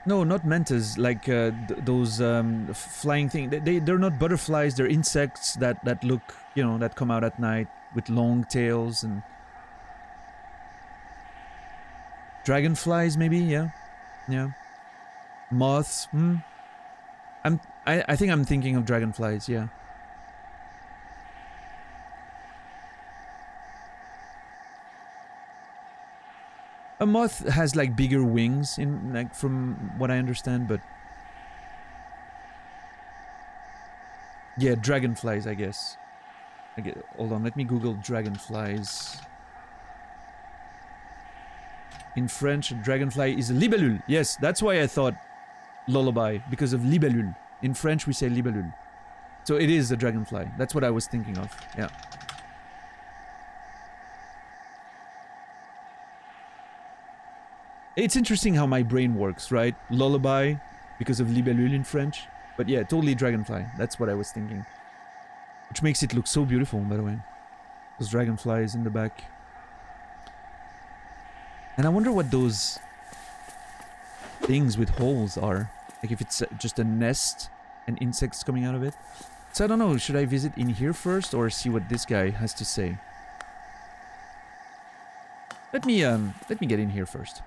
No, not mantas, like those flying things. They're not butterflies, they're insects that look, you know, that come out at night with long tails and... Dragonflies, maybe, yeah. Yeah. Moths, I think I'm thinking of dragonflies, yeah. A moth has like bigger wings in like from what I understand, but yeah, dragonflies, I guess. Hold on, let me Google dragonflies. In French, dragonfly is a libellule. Yes, that's why I thought lullaby, because of libellule. In French, we say libellule. So it is a dragonfly. That's what I was thinking of. Yeah. It's interesting how my brain works, right? Lullaby, because of libellule in French. But yeah, totally dragonfly. That's what I was thinking. Which makes it look so beautiful, by the way. Those dragonflies in the back. And I wonder what those things with holes are. Like if it's just a nest and insects coming out of it. So I don't know, should I visit in here first or see what this guy has to say? Let me get in here first.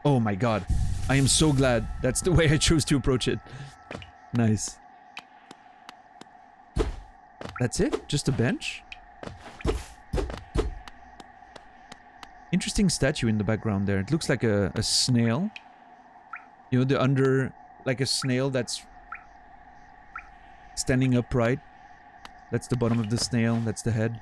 Oh my god. I am so glad that's the way I chose to approach it. Nice. That's it? Just a bench? Interesting statue in the background there. It looks like a snail. You know, the under... Like a snail that's standing upright. That's the bottom of the snail. That's the head.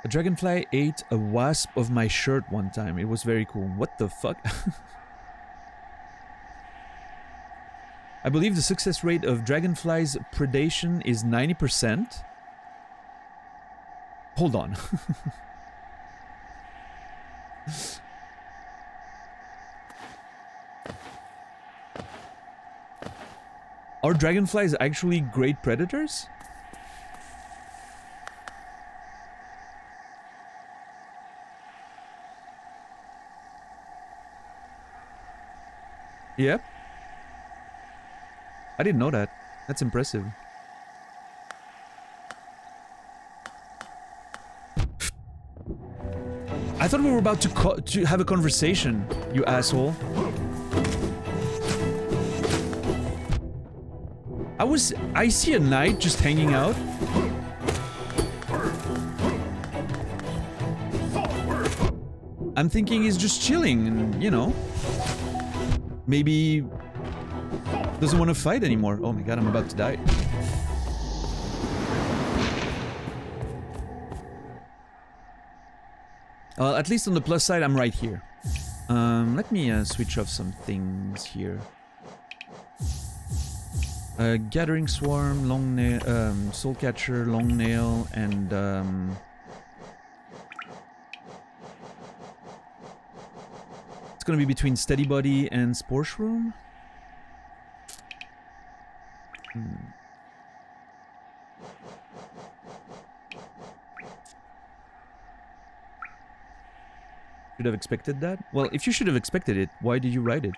A dragonfly ate a wasp of my shirt one time. It was very cool. What the fuck? I believe the success rate of dragonflies' predation is 90%. Hold on. Are dragonflies actually great predators? Yep. I didn't know that. That's impressive. I thought we were about to have a conversation, you asshole. I see a knight just hanging out. I'm thinking he's just chilling and, you know. Maybe doesn't want to fight anymore. Oh my god, I'm about to die. At least on the plus side, I'm right here. Let me switch off some things here. Gathering Swarm, Long Nail, Soul Catcher, Long Nail, and it's gonna be between Steady Body and Spore Shroom. Should have expected that? Well, if you should have expected it, why did you write it?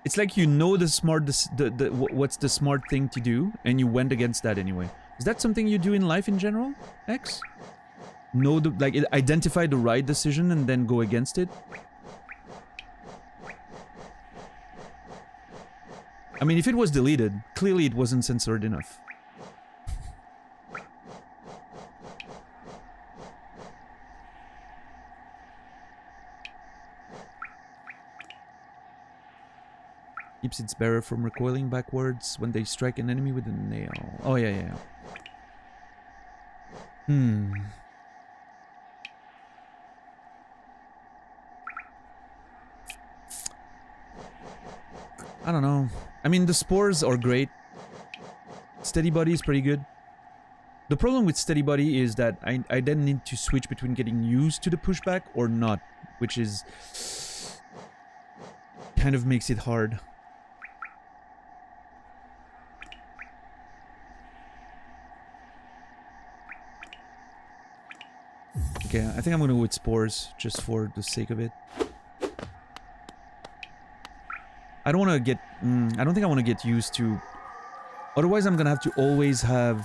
It's like you know what's the smart thing to do, and you went against that anyway. Is that something you do in life in general, X? Know identify the right decision and then go against it? I mean, if it was deleted, clearly it wasn't censored enough. Keeps its bearer from recoiling backwards when they strike an enemy with a nail. Oh, yeah. I don't know. I mean, the spores are great. Steady Body is pretty good. The problem with Steady Body is that I then need to switch between getting used to the pushback or not, which is kind of makes it hard. Okay, I think I'm gonna go with spores just for the sake of it. I don't want to get... I don't think I want to get used to... Otherwise, I'm gonna have to always have...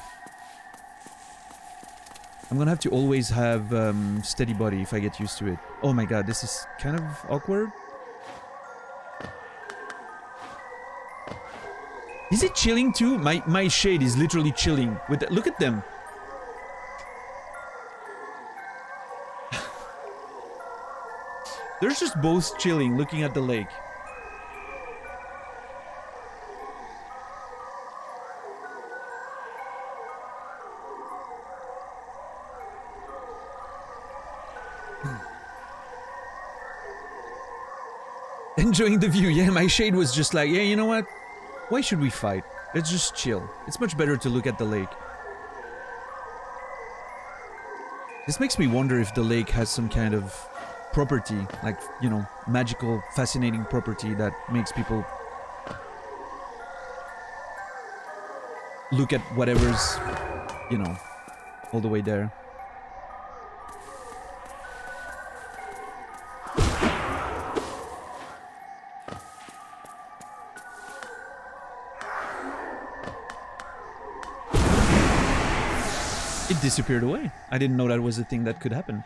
Steady Body if I get used to it. Oh my god, this is kind of awkward. Is it chilling too? My shade is literally chilling. With the, look at them. They're just both chilling, looking at the lake. Enjoying the view. Yeah, my shade was just like, yeah, you know what? Why should we fight? Let's just chill. It's much better to look at the lake. This makes me wonder if the lake has some kind of property, like, you know, magical, fascinating property that makes people look at whatever's, you know, all the way there. It disappeared away. I didn't know that was a thing that could happen.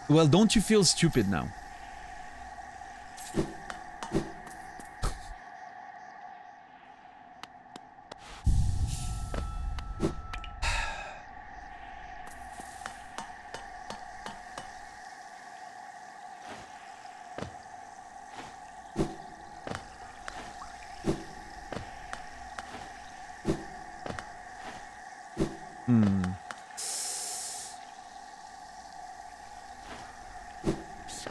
Well, don't you feel stupid now?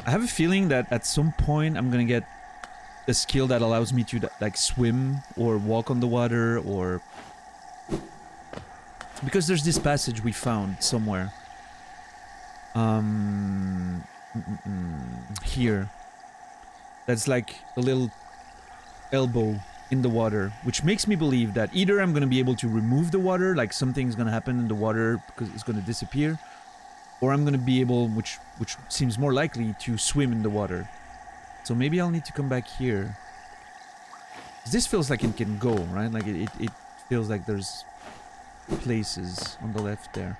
I have a feeling that at some point I'm gonna get a skill that allows me to like swim or walk on the water, or because there's this passage we found somewhere here that's like a little elbow in the water, which makes me believe that either I'm gonna be able to remove the water, like something's gonna happen in the water because it's gonna disappear, or I'm gonna be able, which seems more likely, to swim in the water. So maybe I'll need to come back here. This feels like it can go, right? Like it feels like there's places on the left there.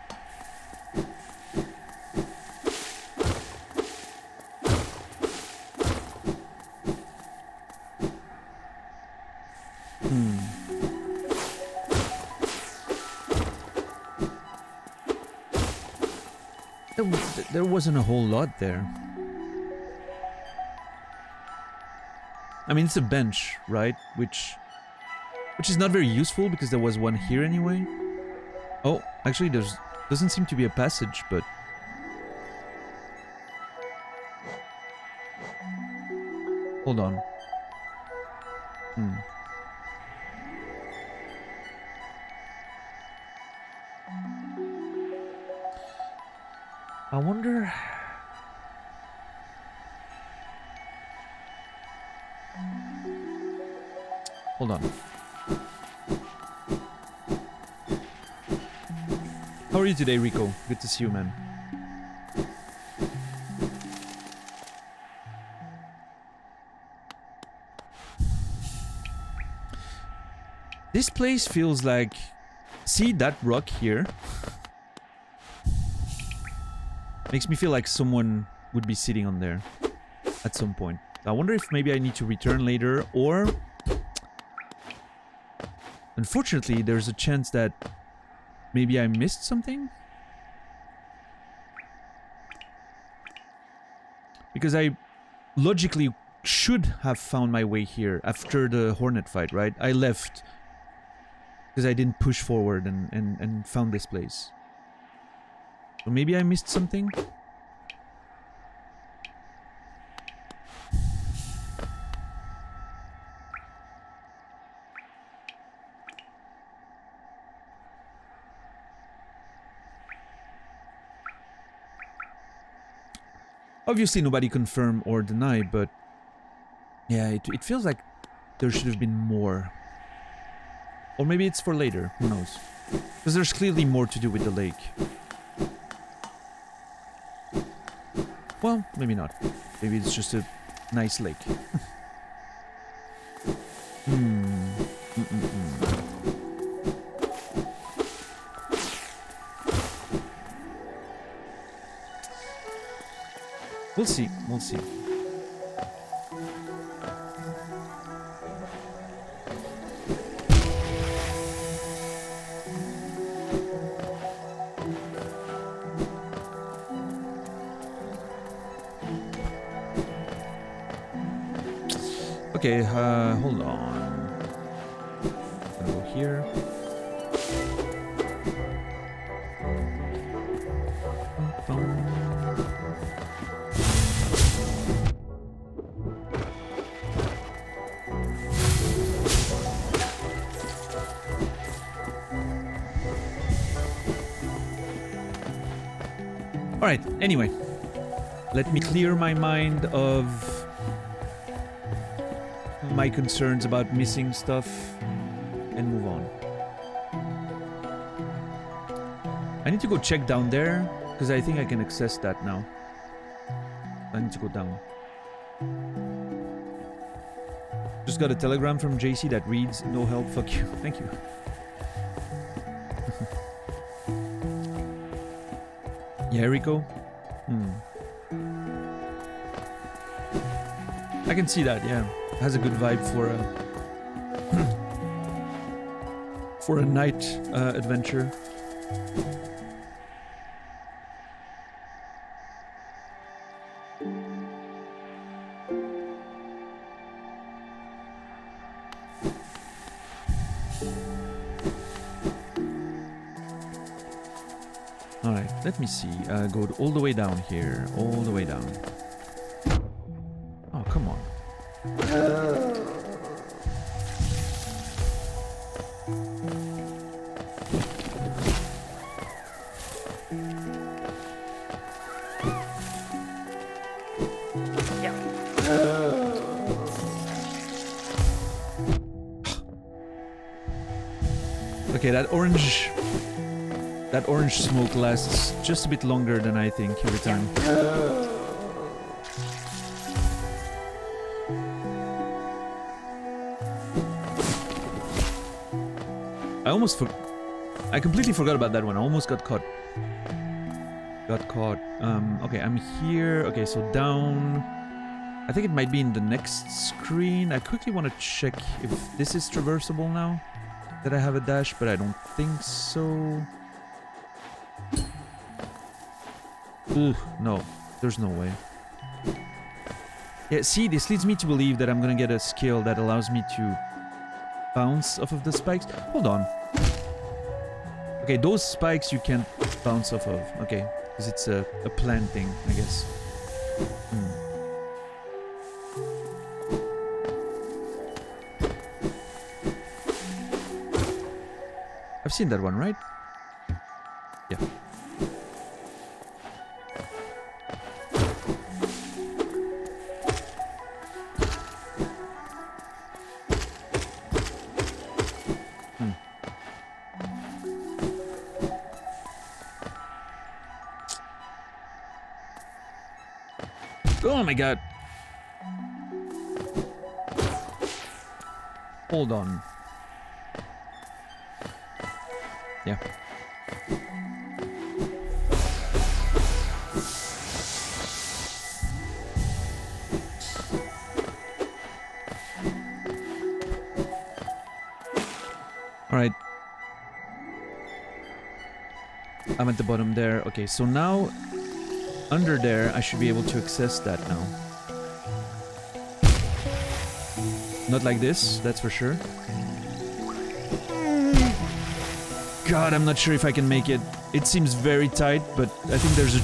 There wasn't a whole lot there. I mean, it's a bench, right? Which is not very useful because there was one here anyway. Oh, actually, doesn't seem to be a passage, but hold on. I wonder. Hold on. How are you today, Rico? Good to see you, man. This place feels like... See that rock here? Makes me feel like someone would be sitting on there at some point. I wonder if maybe I need to return later, or... Unfortunately, there's a chance that maybe I missed something? Because I logically should have found my way here after the Hornet fight, right? I left because I didn't push forward and found this place. So maybe I missed something? Obviously nobody confirm or deny, but yeah, it feels like there should have been more. Or maybe it's for later, who knows? Because there's clearly more to do with the lake. Well, maybe not. Maybe it's just a nice lake. We'll see, we'll see. Okay, hold on. I'm gonna go here. Alright, anyway. Let me clear my mind of my concerns about missing stuff and move on. I need to go check down there because I think I can access that now. I need to go down. Just got a telegram from JC that reads, "No help, fuck you." Thank you. Yeah, Rico? I can see that, yeah. Has a good vibe for a night adventure. All right, let me see. Go all the way down here, all the way down. Oh, come on. Okay, that orange smoke lasts just a bit longer than I think every time. I almost I completely forgot about that one. I almost got caught. Okay, I'm here. Okay, so down. I think it might be in the next screen. I quickly want to check if this is traversable now that I have a dash, but I don't think so. Ooh, no. There's no way. Yeah, see, this leads me to believe that I'm gonna get a skill that allows me to bounce off of the spikes. Hold on. Okay, those spikes you can't bounce off of. Okay, because it's a plant thing, I guess. I've seen that one, right? Yeah. Oh my god. Hold on. Yeah. Alright. I'm at the bottom there. Okay, so now under there, I should be able to access that now. Not like this, that's for sure. God, I'm not sure if I can make it. It seems very tight, but I think there's a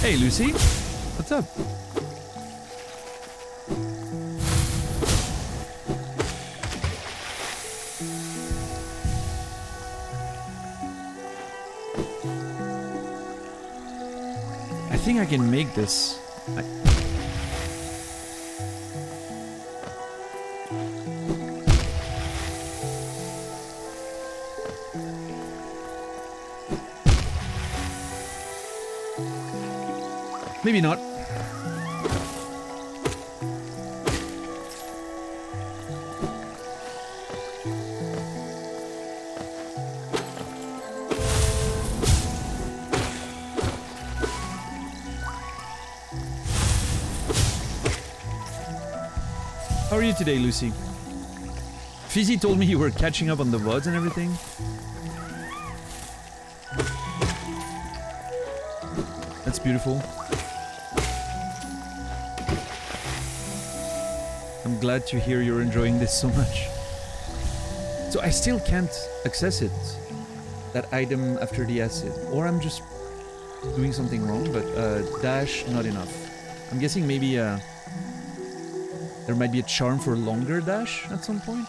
Hey, Lucy. What's up? I think I can make this. Maybe not. How are you today, Lucy? Fizzy told me you were catching up on the VODs and everything. That's beautiful. I'm glad to hear you're enjoying this so much. So I still can't access it, that item after the acid. Or I'm just doing something wrong, but dash, not enough. I'm guessing maybe there might be a charm for longer dash at some point.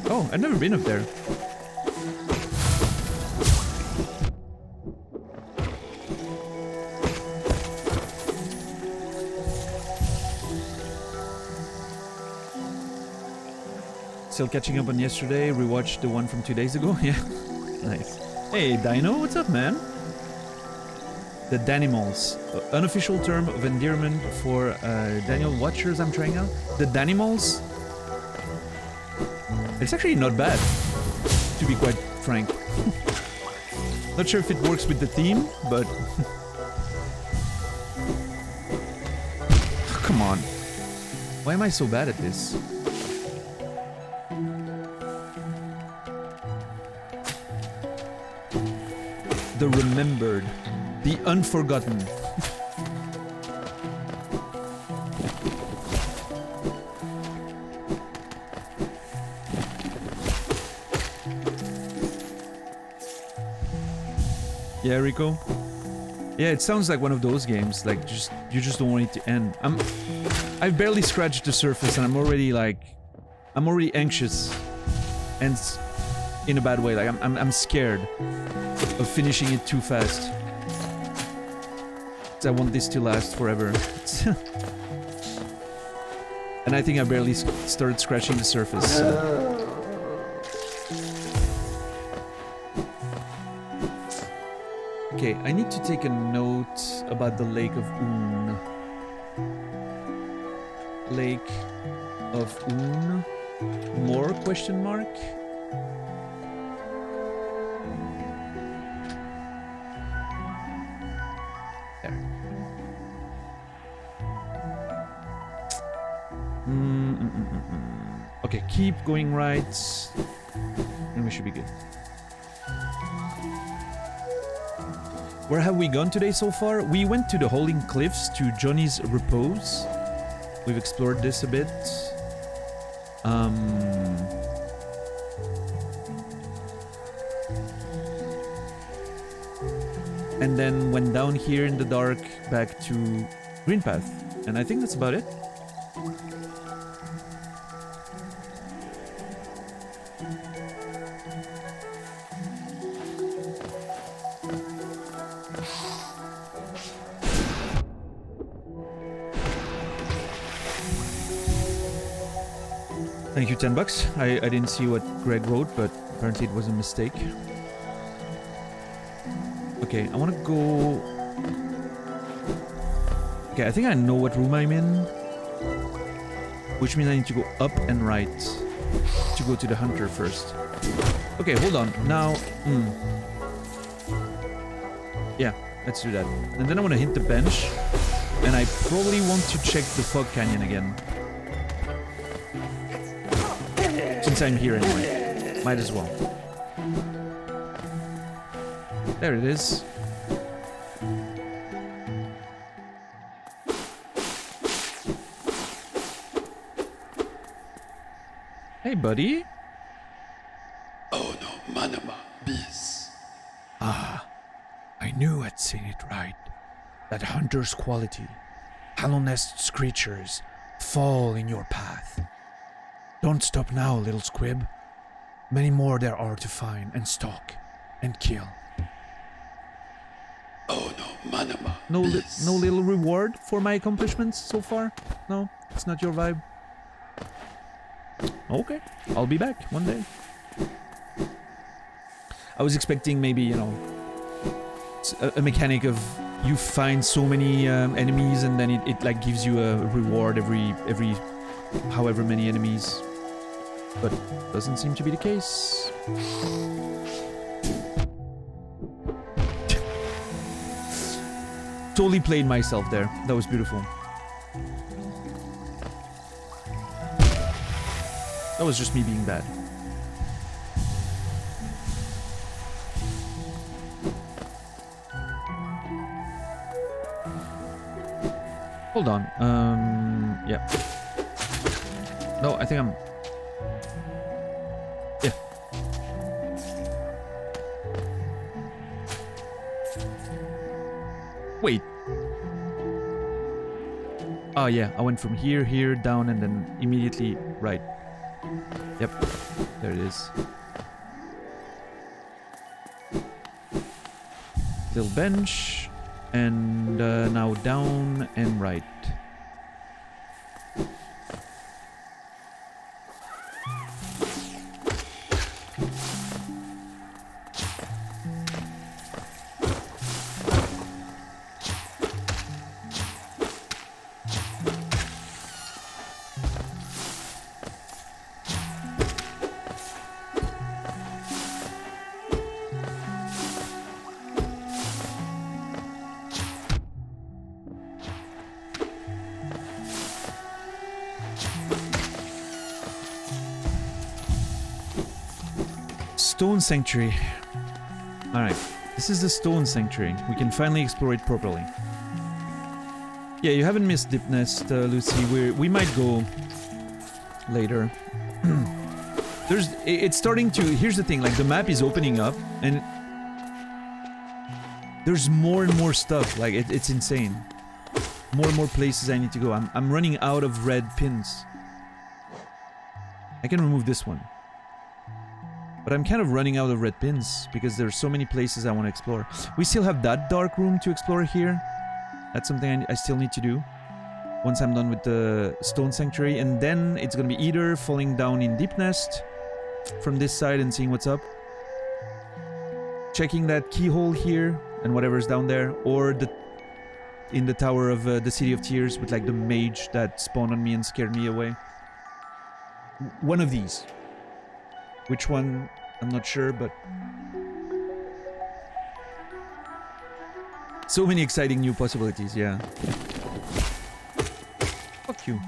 Oh, I've never been up there. Still catching up on yesterday, rewatched the one from 2 days ago, yeah. Nice. Hey, Dino, what's up, man? The Danimals. Unofficial term of endearment for Daniel watchers I'm trying out. The Danimals? It's actually not bad, to be quite frank. Not sure if it works with the theme, but... Come on. Why am I so bad at this? The remembered. The unforgotten. Yeah, Rico? Yeah, it sounds like one of those games, like you just don't want it to end. I've barely scratched the surface and I'm already anxious. And in a bad way, like I'm scared of finishing it too fast. I want this to last forever. And I think I barely started scratching the surface. So. Okay, I need to take a note about the Lake of Un. Lake of Un. More question mark? There. Okay, keep going right. And we should be good. Where have we gone today so far? We went to the Holding Cliffs to Johnny's Repose. We've explored this a bit. And then went down here in the dark back to Green Path. And I think that's about it. Thank you, $10. I didn't see what Greg wrote, but apparently it was a mistake. Okay, I want to go... Okay, I think I know what room I'm in. Which means I need to go up and right to go to the hunter first. Okay, hold on. Now... Yeah, let's do that. And then I want to hit the bench. And I probably want to check the Fog Canyon again. Since I'm here anyway. Might as well. There it is. Hey, buddy. Oh no, Manama, bis. Ah, I knew I'd seen it right. That hunter's quality. Hallownest's creatures fall in your path. Don't stop now, little squib. Many more there are to find and stalk and kill. Oh no, Manama, No bis. no little reward for my accomplishments so far? No? It's not your vibe? Okay, I'll be back one day. I was expecting maybe, you know, a mechanic of you find so many enemies and then it like gives you a reward every however many enemies. But doesn't seem to be the case. Totally played myself there. That was beautiful. That was just me being bad. Hold on. Yeah. No, I think I'm... Yeah. Wait. Oh, yeah. I went from here, here, down, and then immediately right. Yep. There it is. Little bench. And now down and right. Stone Sanctuary. Alright, this is the Stone Sanctuary. We can finally explore it properly. Yeah, you haven't missed Dip Nest, Lucy. We might go later. It's starting to... Here's the thing, like the map is opening up and there's more and more stuff. Like it's insane. More and more places I need to go. I'm running out of red pins. I can remove this one. But I'm kind of running out of red pins because there's so many places I want to explore. We still have that dark room to explore here. That's something I still need to do once I'm done with the Stone Sanctuary. And then it's going to be either falling down in Deep Nest from this side and seeing what's up. checking that keyhole here and whatever's down there, or in the tower of the City of Tears with like the mage that spawned on me and scared me away. One of these. Which one? I'm not sure, but so many exciting new possibilities. Yeah. Fuck you.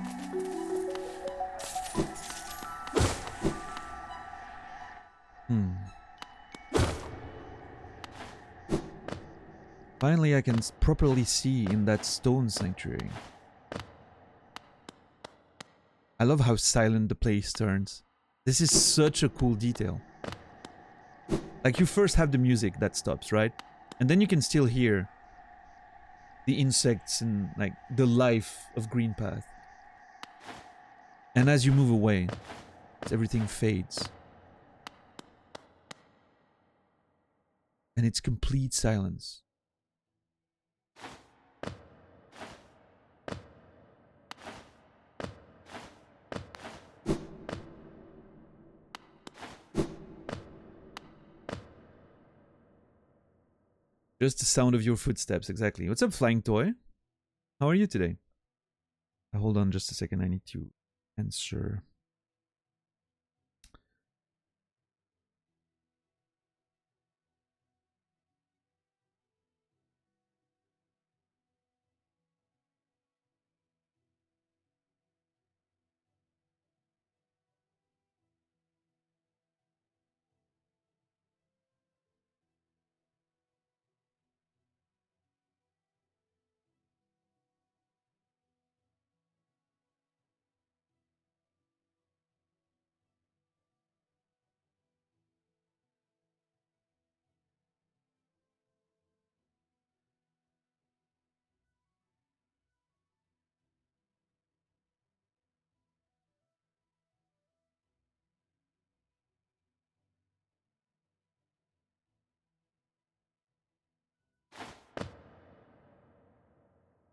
Finally, I can properly see in that stone sanctuary. I love how silent the place turns. This is such a cool detail. Like, you first have the music that stops, right? And then you can still hear the insects and, like, the life of Greenpath. And as you move away, everything fades. And it's complete silence. Just the sound of your footsteps, exactly. What's up, Flying Toy? How are you today? Hold on just a second, I need to answer.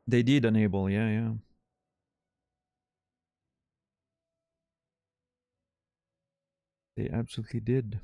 They did enable, yeah. They absolutely did.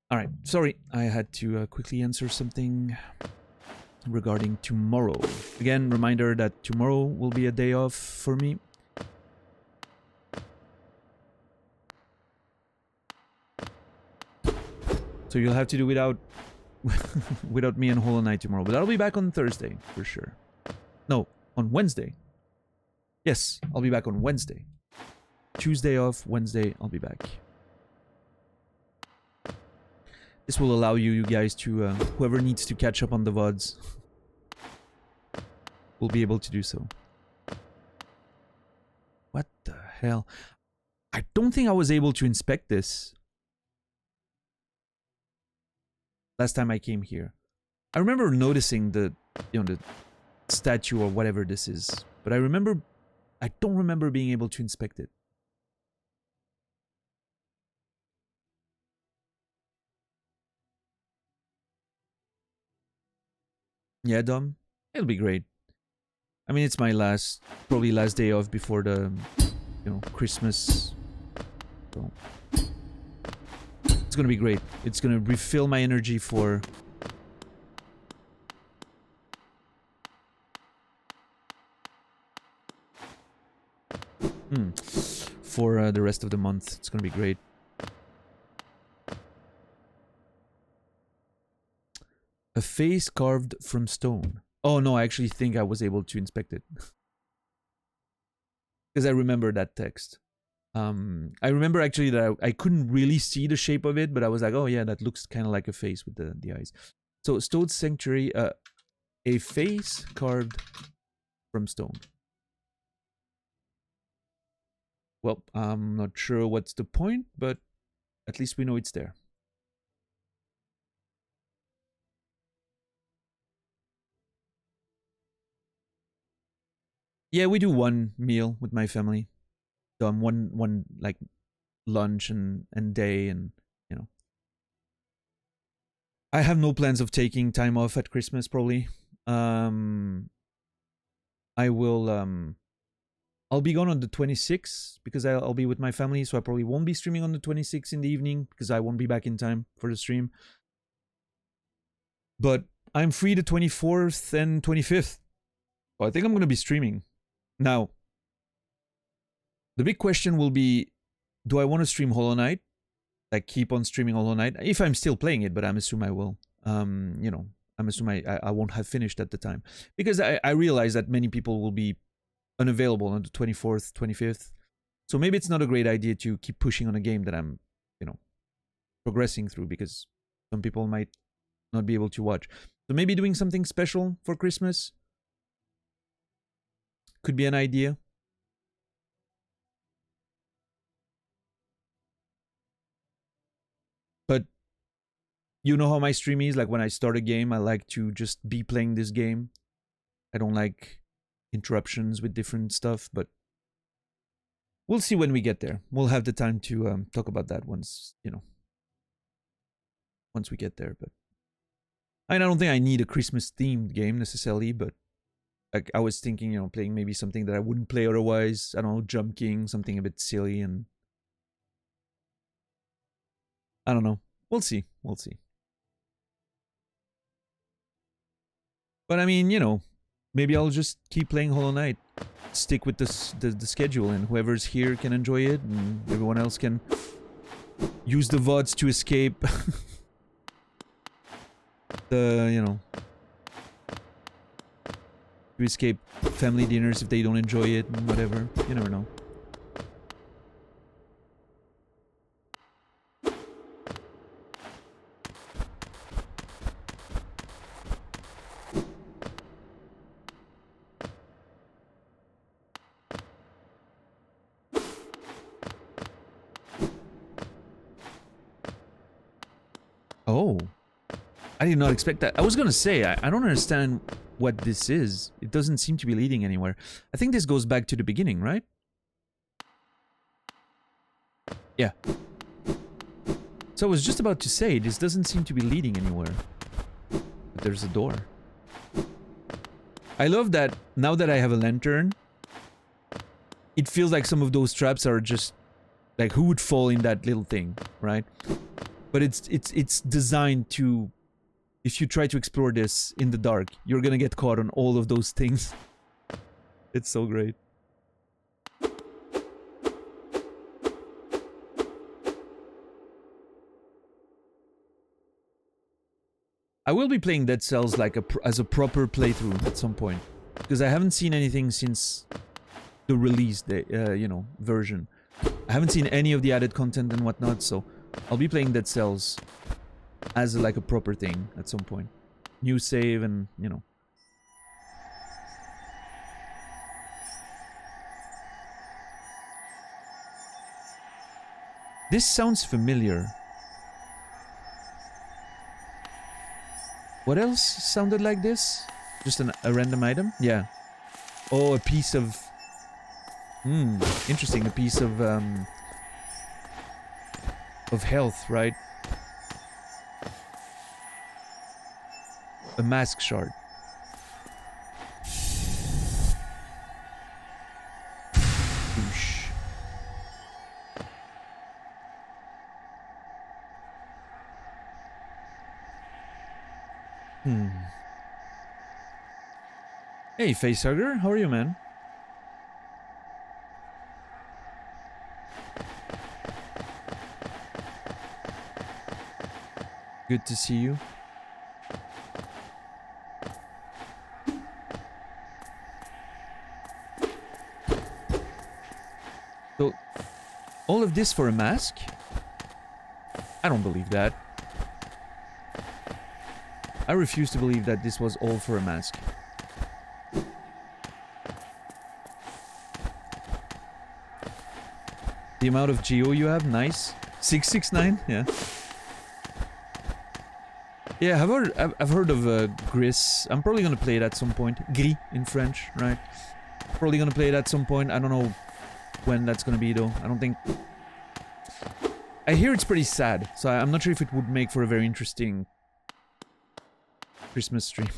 Alright, sorry, I had to quickly answer something regarding tomorrow. Again, reminder that tomorrow will be a day off for me. So you'll have to do without without me and Hollow Knight tomorrow. But I'll be back on Thursday, for sure. No, on Wednesday. Yes, I'll be back on Wednesday. Tuesday off, Wednesday, I'll be back. This will allow you guys to, whoever needs to catch up on the VODs, will be able to do so. What the hell? I don't think I was able to inspect this last time I came here. I remember noticing the, you know, the statue or whatever this is, but I don't remember being able to inspect it. Yeah, Dom, it'll be great. I mean, it's my probably last day off before the, you know, Christmas. So it's gonna be great. It's gonna refill my energy for the rest of the month. It's gonna be great. A face carved from stone. Oh no, I actually think I was able to inspect it. Because I remember that text. I remember actually that I couldn't really see the shape of it, but I was like, oh yeah, that looks kind of like a face with the eyes. So, Stone Sanctuary, a face carved from stone. Well, I'm not sure what's the point, but At least we know it's there. Yeah, we do one meal with my family. So I'm one like lunch and day, and you know. I have no plans of taking time off at Christmas probably. I will I'll be gone on the 26th because I'll be with my family, so I probably won't be streaming on the 26th in the evening because I won't be back in time for the stream. But I'm free the 24th and 25th. So I think I'm going to be streaming. Now, the big question will be, do I want to stream Hollow Knight? Like keep on streaming Hollow Knight? If I'm still playing it, but I'm assuming I will. You know, I'm assuming I won't have finished at the time. Because I realize that many people will be unavailable on the 24th, 25th. So maybe it's not a great idea to keep pushing on a game that I'm, you know, progressing through because some people might not be able to watch. So maybe doing something special for Christmas could be an idea. But you know how my stream is, like when I start a game, I like to just be playing this game. I don't like interruptions with different stuff, but we'll see when we get there. We'll have the time to talk about that once, you know, once we get there. But I don't think I need a Christmas themed game necessarily, but like I was thinking, you know, playing maybe something that I wouldn't play otherwise. I don't know, Jump King, something a bit silly, and I don't know. We'll see. We'll see. But I mean, you know, maybe I'll just keep playing Hollow Knight. Stick with the schedule, and whoever's here can enjoy it, and everyone else can use the VODs to escape the, you know, to escape family dinners if they don't enjoy it and whatever. You never know. Oh, I did not expect that. I was gonna say, I don't understand what this is. It doesn't seem to be leading anywhere. I think this goes back to the beginning, right? Yeah. So I was just about to say, this doesn't seem to be leading anywhere. But there's a door. I love that now that I have a lantern, it feels like some of those traps are just like, who would fall in that little thing, right? But it's designed to, if you try to explore this in the dark, you're gonna get caught on all of those things. It's so great. I will be playing Dead Cells like as a proper playthrough at some point, because I haven't seen anything since the release day, you know, version. I haven't seen any of the added content and whatnot, so I'll be playing Dead Cells as like a proper thing at some point. New save and, you know. This sounds familiar. What else sounded like this? Just a random item? Yeah. Oh, a piece of... interesting. A piece of health, right? A mask shard. Oosh. Hey, Facehugger, how are you, man? Good to see you. So, all of this for a mask? I don't believe that. I refuse to believe that this was all for a mask. The amount of geo you have, nice. 669? Yeah. Yeah, I've heard of Gris. I'm probably gonna play it at some point. Gris in French, right? Probably gonna play it at some point. I don't know when that's gonna be though. I don't think... I hear it's pretty sad, so I'm not sure if it would make for a very interesting Christmas stream.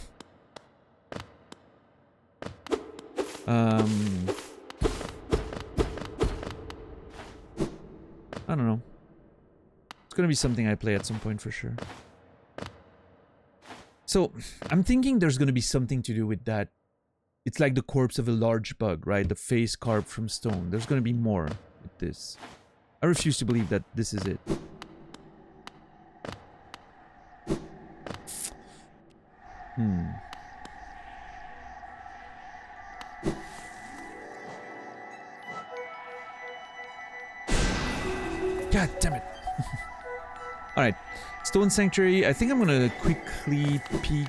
I don't know. It's gonna be something I play at some point for sure. So, I'm thinking there's gonna be something to do with that. It's like the corpse of a large bug, right? The face carved from stone. There's gonna be more with this. I refuse to believe that this is it. God damn it. Alright. Stone Sanctuary. I think I'm gonna quickly peek.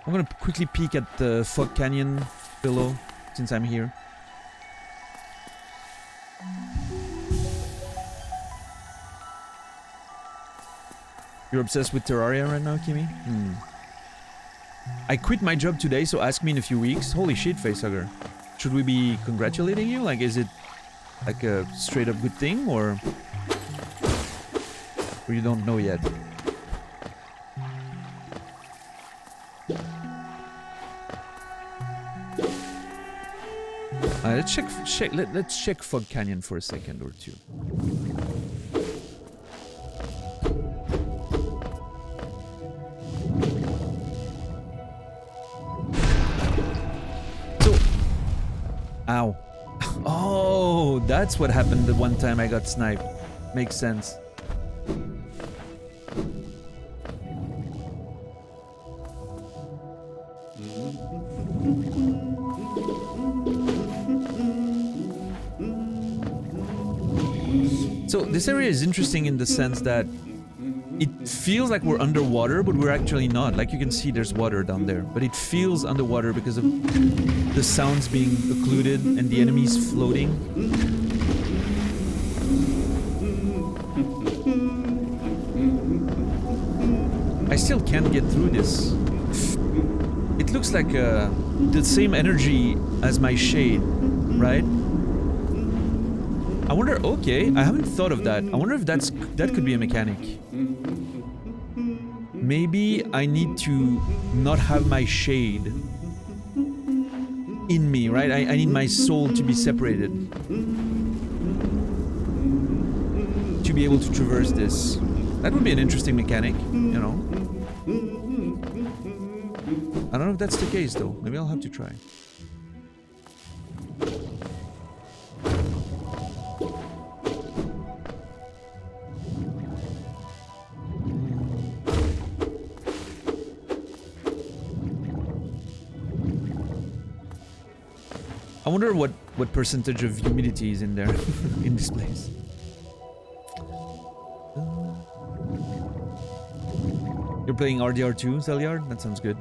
I'm gonna quickly peek at the Fog Canyon below, since I'm here. You're obsessed with Terraria right now, Kimmy? I quit my job today, so ask me in a few weeks. Holy shit, Facehugger. Should we be congratulating you? Like, is it like a straight up good thing, or you don't know yet? Let's check Fog Canyon for a second or two. Ow. Oh, that's what happened the one time I got sniped. Makes sense. So this area is interesting in the sense that it feels like we're underwater, but we're actually not. Like you can see there's water down there, but it feels underwater because of the sounds being occluded and the enemies floating. I still can't get through this. It looks like the same energy as my shade, right? I wonder, okay, I haven't thought of that. I wonder if that could be a mechanic. Maybe I need to not have my shade in me, right? I need my soul to be separated to be able to traverse this. That would be an interesting mechanic, you know? I don't know if that's the case though. Maybe I'll have to try. I wonder what percentage of humidity is in there, in this place. You're playing RDR2, Zelyard? That sounds good.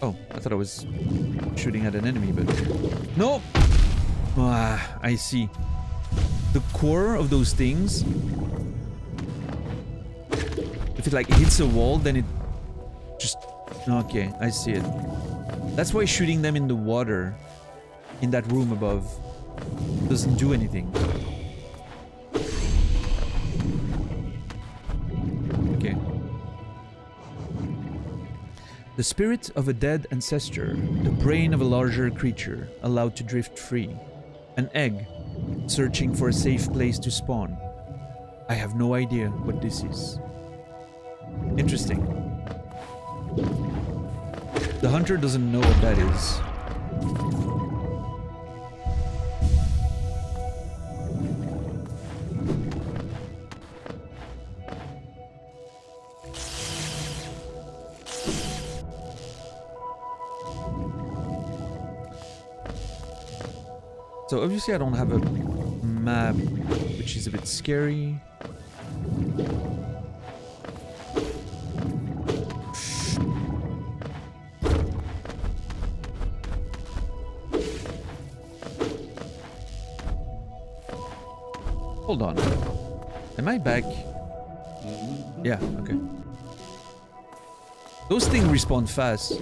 Oh, I thought I was shooting at an enemy, but... No! Ah, I see. The core of those things... If it like hits a wall, then it just... Okay, I see it. That's why shooting them in the water, in that room above, doesn't do anything. Okay. The spirit of a dead ancestor, the brain of a larger creature, allowed to drift free. An egg, searching for a safe place to spawn. I have no idea what this is. Interesting. The hunter doesn't know what that is. So obviously I don't have a map, which is a bit scary. Hold on. Am I back? Yeah, okay. Those things respawn fast.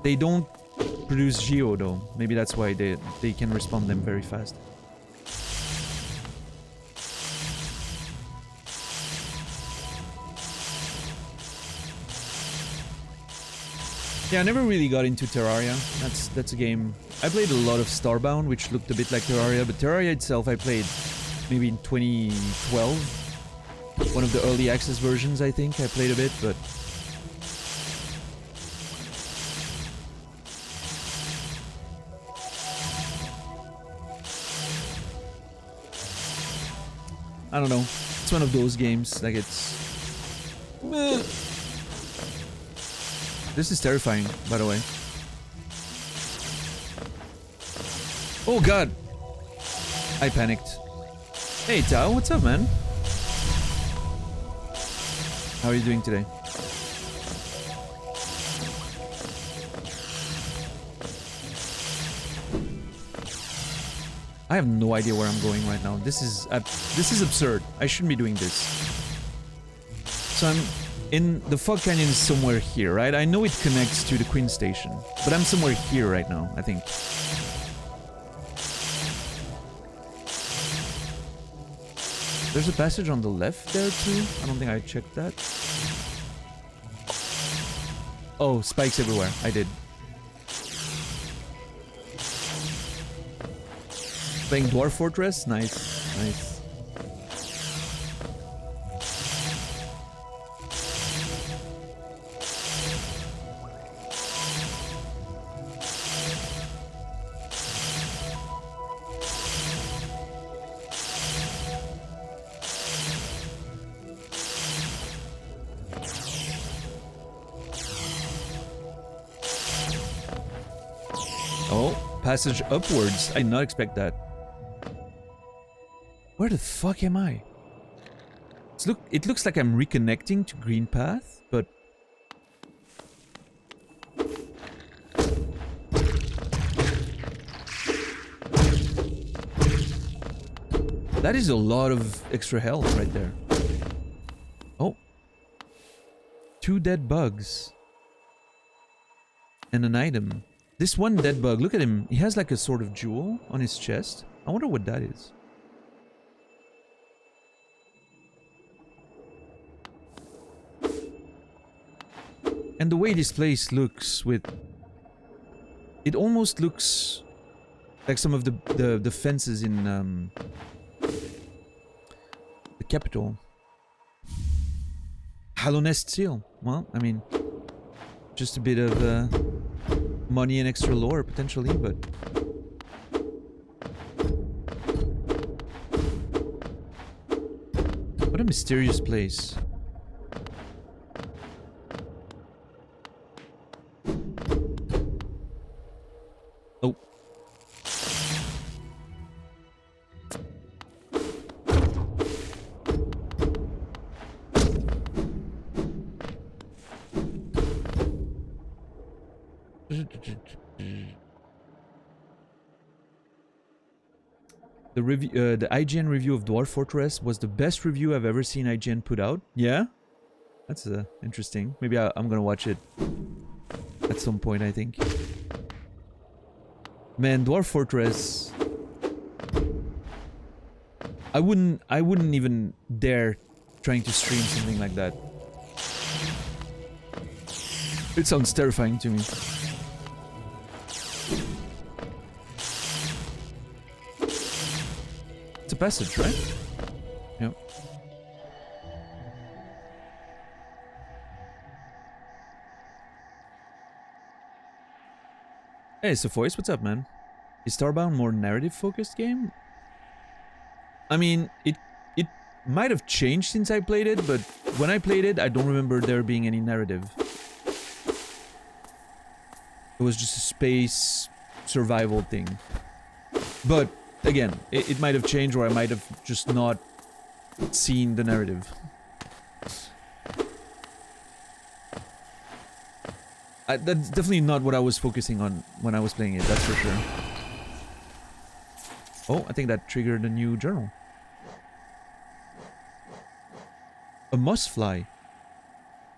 They don't produce Geo though. Maybe that's why they can respawn them very fast. Yeah, I never really got into Terraria. That's a game. I played a lot of Starbound, which looked a bit like Terraria, but Terraria itself I played maybe in 2012. One of the early access versions, I think. I played a bit, but I don't know. It's one of those games, like it's... Meh. This is terrifying, by the way. Oh god! I panicked. Hey Tao, what's up, man? How are you doing today? I have no idea where I'm going right now. This is absurd. I shouldn't be doing this. So I'm in the Fog Canyon is somewhere here, right? I know it connects to the Queen Station, but I'm somewhere here right now, I think. There's a passage on the left there too. I don't think I checked that. Oh, spikes everywhere. I did. Playing Dwarf Fortress? Nice. Nice. Oh, passage upwards. I did not expect that. Where the fuck am I? It looks like I'm reconnecting to Green Path, but... That is a lot of extra health right there. Oh. 2 dead bugs. And an item. This one dead bug, look at him. He has like a sort of jewel on his chest. I wonder what that is. And the way this place looks with... It almost looks like some of the fences in the capital. Hollow Nest Seal. Well, I mean, just a bit of money and extra lore potentially, but... What a mysterious place. Oh. The review, the IGN review of Dwarf Fortress was the best review I've ever seen IGN put out. Yeah, that's interesting. Maybe I'm gonna watch it at some point, I think. Man, Dwarf Fortress. I wouldn't even dare trying to stream something like that. It sounds terrifying to me. It's a passage, right? Yep. Hey, Sephois, what's up, man? Is Starbound more narrative-focused game? I mean, it might have changed since I played it, but when I played it, I don't remember there being any narrative. It was just a space survival thing. But again, it might have changed, or I might have just not seen the narrative. That's definitely not what I was focusing on when I was playing it, that's for sure. Oh, I think that triggered a new journal. A mossfly.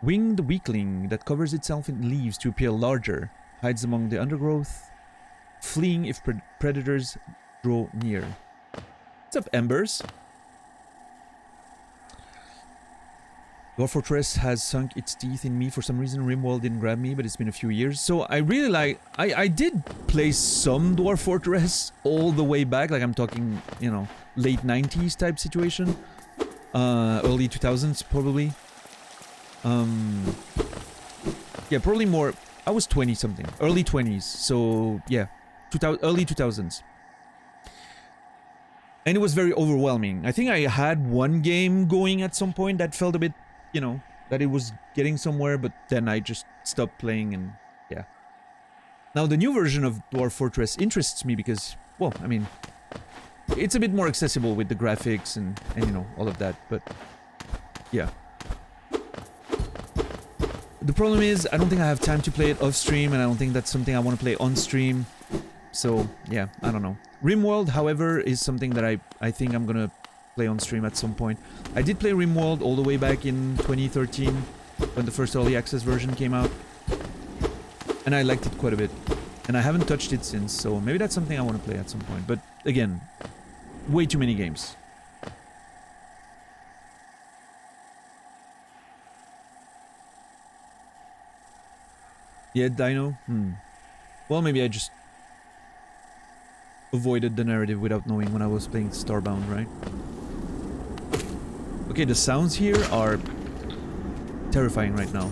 Winged weakling that covers itself in leaves to appear larger. Hides among the undergrowth. Fleeing if predators draw near. What's up, Embers? Dwarf Fortress has sunk its teeth in me for some reason. Rimworld didn't grab me, but it's been a few years. So I really like... I did play some Dwarf Fortress all the way back. Like I'm talking, you know, late 90s type situation. Early 2000s, probably. Yeah, probably more... I was 20-something. Early 20s. So, yeah. Early 2000s. And it was very overwhelming. I think I had one game going at some point that felt a bit... You know, that it was getting somewhere, but then I just stopped playing and yeah. Now the new version of Dwarf Fortress interests me because, well, I mean, it's a bit more accessible with the graphics and you know, all of that, but yeah. The problem is, I don't think I have time to play it off stream, and I don't think that's something I want to play on stream. So, yeah, I don't know. Rimworld, however, is something that I think I'm gonna play on stream at some point. I did play Rimworld all the way back in 2013 when the first early access version came out, and I liked it quite a bit, and I haven't touched it since, so maybe that's something I want to play at some point. But again, way too many games. Yeah, Dino? Well, maybe I just avoided the narrative without knowing when I was playing Starbound, right? Okay, the sounds here are terrifying right now.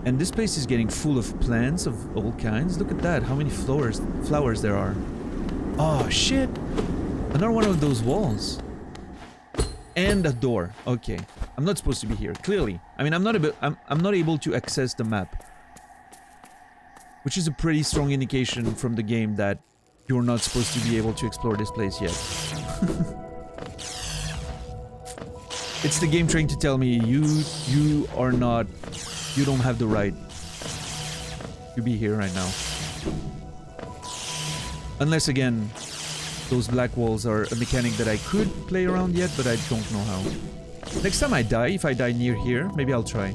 And this place is getting full of plants of all kinds. Look at that, how many flowers there are. Oh shit! Another one of those walls. And a door. Okay. I'm not supposed to be here, clearly. I mean, I'm not able to access the map. Which is a pretty strong indication from the game that you're not supposed to be able to explore this place yet. It's the game trying to tell me you are not... You don't have the right to be here right now. Unless, again, those black walls are a mechanic that I could play around yet, but I don't know how. Next time I die, if I die near here, maybe I'll try.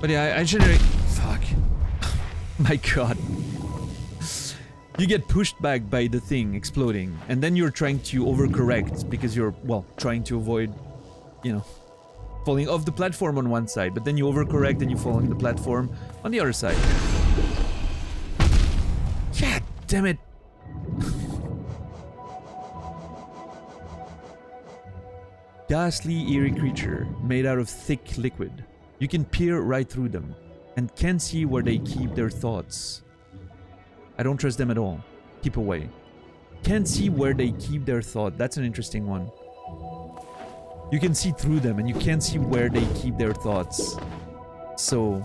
But yeah, I generate... Fuck. My god. You get pushed back by the thing exploding, and then you're trying to overcorrect because you're, well, trying to avoid, you know, falling off the platform on one side, but then you overcorrect and you fall on the platform on the other side. God damn it. Ghastly, eerie creature made out of thick liquid. You can peer right through them and can't see where they keep their thoughts. I don't trust them at all. Keep away. Can't see where they keep their thought. That's an interesting one. You can see through them and you can't see where they keep their thoughts. So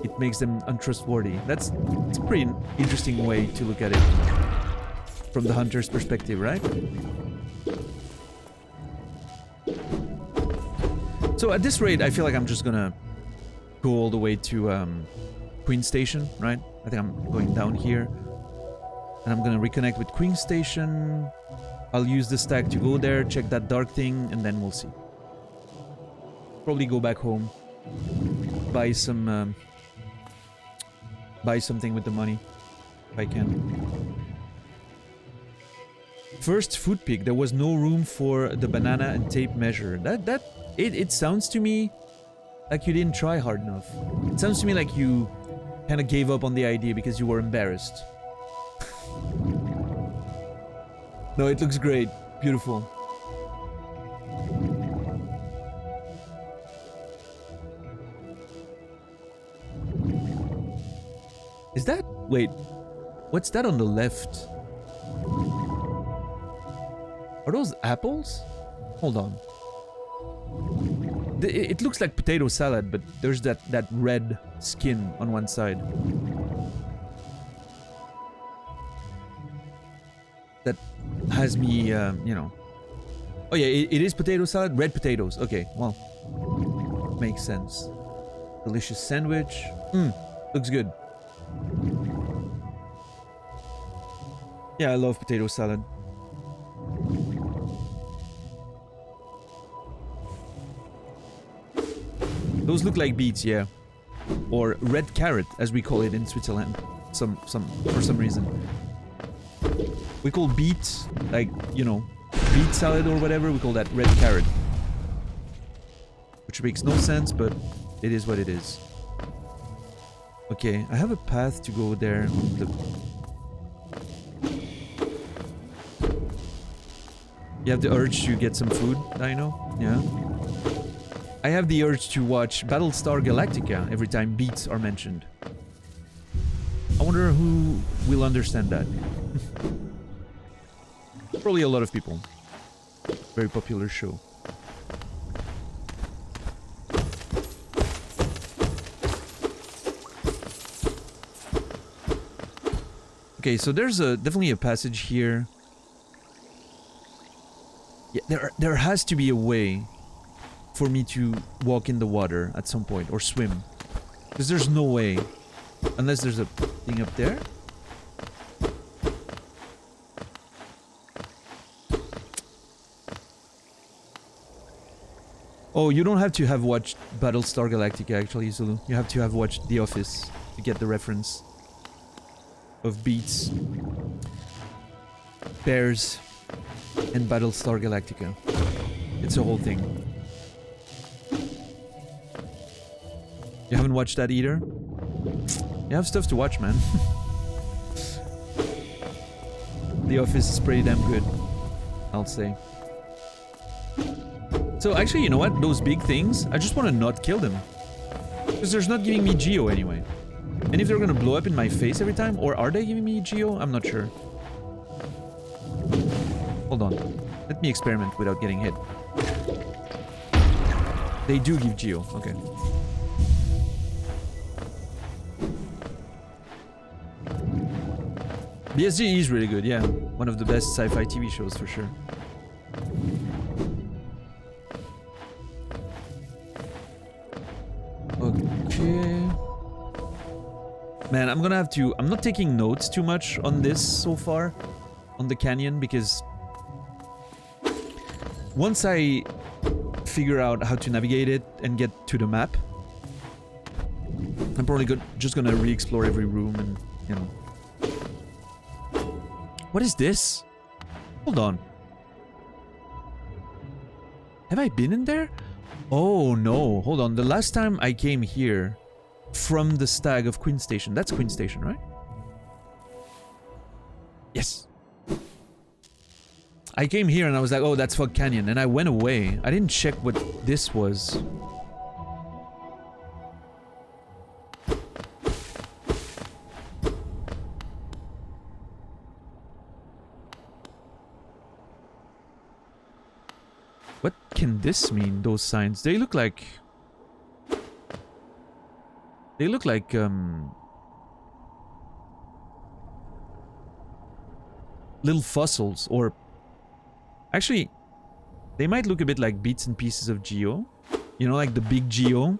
it makes them untrustworthy. It's a pretty interesting way to look at it from the hunter's perspective, right? So at this rate, I feel like I'm just gonna go all the way to Queen Station, right? I think I'm going down here. And I'm gonna reconnect with Queen Station. I'll use the stack to go there, check that dark thing, and then we'll see. Probably go back home. Buy some... buy something with the money. If I can. First food pick. There was no room for the banana and tape measure. It sounds to me like you didn't try hard enough. It sounds to me like you kind of gave up on the idea because you were embarrassed. No, it looks great. Beautiful. Is that... Wait. What's that on the left? Are those apples? Hold on. It looks like potato salad, but there's that red skin on one side. That has me, you know. Oh yeah, it is potato salad, red potatoes. Okay, well, makes sense. Delicious sandwich. Looks good. Yeah, I love potato salad. Those look like beets, yeah. Or red carrot, as we call it in Switzerland. For some reason. We call beets, like, you know, beet salad or whatever, we call that red carrot. Which makes no sense, but it is what it is. Okay, I have a path to go there on the... You have the urge to get some food, Dino? Yeah. I have the urge to watch Battlestar Galactica every time beats are mentioned. I wonder who will understand that. Probably a lot of people. Very popular show. Okay, so there's definitely a passage here. Yeah, there has to be a way for me to walk in the water at some point, or swim. Because there's no way. Unless there's a thing up there. Oh, you don't have to have watched Battlestar Galactica actually, Zulu. You have to have watched The Office to get the reference of beets, bears, and Battlestar Galactica. It's a whole thing. You haven't watched that either? You have stuff to watch, man. The Office is pretty damn good, I'll say. So actually, you know what? Those big things, I just want to not kill them. Because they're not giving me Geo anyway. And if they're gonna blow up in my face every time, or are they giving me Geo? I'm not sure. Hold on. Let me experiment without getting hit. They do give Geo, okay. BSG is really good, yeah. One of the best sci-fi TV shows for sure. Okay. Man, I'm gonna have to... I'm not taking notes too much on this so far. On the canyon, because... Once I figure out how to navigate it and get to the map, I'm probably just gonna re-explore every room and, you know... What is this? Hold on. Have I been in there? Oh no, hold on. The last time I came here from the Stag of Queen Station. That's Queen Station, right? Yes. I came here and I was like, oh, that's Fog Canyon. And I went away. I didn't check what this was. What can this mean, those signs? They look like... They look like, little fossils, or... Actually, they might look a bit like bits and pieces of Geo. You know, like the big Geo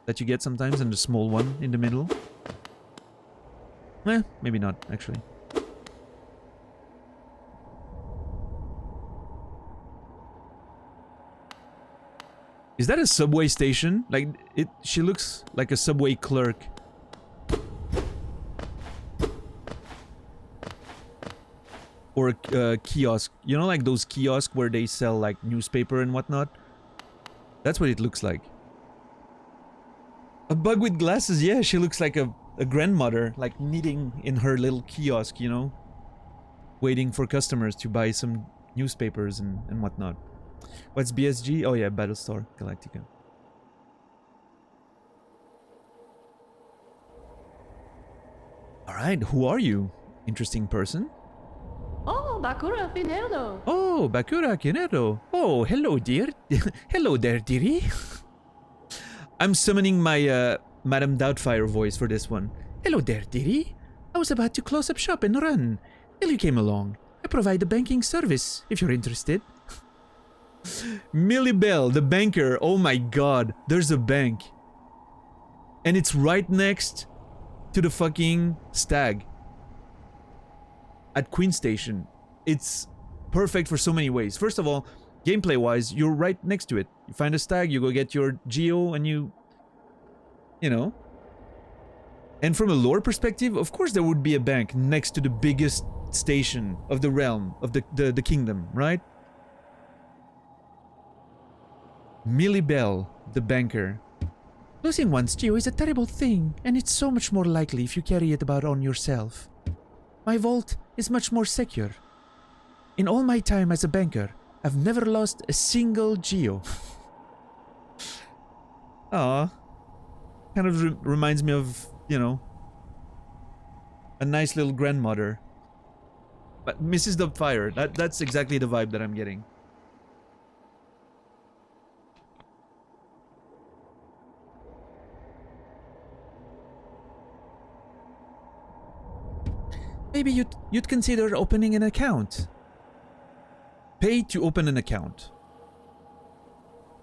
that you get sometimes, and the small one in the middle. Eh, maybe not, actually. Is that a subway station? Like, she looks like a subway clerk. Or a kiosk. You know, like those kiosks where they sell, like, newspaper and whatnot? That's what it looks like. A bug with glasses, yeah, she looks like a grandmother, like, knitting in her little kiosk, you know? Waiting for customers to buy some newspapers and whatnot. What's BSG? Oh yeah, Battlestar Galactica. Alright, who are you? Interesting person? Oh, Bakura Pinedo. Oh, Bakura Pinedo. Oh, hello dear. Hello there, dearie. I'm summoning my Madame Doubtfire voice for this one. Hello there, dearie. I was about to close up shop and run till you came along. I provide a banking service if you're interested. Millie Bell, the banker. Oh my god, there's a bank. And it's right next to the fucking stag. At Queen Station. It's perfect for so many ways. First of all, gameplay wise, you're right next to it. You find a stag, you go get your geo, and you know. And from a lore perspective, of course there would be a bank next to the biggest station of the realm, of the kingdom, right? Millie Bell, the banker. Losing one's geo is a terrible thing, and it's so much more likely if you carry it about on yourself. My vault is much more secure. In all my time as a banker, I've never lost a single geo. Aw. Kind of reminds me of, you know, a nice little grandmother. But Mrs. Doubtfire, that's exactly the vibe that I'm getting. Maybe you'd consider opening an account. Pay to open an account.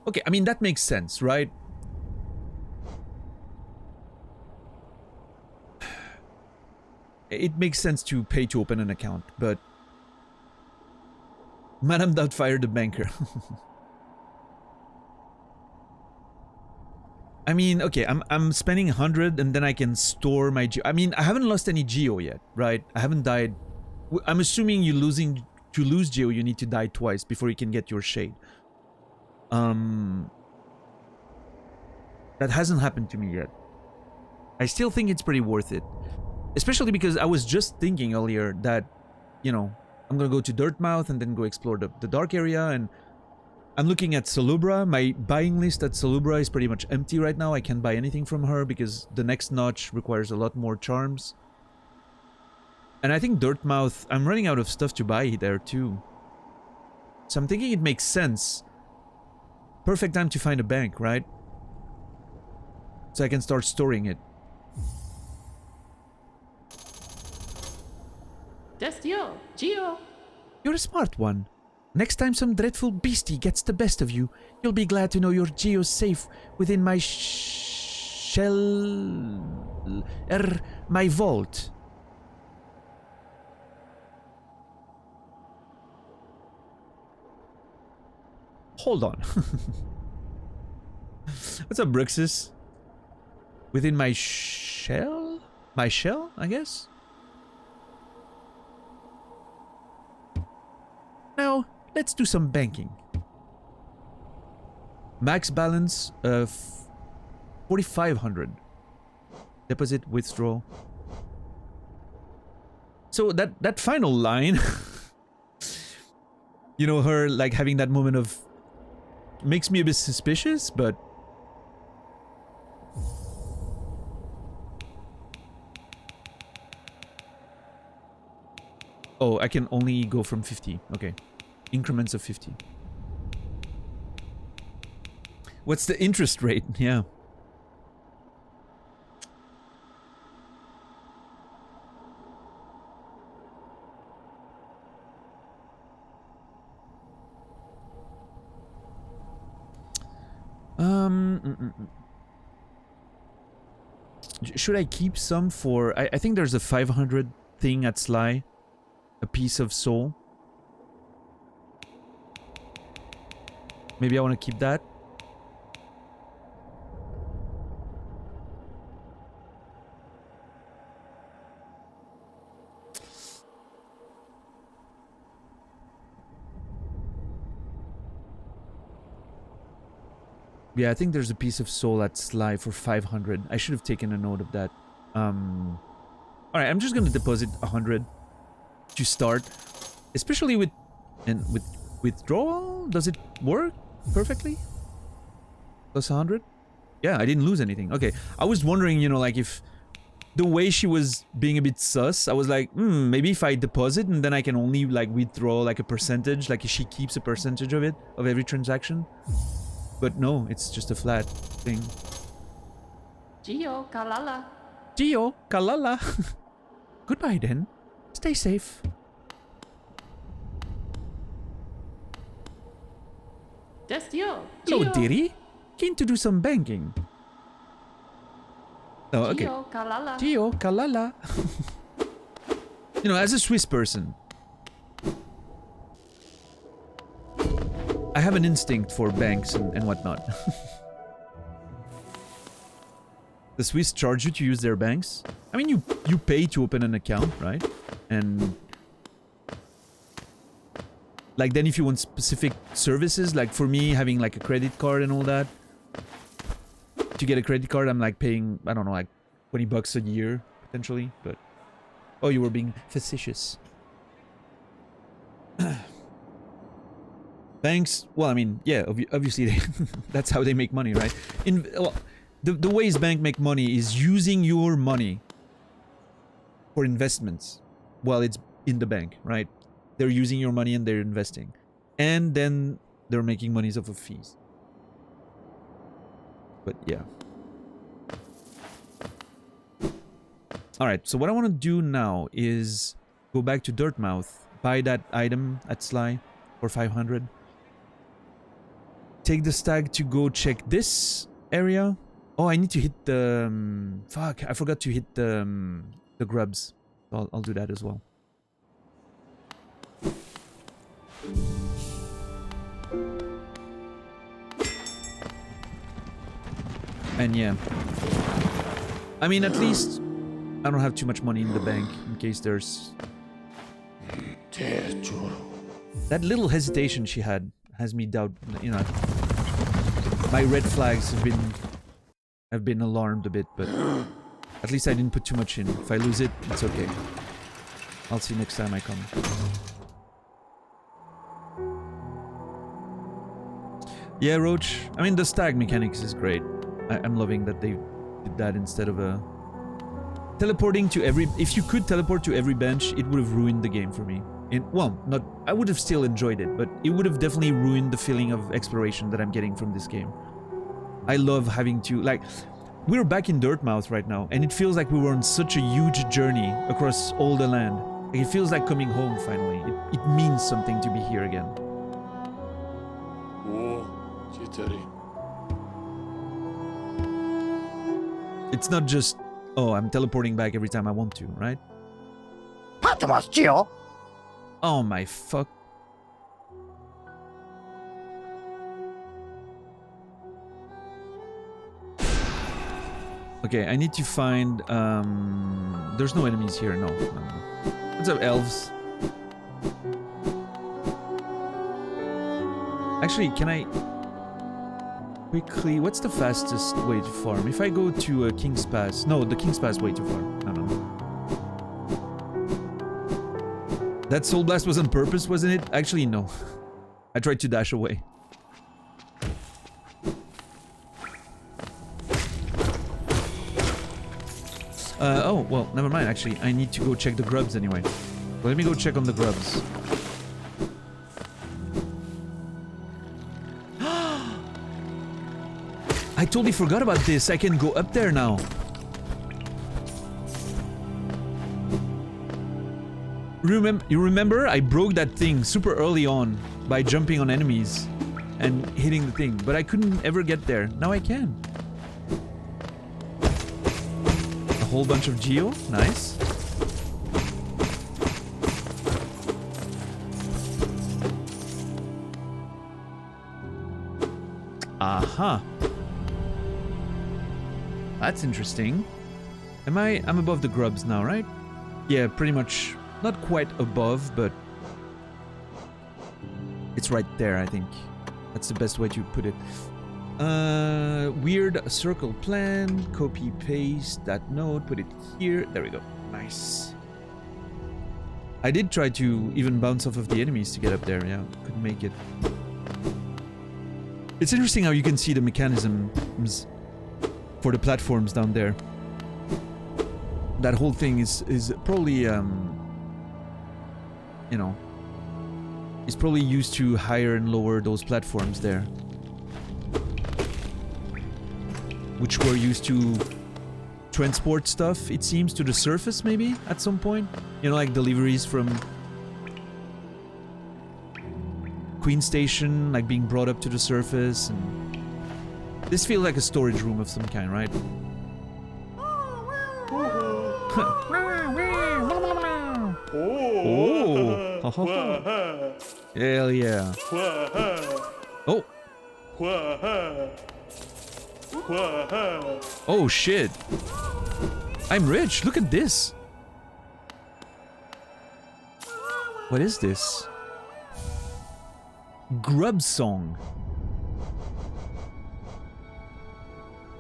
Okay, I mean that makes sense, right? It makes sense to pay to open an account, but Madame Doubtfire the banker. I mean, okay, I'm spending 100 and then I can store my geo. I mean, I haven't lost any geo yet, right? I haven't died. I'm assuming to lose geo, you need to die twice before you can get your shade. That hasn't happened to me yet. I still think it's pretty worth it. Especially because I was just thinking earlier that, you know, I'm gonna go to Dirtmouth and then go explore the dark area, and I'm looking at Salubra. My buying list at Salubra is pretty much empty right now. I can't buy anything from her because the next notch requires a lot more charms. And I think Dirtmouth, I'm running out of stuff to buy there too. So I'm thinking it makes sense. Perfect time to find a bank, right? So I can start storing it. Destio, Geo. You're a smart one. Next time some dreadful beastie gets the best of you, you'll be glad to know your geo's safe within my my vault. Hold on. What's up, Bruxus? Within my shell? My shell, I guess? Now, let's do some banking. Max balance of 4,500. Deposit, withdraw. So that final line, you know, her like having that moment of, makes me a bit suspicious, but oh, I can only go from 50. Okay. Increments of 50. What's the interest rate? Yeah. Should I keep some for... I think there's a 500 thing at Sly. A piece of soul. Maybe I want to keep that. Yeah, I think there's a piece of soul at Sly for 500. I should have taken a note of that. Alright, I'm just gonna deposit 100 to start. Especially with withdrawal? Does it work perfectly? Plus 100? Yeah, I didn't lose anything. Okay, I was wondering, you know, like if the way she was being a bit sus, I was like, maybe if I deposit and then I can only like withdraw like a percentage, like if she keeps a percentage of it, of every transaction. But no, it's just a flat thing. Gio, Kalala. Gio, Kalala. Goodbye then. Stay safe. Destio, Hello, Gio. dearie. Keen to do some banking. Oh, okay. Gio, Kalala. Gio, Kalala. You know, as a Swiss person, I have an instinct for banks and whatnot. The Swiss charge you to use their banks. I mean, you pay to open an account, right? And like then if you want specific services, like for me having like a credit card and all that, to get a credit card I'm like paying, I don't know, like 20 bucks a year potentially, but oh, you were being facetious. Banks, well, I mean, yeah, obviously they, that's how they make money, right? Well, the ways banks make money is using your money for investments while it's in the bank, right? They're using your money and they're investing. And then they're making monies off of fees. But yeah. Alright, so what I want to do now is go back to Dirtmouth, buy that item at Sly for 500. Take the stag to go check this area. Oh, I need to hit the... fuck, I forgot to hit the grubs. I'll do that as well. And yeah. I mean, at least I don't have too much money in the bank in case there's... That little hesitation she had has me doubt, you know. My red flags have been alarmed a bit, but at least I didn't put too much in. If I lose it, it's okay. I'll see next time I come. Yeah, Roach. I mean, the stag mechanics is great. I'm loving that they did that instead of a... Teleporting to every... If you could teleport to every bench, it would have ruined the game for me. Well, not... I would have still enjoyed it, but it would have definitely ruined the feeling of exploration that I'm getting from this game. I love having to... Like, we're back in Dirtmouth right now, and it feels like we were on such a huge journey across all the land. Like, it feels like coming home, finally. It means something to be here again. It's not just, oh, I'm teleporting back every time I want to, right? Oh my fuck. Okay, I need to find, there's no enemies here, no. What's up, elves? Actually, can I... Quickly, what's the fastest way to farm? If I go to King's Pass... No, the King's Pass way too far. No. That Soul Blast was on purpose, wasn't it? Actually, no. I tried to dash away. Oh, well, never mind, actually. I need to go check the grubs anyway. Let me go check on the grubs. I totally forgot about this. I can go up there now. You remember? I broke that thing super early on by jumping on enemies and hitting the thing, but I couldn't ever get there. Now I can. A whole bunch of Geo. Nice. Aha. That's interesting. I'm above the grubs now, right? Yeah, pretty much. Not quite above, but it's right there, I think. That's the best way to put it. Weird circle plan. Copy paste that node, put it here. There we go. Nice. I did try to even bounce off of the enemies to get up there. Yeah, couldn't make it. It's interesting how you can see the mechanisms for the platforms down there. That whole thing is probably you know, is probably used to higher and lower those platforms there, which were used to transport stuff, it seems, to the surface maybe at some point. You know, like deliveries from Queen Station, like being brought up to the surface. And this feels like a storage room of some kind, right? Oh. Hell yeah. Oh. Oh shit. I'm rich. Look at this. What is this? Grub Song.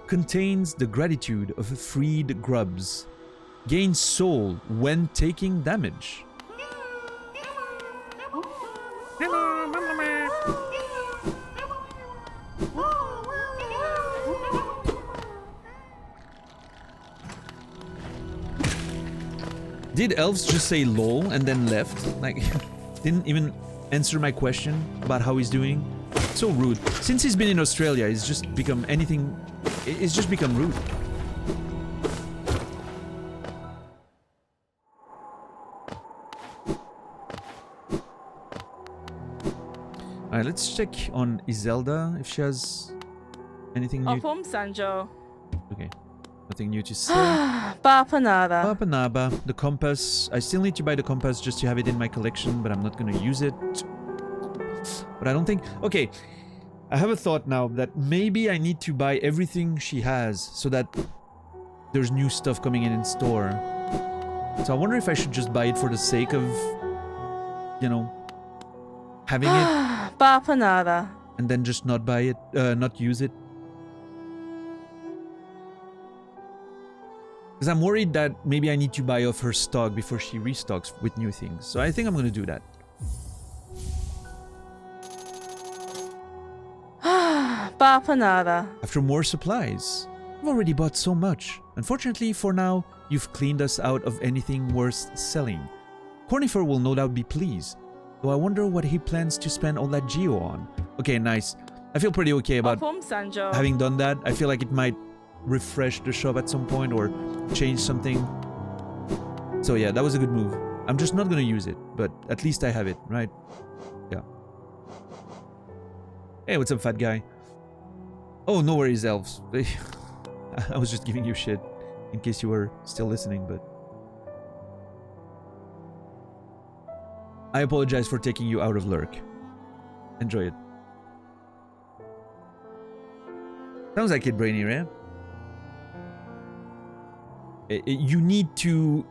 Contains the gratitude of freed grubs. Gains soul when taking damage. Did elves just say lol and then left? Like, didn't even answer my question about how he's doing? So rude. Since he's been in Australia, he's just become anything... It's just become rude. Alright, let's check on Iselda if she has anything new. Opum Sanjo. Okay. Nothing new to say. Bapanada. Papanaba, the compass. I still need to buy the compass just to have it in my collection, but I'm not gonna use it. But I don't think... Okay, I have a thought now that maybe I need to buy everything she has so that there's new stuff coming in store. So I wonder if I should just buy it for the sake of, you know, having it. Bapanada. And then just not buy it, not use it. Because I'm worried that maybe I need to buy off her stock before she restocks with new things. So I think I'm going to do that. Bapanada. After more supplies. I've already bought so much. Unfortunately, for now, you've cleaned us out of anything worth selling. Cornifer will no doubt be pleased. Though I wonder what he plans to spend all that geo on. Okay, nice. I feel pretty okay about Opum Sanjo. having done that. I feel like it might refresh the shop at some point or change something. So yeah, that was a good move. I'm just not gonna use it, but at least I have it, right? Yeah. Hey, what's up, fat guy? Oh, no worries, elves. I was just giving you shit in case you were still listening, but I apologize for taking you out of lurk. Enjoy it. Sounds like it, Brainy, right? You need to...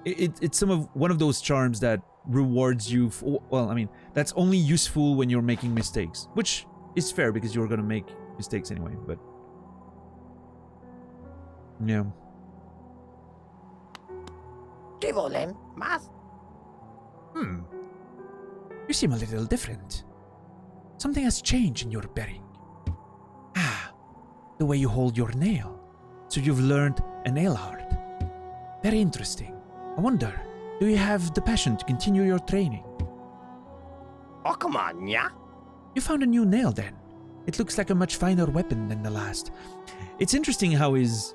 It's one of those charms that rewards you... Well, I mean, that's only useful when you're making mistakes. Which is fair, because you're gonna make mistakes anyway, but... Yeah. You seem a little different. Something has changed in your bearing. Ah, the way you hold your nail. So you've learned a nail art. Very interesting. I wonder, do you have the passion to continue your training? Oh, come on, yeah? You found a new nail then. It looks like a much finer weapon than the last. It's interesting how he's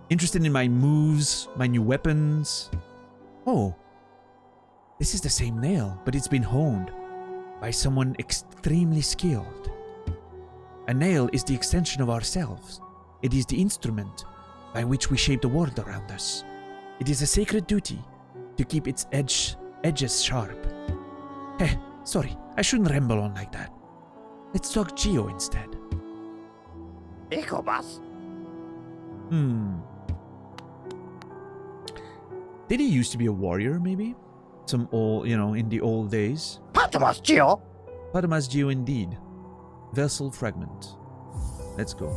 interested in my moves, my new weapons. Oh, this is the same nail, but it's been honed by someone extremely skilled. A nail is the extension of ourselves. It is the instrument by which we shape the world around us. It is a sacred duty to keep its edges sharp. Heh, sorry, I shouldn't ramble on like that. Let's talk Geo instead. Ecobus? Did he used to be a warrior, maybe? Some old, in the old days? Patamas Geo? Patamas Geo indeed. Vessel fragment. Let's go.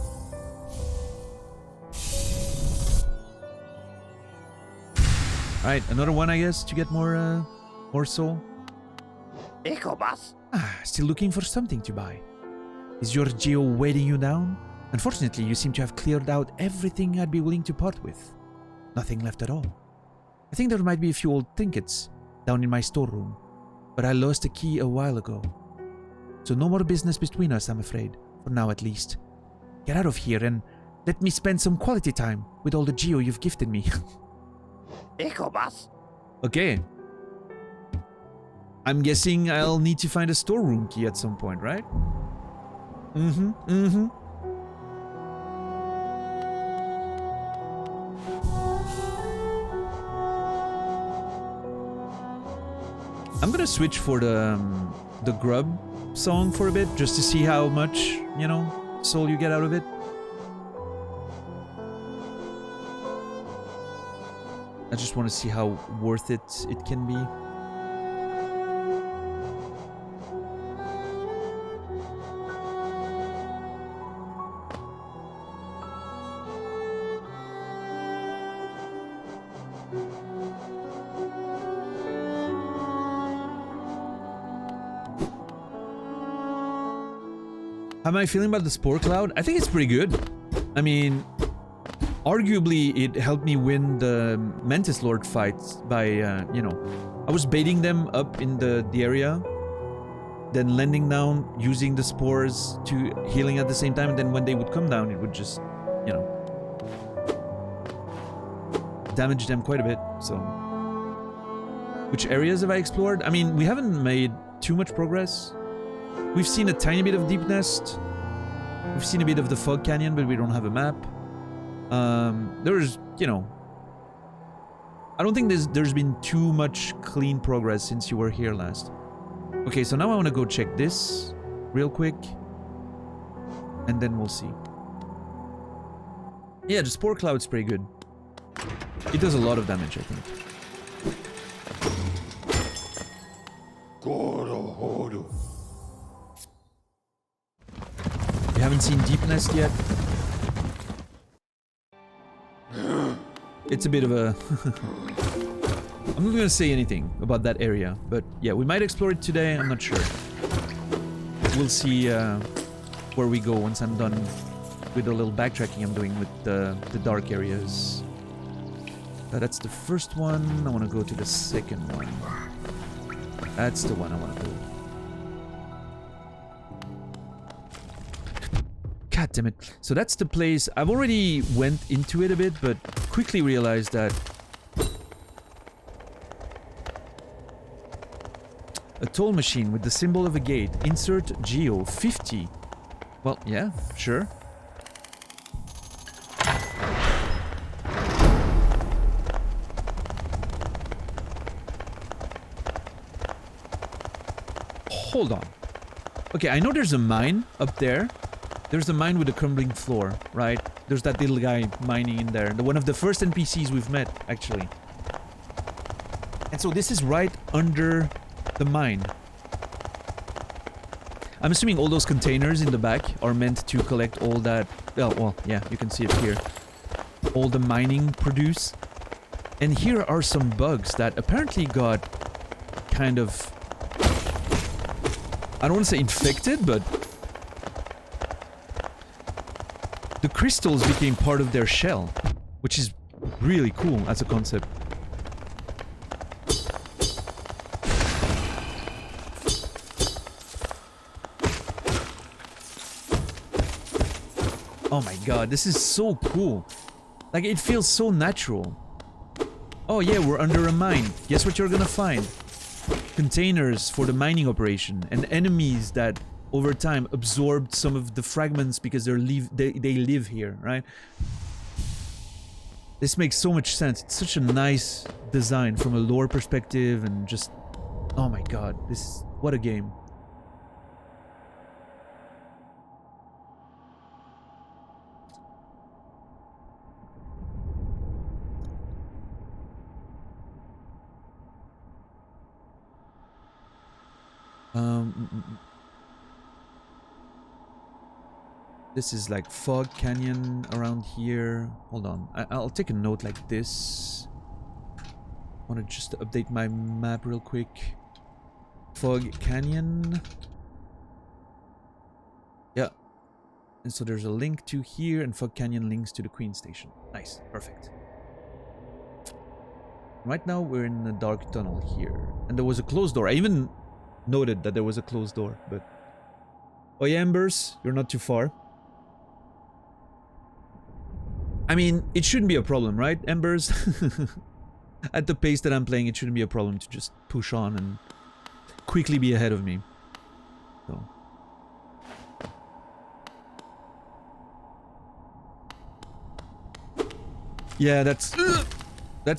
Alright, another one, I guess, to get more soul. Ecobus? Still looking for something to buy. Is your Geo weighing you down? Unfortunately, you seem to have cleared out everything I'd be willing to part with. Nothing left at all. I think there might be a few old trinkets down in my storeroom, but I lost the key a while ago. So no more business between us, I'm afraid. For now, at least. Get out of here and Let me spend some quality time with all the geo you've gifted me. Ecobus. Okay. I'm guessing I'll need to find a storeroom key at some point, right? Mm-hmm. I'm gonna switch for the grub song for a bit, just to see how much, you know, soul you get out of it. I just want to see how worth it can be. How am I feeling about the Spore Cloud? I think it's pretty good. I mean, arguably it helped me win the Mantis Lord fights by, you know, I was baiting them up in the area, then landing down, using the spores to healing at the same time, and then when they would come down, it would just, you know, damage them quite a bit, so. Which areas have I explored? I mean, we haven't made too much progress. We've seen a tiny bit of Deep Nest. We've seen a bit of the Fog Canyon, but we don't have a map. There's, you know, I don't think there's been too much clean progress since you were here last. Okay, so now I want to go check this real quick, and then we'll see. Yeah, the Spore Cloud's pretty good. It does a lot of damage, I think. You haven't seen Deep Nest yet? It's a bit of a... I'm not gonna say anything about that area, but yeah, we might explore it today, I'm not sure. We'll see where we go once I'm done with the little backtracking I'm doing with the dark areas. That's the first one. I want to go to the second one. That's the one I want to go. God damn it. So that's the place. I've already went into it a bit, but quickly realized that a toll machine with the symbol of a gate. Insert Geo 50. Well, yeah, sure. Hold on. Okay, I know there's a mine up there. There's a mine with a crumbling floor, right? There's that little guy mining in there. One of the first NPCs we've met, actually. And so this is right under the mine. I'm assuming all those containers in the back are meant to collect all that... Well, yeah, you can see it here. All the mining produce. And here are some bugs that apparently got kind of... I don't want to say infected, but... the crystals became part of their shell, which is really cool as a concept. Oh my god, this is so cool. Like, it feels so natural. Oh yeah, we're under a mine. Guess what you're gonna find? Containers for the mining operation, and enemies that over time absorbed some of the fragments because they live here, right? This makes so much sense. It's such a nice design from a lore perspective, and just... oh my god, this... what a game. This is like Fog Canyon around here. Hold on, I'll take a note like this. I want to just update my map real quick. Fog Canyon. Yeah. And so there's a link to here, and Fog Canyon links to the Queen Station. Nice, perfect. Right now we're in a dark tunnel here, and there was a closed door. I even noted that there was a closed door, but... oh yeah, Embers, you're not too far. I mean, it shouldn't be a problem, right, Embers? At the pace that I'm playing, it shouldn't be a problem to just push on and quickly be ahead of me. So. Yeah, that's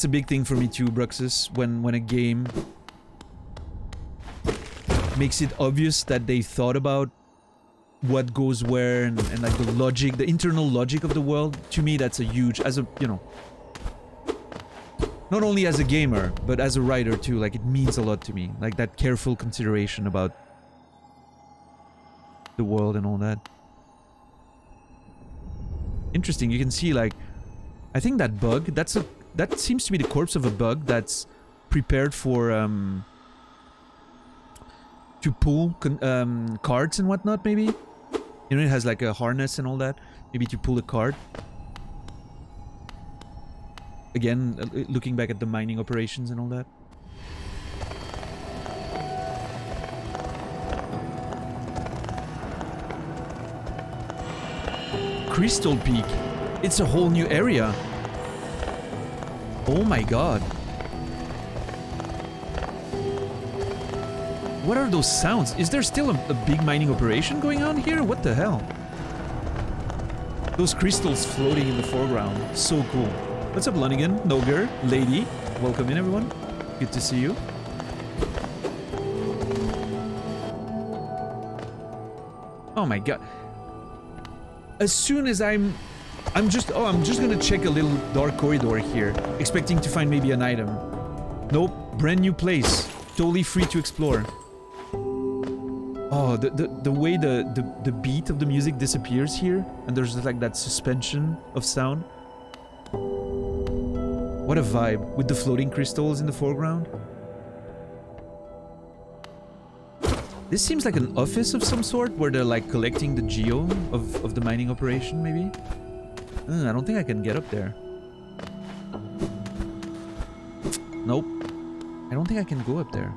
a big thing for me too, Bruxus, when a game makes it obvious that they thought about what goes where and like the logic, the internal logic of the world. To me, that's a huge, as a, you know, not only as a gamer, but as a writer too, like it means a lot to me. Like that careful consideration about the world and all that. Interesting, you can see like, I think that bug, that seems to be the corpse of a bug that's prepared for, to pull cards and whatnot, maybe? You know, it has like a harness and all that. Maybe to pull a card. Again, looking back at the mining operations and all that. Crystal Peak. It's a whole new area. Oh my god. What are those sounds? Is there still a big mining operation going on here? What the hell? Those crystals floating in the foreground. So cool. What's up, Lunigan? Noger? Lady? Welcome in, everyone. Good to see you. Oh my god. As soon as I'm just gonna check a little dark corridor here, expecting to find maybe an item. Nope, brand new place. Totally free to explore. Oh, the way the beat of the music disappears here, and there's like that suspension of sound. What a vibe, with the floating crystals in the foreground. This seems like an office of some sort, where they're like collecting the geo of the mining operation, maybe? I don't think I can get up there. Nope. I don't think I can go up there.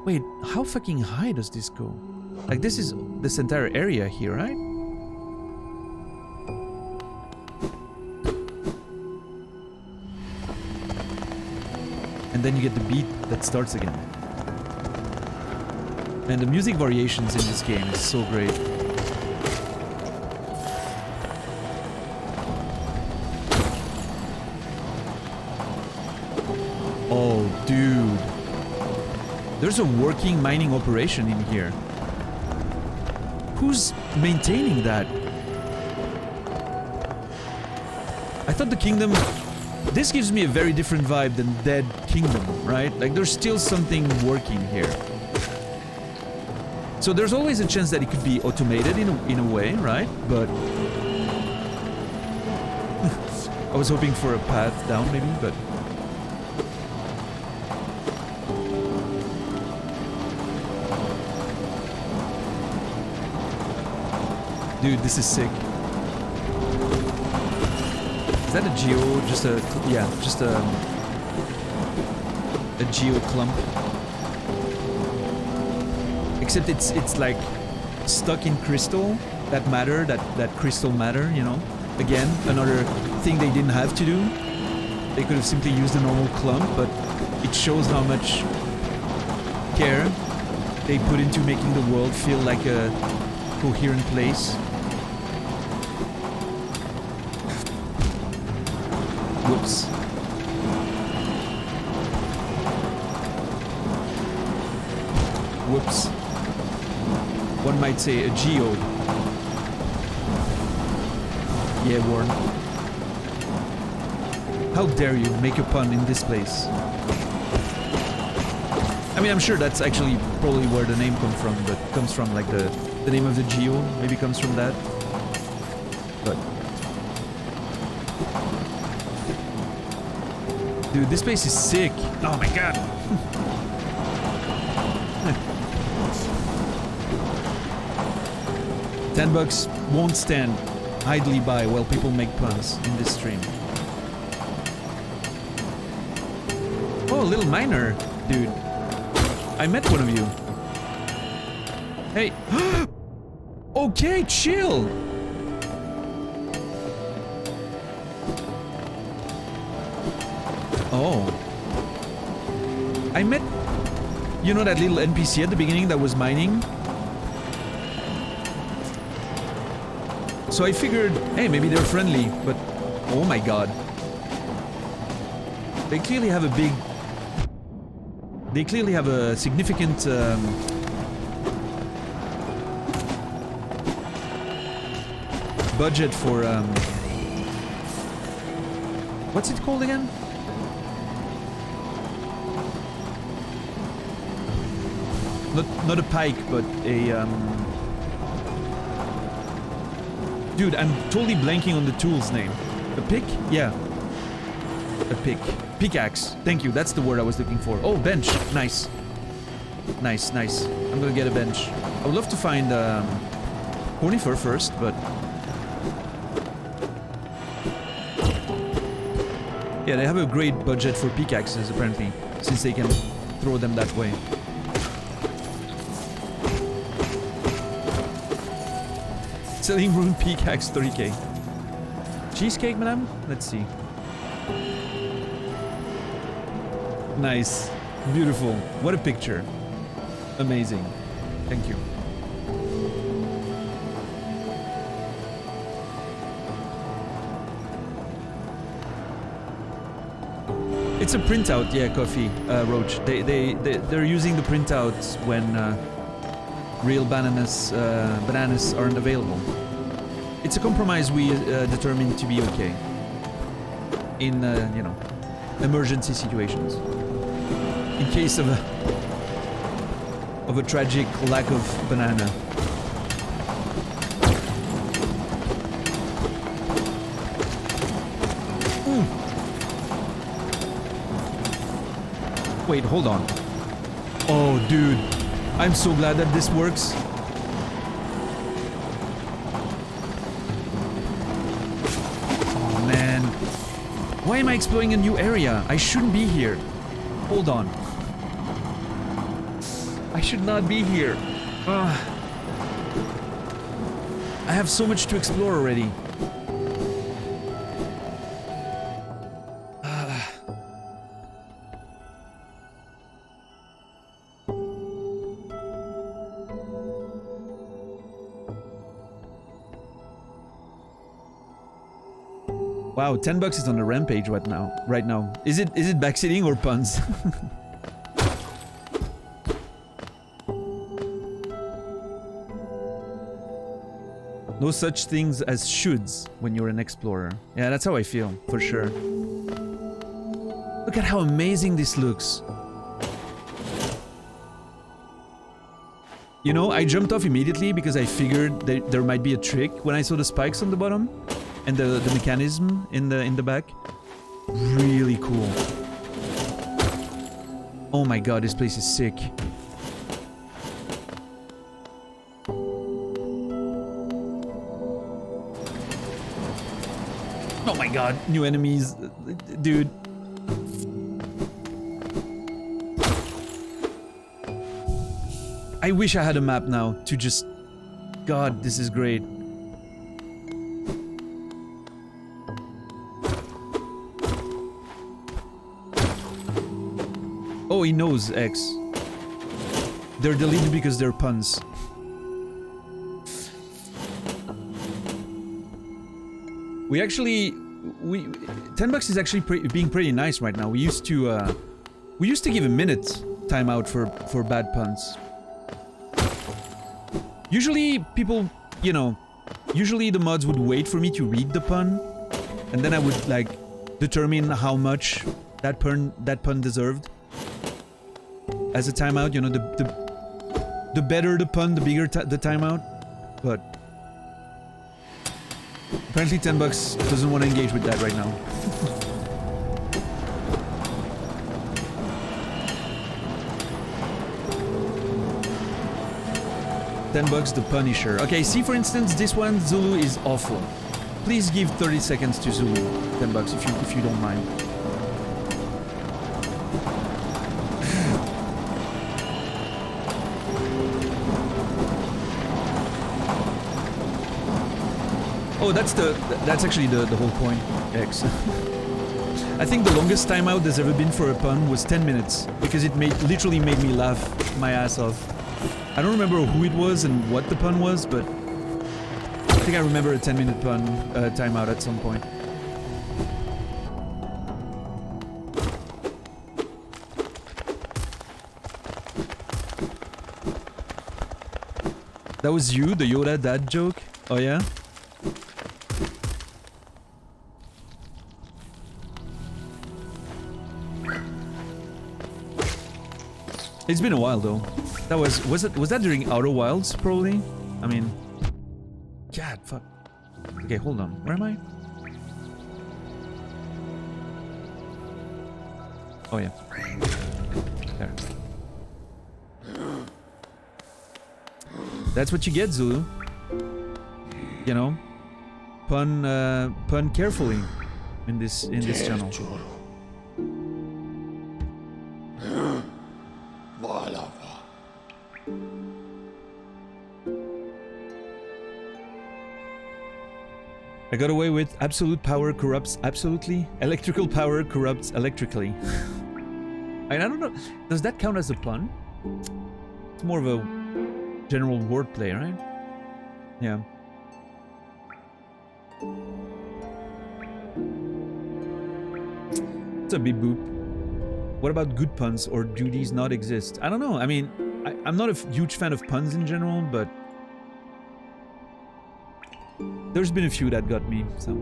Wait, how fucking high does this go? Like, this is this entire area here, right? And then you get the beat that starts again. And the music variations in this game is so great. Oh, dude. There's a working mining operation in here. Who's maintaining that? I thought the kingdom... This gives me a very different vibe than Dead Kingdom, right? Like, there's still something working here. So there's always a chance that it could be automated in a way, right? But... I was hoping for a path down, maybe, but... Dude, this is sick. Is that a geo? Just a... yeah, just a geo clump. Except it's like stuck in crystal, that matter, that crystal matter, you know? Again, another thing they didn't have to do. They could have simply used a normal clump, but it shows how much care they put into making the world feel like a coherent place. Whoops. Whoops. One might say a geode. Yeah, Warren. How dare you make a pun in this place? I mean, I'm sure that's actually probably where the name comes from, like the name of the geo maybe comes from that. But dude, this place is sick. Oh my god. $10 won't stand idly by while people make puns in this stream. Oh, a little miner, dude. I met one of you. Hey. Okay, chill. Oh. I met... You know that little NPC at the beginning that was mining? So I figured, hey, maybe they're friendly, but... Oh my god. They clearly have a big... They clearly have a significant... budget for... What's it called again? Not a pike, but a... Dude, I'm totally blanking on the tool's name. A pick? Yeah. A pick. Pickaxe. Thank you, that's the word I was looking for. Oh, bench. Nice. Nice, nice. I'm gonna get a bench. I would love to find Cornifer first, but... Yeah, they have a great budget for pickaxes, apparently, since they can throw them that way. Selling rune pickaxe, 30k. Cheesecake, madame? Let's see. Nice. Beautiful. What a picture. Amazing. Thank you. It's a printout, yeah, Coffee, Roach. They're using the printouts when real bananas aren't available. It's a compromise we determined to be okay in, you know, emergency situations. In case of a tragic lack of banana. Wait, hold on. Oh, dude. I'm so glad that this works. Oh, man. Why am I exploring a new area? I shouldn't be here. Hold on. I should not be here. Ugh. I have so much to explore already. Wow, $10 is on the rampage right now. Right now, is it backseating or puns? No such things as shoulds when you're an explorer. Yeah, that's how I feel, for sure. Look at how amazing this looks. You know, I jumped off immediately because I figured there might be a trick when I saw the spikes on the bottom. And the mechanism in the back. Really cool. Oh my god, this place is sick. Oh my god, new enemies. Dude. I wish I had a map now to just... God, this is great. Oh, he knows X. They're deleted because they're puns. We actually... $10 is actually being pretty nice right now. We used to give a minute timeout for bad puns. Usually people, you know, usually the mods would wait for me to read the pun, and then I would like determine how much that pun deserved as a timeout. You know, the better the pun, the bigger the timeout. But apparently $10 doesn't want to engage with that right now. $10 the Punisher. Okay, see for instance this one, Zulu is awful. Please give 30 seconds to Zulu. $10 if you don't mind. Oh, that's actually the whole point, X. I think the longest timeout there's ever been for a pun was 10 minutes because it literally made me laugh my ass off. I don't remember who it was and what the pun was, but I think I remember a 10-minute pun timeout at some point. That was you, the Yoda dad joke? Oh yeah? It's been a while though. That was that during Outer Wilds probably? I mean, God, fuck. Okay, hold on. Where am I? Oh yeah. There. That's what you get, Zulu. You know, pun carefully in this channel. I got away with absolute power corrupts absolutely. Electrical power corrupts electrically. I don't know. Does that count as a pun? It's more of a general wordplay, right? Yeah. It's a beep boop. What about good puns, or do these not exist? I don't know. I mean, I'm not a huge fan of puns in general, but there's been a few that got me, so.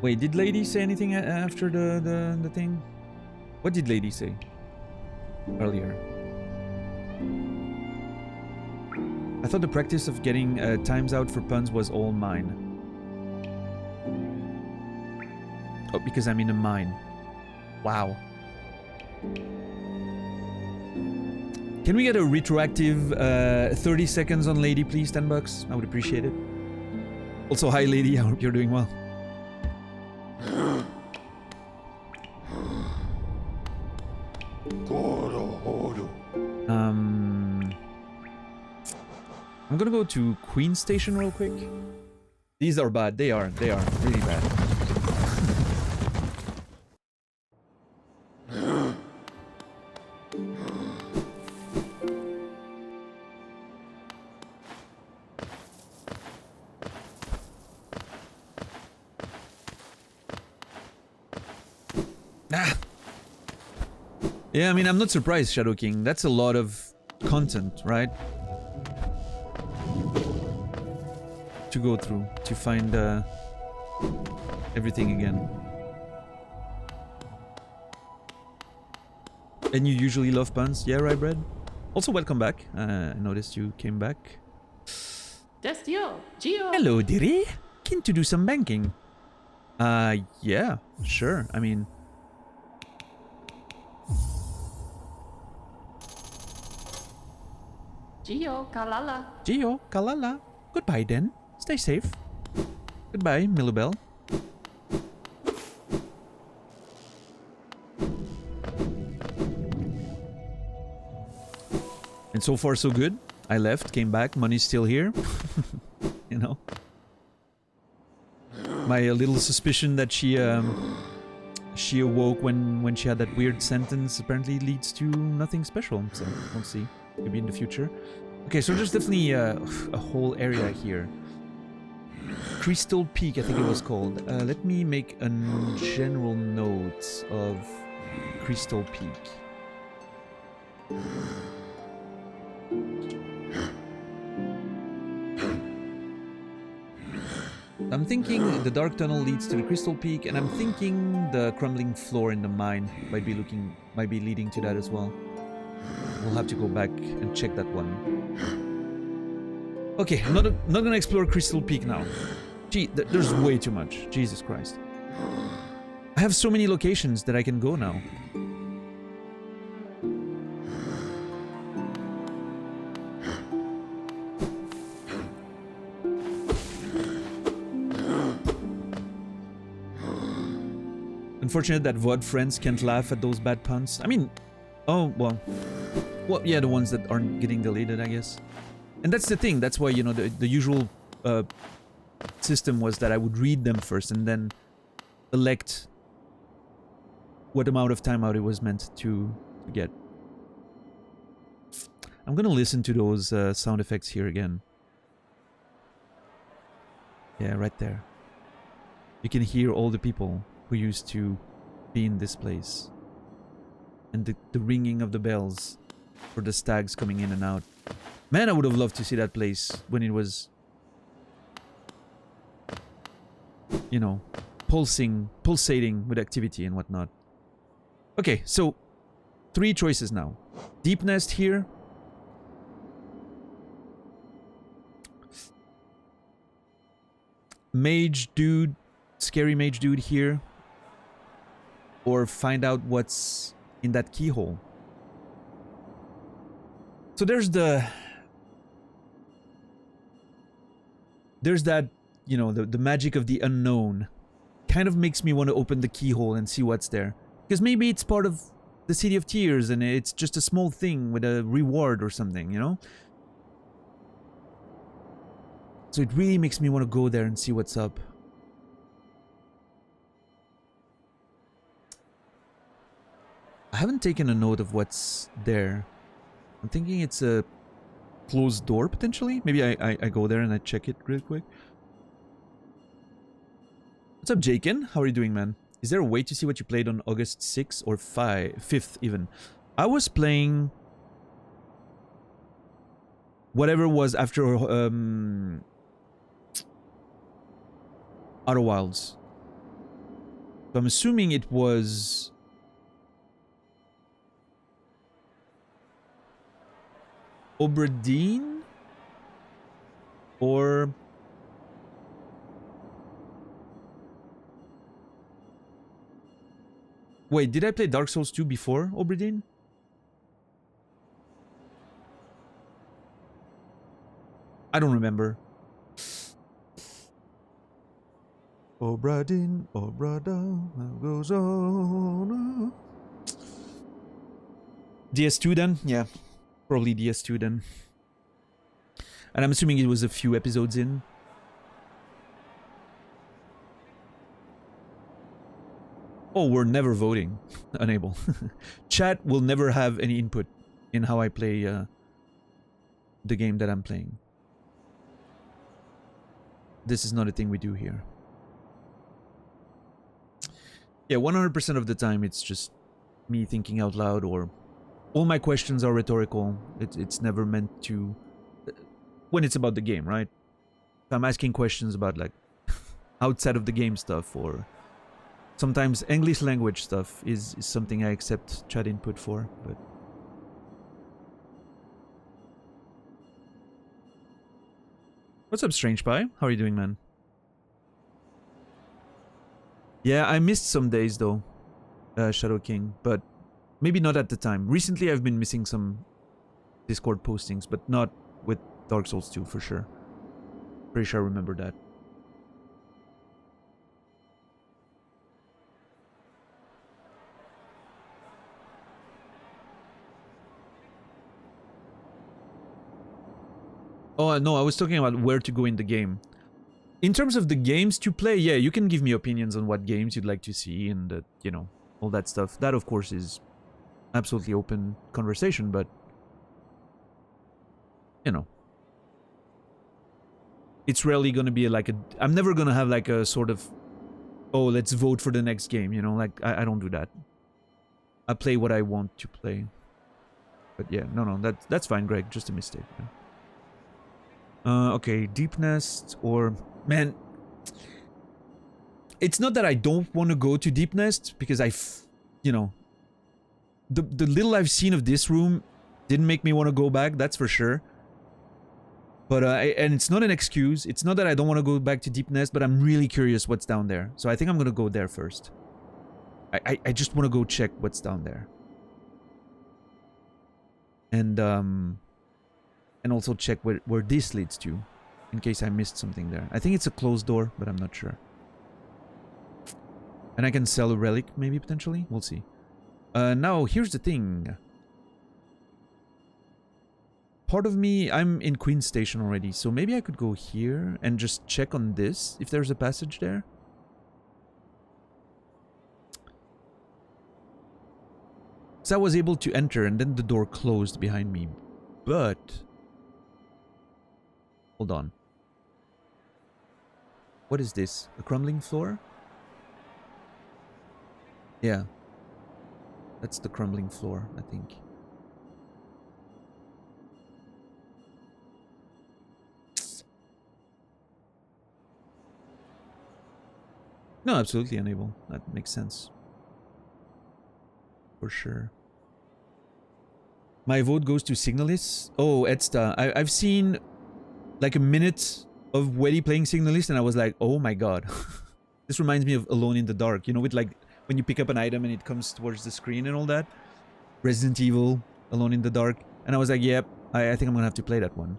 Wait, did Lady say anything after the thing? What did Lady say earlier? I thought the practice of getting times out for puns was all mine. Oh, because I'm in a mine. Wow. Can we get a retroactive 30 seconds on Lady, please? $10? I would appreciate it. Also, hi Lady, I hope you're doing well. I'm gonna go to Queen Station real quick. These are bad. They are really bad. Yeah, I mean, I'm not surprised, Shadow King. That's a lot of content, right? To go through, to find everything again. And you usually love puns? Yeah, right, Brad? Also, welcome back. I noticed you came back. Destio, Gio. Hello, dearie. Keen to do some banking? Yeah, sure. I mean... Gio, Kalala. Gio, Kalala. Goodbye, then. Stay safe. Goodbye, Millibel. And so far, so good. I left, came back, money's still here. You know? My little suspicion that she awoke when she had that weird sentence apparently leads to nothing special. So, we'll see. Maybe in the future. Okay, so there's definitely a whole area here. Crystal Peak, I think it was called. Let me make a general note of Crystal Peak. I'm thinking the dark tunnel leads to the Crystal Peak, and I'm thinking the crumbling floor in the mine might be leading to that as well. We'll have to go back and check that one. Okay, I'm not gonna explore Crystal Peak now. Gee, there's way too much. Jesus Christ. I have so many locations that I can go now. Unfortunate that VOD friends can't laugh at those bad puns. I mean, oh, well, Well, yeah, the ones that aren't getting deleted, I guess. And that's the thing. That's why, you know, the usual system was that I would read them first and then elect what amount of timeout it was meant to get. I'm gonna listen to those sound effects here again. Yeah, right there. You can hear all the people who used to be in this place. And the ringing of the bells for the stags coming in and out. Man, I would have loved to see that place when it was, you know, pulsating with activity and whatnot. Okay, so 3 choices now. Deep Nest here. Mage dude, scary mage dude here. Or find out what's in that keyhole. So there's that, you know, the magic of the unknown. Kind of makes me want to open the keyhole and see what's there. Because maybe it's part of the City of Tears and it's just a small thing with a reward or something, you know? So it really makes me want to go there and see what's up. I haven't taken a note of what's there. I'm thinking it's a closed door, potentially. Maybe I go there and I check it real quick. What's up, Jakin? How are you doing, man? Is there a way to see what you played on August 6th or 5th even? I was playing whatever was after Outer Wilds. So I'm assuming it was Obra Dinn or wait, did I play Dark Souls 2 before Obra Dinn? I don't remember. Obra Dinn, Obra Dinn, goes on. DS2 then? Yeah. Probably DS2 then. And I'm assuming it was a few episodes in. Oh, we're never voting. Unable. Chat will never have any input in how I play the game that I'm playing. This is not a thing we do here. Yeah, 100% of the time it's just me thinking out loud, or all my questions are rhetorical. It's never meant to... When it's about the game, right? If I'm asking questions about, like, outside of the game stuff, or sometimes English language stuff is something I accept chat input for, but... What's up, Strange Pie? How are you doing, man? Yeah, I missed some days, though, Shadow King, but maybe not at the time. Recently, I've been missing some Discord postings, but not with Dark Souls 2, for sure. Pretty sure I remember that. Oh, no, I was talking about where to go in the game. In terms of the games to play, yeah, you can give me opinions on what games you'd like to see and, you know, all that stuff. That, of course, is absolutely open conversation, but, you know. It's rarely going to be like a... I'm never going to have like a sort of, oh, let's vote for the next game, you know? Like, I don't do that. I play what I want to play. But yeah, no, that's fine, Greg. Just a mistake. Yeah. Okay, Deep Nest or... Man, it's not that I don't want to go to Deep Nest, because you know, the little I've seen of this room didn't make me want to go back, that's for sure. But, and it's not an excuse. It's not that I don't want to go back to Deep Nest, but I'm really curious what's down there. So I think I'm going to go there first. I just want to go check what's down there. And also check where this leads to, in case I missed something there. I think it's a closed door, but I'm not sure. And I can sell a relic, maybe, potentially? We'll see. Now, here's the thing. part of me, I'm in Queen Station already, so maybe I could go here and just check on this, if there's a passage there. So I was able to enter and then the door closed behind me, but... Hold on. What is this? A crumbling floor? Yeah. That's the crumbling floor, I think. No, absolutely unable. That makes sense. For sure. My vote goes to Signalis. Oh, Edsta. I've seen like a minute of Weddy playing Signalis and I was like, oh my god. This reminds me of Alone in the Dark. You know, with like when you pick up an item and it comes towards the screen and all that. Resident Evil, Alone in the Dark. And I was like, yep, I think I'm gonna have to play that one.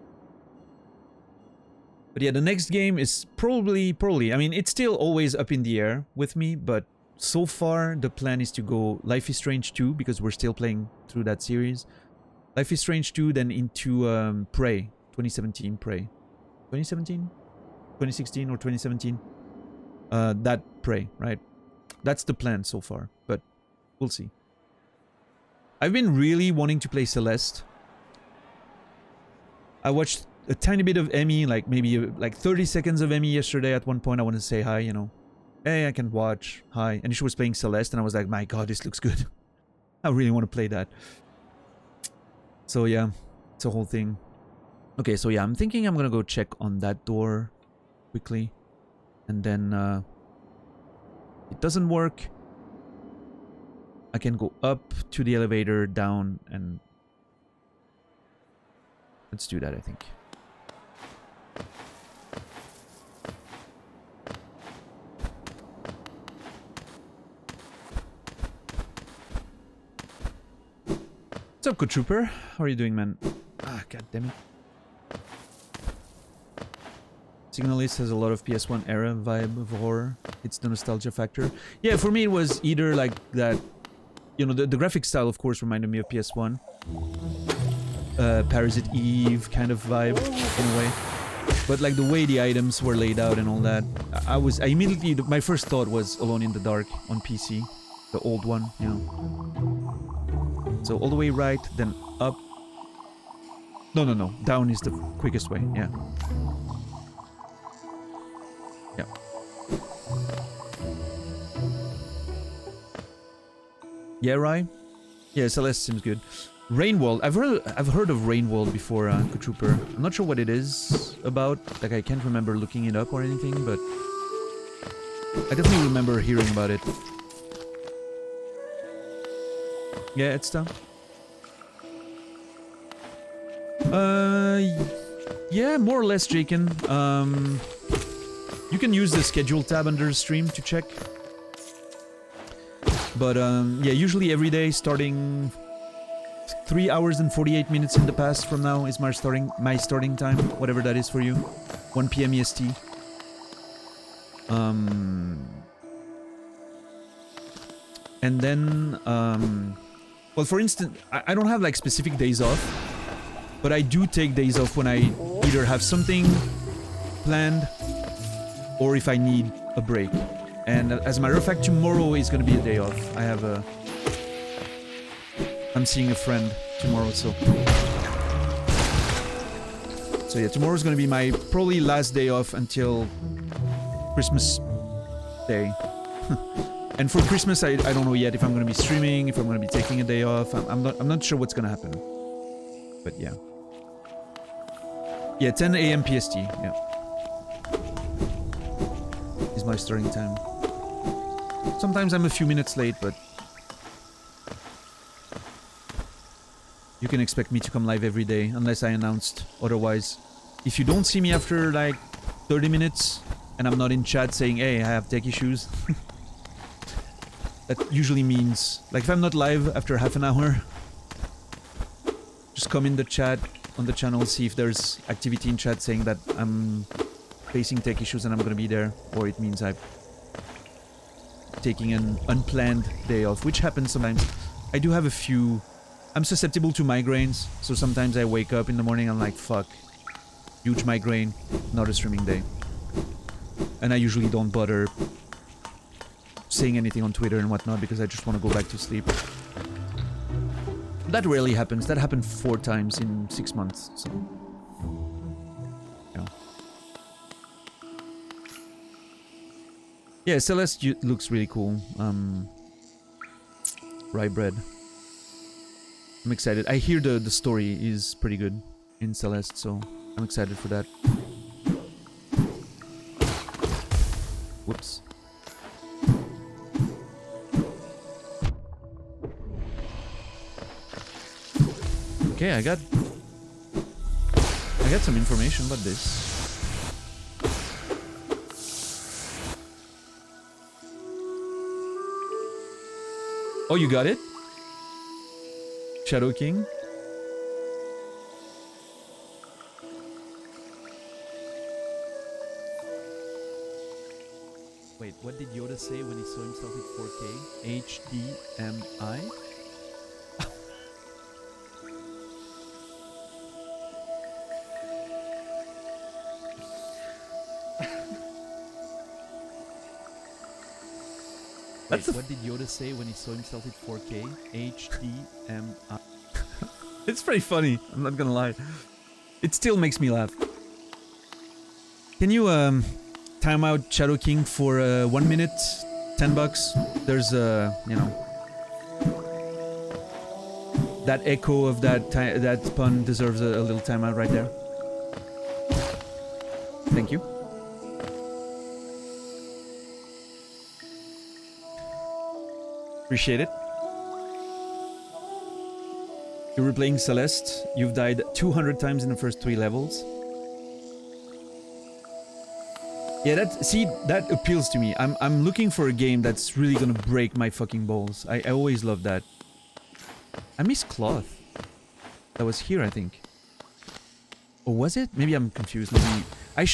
But yeah, the next game is probably, I mean, it's still always up in the air with me, but so far the plan is to go Life is Strange 2, because we're still playing through that series. Life is Strange 2, then into Prey, 2017 Prey. 2017? 2016 or 2017? That Prey, right? That's the plan so far, but we'll see. I've been really wanting to play Celeste. I watched a tiny bit of Emmy, like maybe like 30 seconds of Emmy yesterday. At one point I wanted to say hi, you know. Hey, I can watch, hi. And she was playing Celeste and I was like, my god, this looks good. I really want to play that. So yeah, it's a whole thing. Okay, so yeah, I'm thinking I'm gonna go check on that door quickly. And then it doesn't work. I can go up to the elevator, down, and let's do that, I think. What's up, Good Trooper? How are you doing, man? Ah, god damn it. Signalis has a lot of PS1 era vibe of horror. It's the nostalgia factor. Yeah, for me it was either like that, you know, the graphic style of course reminded me of PS1. Parasite Eve kind of vibe in a way. But like the way the items were laid out and all that, I immediately, my first thought was Alone in the Dark on PC. The old one, you know. So all the way right, then up. No. Down is the quickest way, yeah. Yeah. Yeah, right? Yeah, Celeste seems good. Rainworld. I've heard of Rainworld before, Good Trooper. I'm not sure what it is about. Like, I can't remember looking it up or anything, but I definitely remember hearing about it. Yeah, it's done. Yeah, more or less, Jaken. You can use the schedule tab under the stream to check. But yeah, usually every day, starting 3 hours and 48 minutes in the past from now is my starting time, whatever that is for you. 1 PM EST. And then, well, for instance, I don't have like specific days off, but I do take days off when I either have something planned or if I need a break. And as a matter of fact, tomorrow is going to be a day off. I'm seeing a friend tomorrow, so yeah, tomorrow is going to be my probably last day off until Christmas Day. And for Christmas, I don't know yet if I'm going to be streaming, if I'm going to be taking a day off. I'm not sure what's going to happen. But yeah. Yeah, 10 AM PST, yeah. Is my starting time. Sometimes I'm a few minutes late, but you can expect me to come live every day, unless I announced otherwise. If you don't see me after like 30 minutes, and I'm not in chat saying, hey, I have tech issues, that usually means, like if I'm not live after half an hour, just come in the chat on the channel, see if there's activity in chat saying that I'm facing tech issues and I'm gonna be there, or it means I'm taking an unplanned day off, which happens sometimes. I do have a few I'm susceptible to migraines, so sometimes I wake up in the morning and I'm like, fuck, huge migraine, not a streaming day. And I usually don't bother saying anything on Twitter and whatnot because I just want to go back to sleep. That rarely happens. That happened 4 times in 6 months, so... yeah. Yeah, Celeste looks really cool. Rye bread. I'm excited. I hear the story is pretty good in Celeste, so I'm excited for that. Whoops. Okay, I got some information about this. Oh, you got it? Shadow King? Wait, what did Yoda say when he saw himself at 4K? HDMI? Wait, what did Yoda say when he saw himself at 4K? HDMI. It's pretty funny, I'm not gonna lie. It still makes me laugh. Can you time out Shadow King for 1 minute, $10? There's you know, that echo of that pun deserves a little timeout right there. Thank you. Appreciate it. You're replaying Celeste. You've died 200 times in the first 3 levels. Yeah, that appeals to me. I'm looking for a game that's really gonna break my fucking balls. I always love that. I miss Cloth. That was here, I think. Or was it? Maybe I'm confused. Maybe I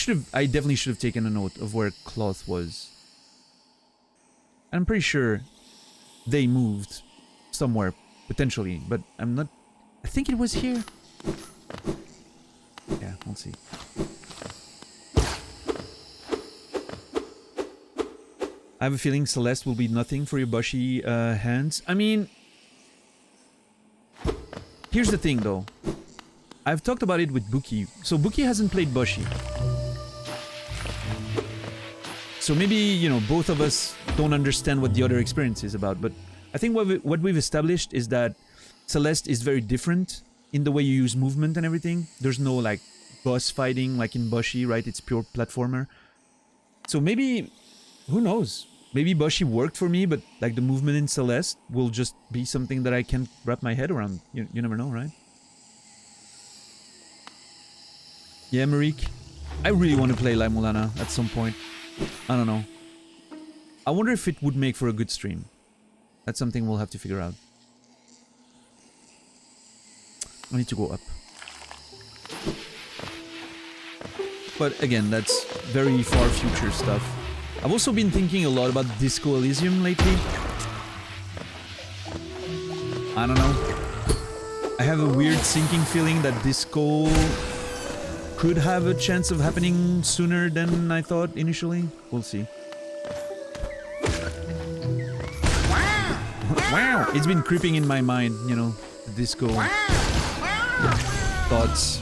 definitely should have taken a note of where Cloth was. I'm pretty sure they moved somewhere, potentially, but I'm not... I think it was here. Yeah, we'll see. I have a feeling Celeste will be nothing for your Bushi hands. I mean... Here's the thing, though. I've talked about it with Buki. So Buki hasn't played Bushi. So maybe, you know, both of us don't understand what the other experience is about, but I think what we've established is that Celeste is very different in the way you use movement and everything. There's no, like, boss fighting like in Bushi, right? It's pure platformer. So maybe, who knows? Maybe Bushi worked for me, but, like, the movement in Celeste will just be something that I can't wrap my head around. You never know, right? Yeah, Marik. I really want to play La Mulana at some point. I don't know. I wonder if it would make for a good stream. That's something we'll have to figure out. I need to go up. But again, that's very far future stuff. I've also been thinking a lot about Disco Elysium lately. I don't know. I have a weird sinking feeling that Disco could have a chance of happening sooner than I thought initially. We'll see. Wow! It's been creeping in my mind, you know, the Disco thoughts.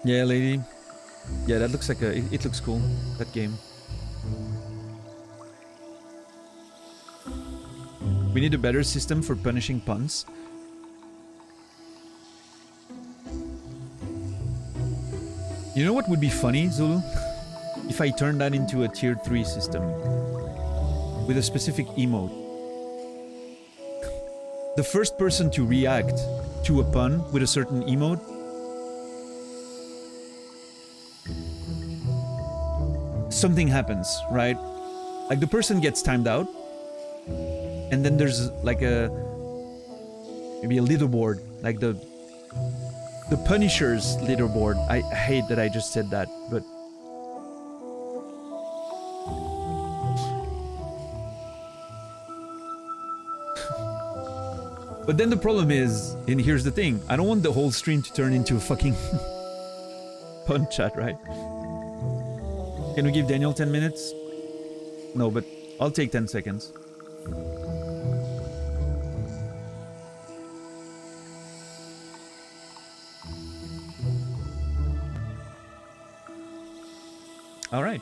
Yeah, lady. Yeah, that looks like it looks cool, that game. We need a better system for punishing puns. You know what would be funny, Zulu? If I turn that into a tier 3 system. With a specific emote. The first person to react to a pun with a certain emote something happens, right? Like the person gets timed out, and then there's like maybe a leaderboard, like the Punisher's leaderboard. I hate that I just said that, but But then the problem is, and here's the thing, I don't want the whole stream to turn into a fucking pun chat, right? Can we give Daniel 10 minutes? No, but I'll take 10 seconds. All right.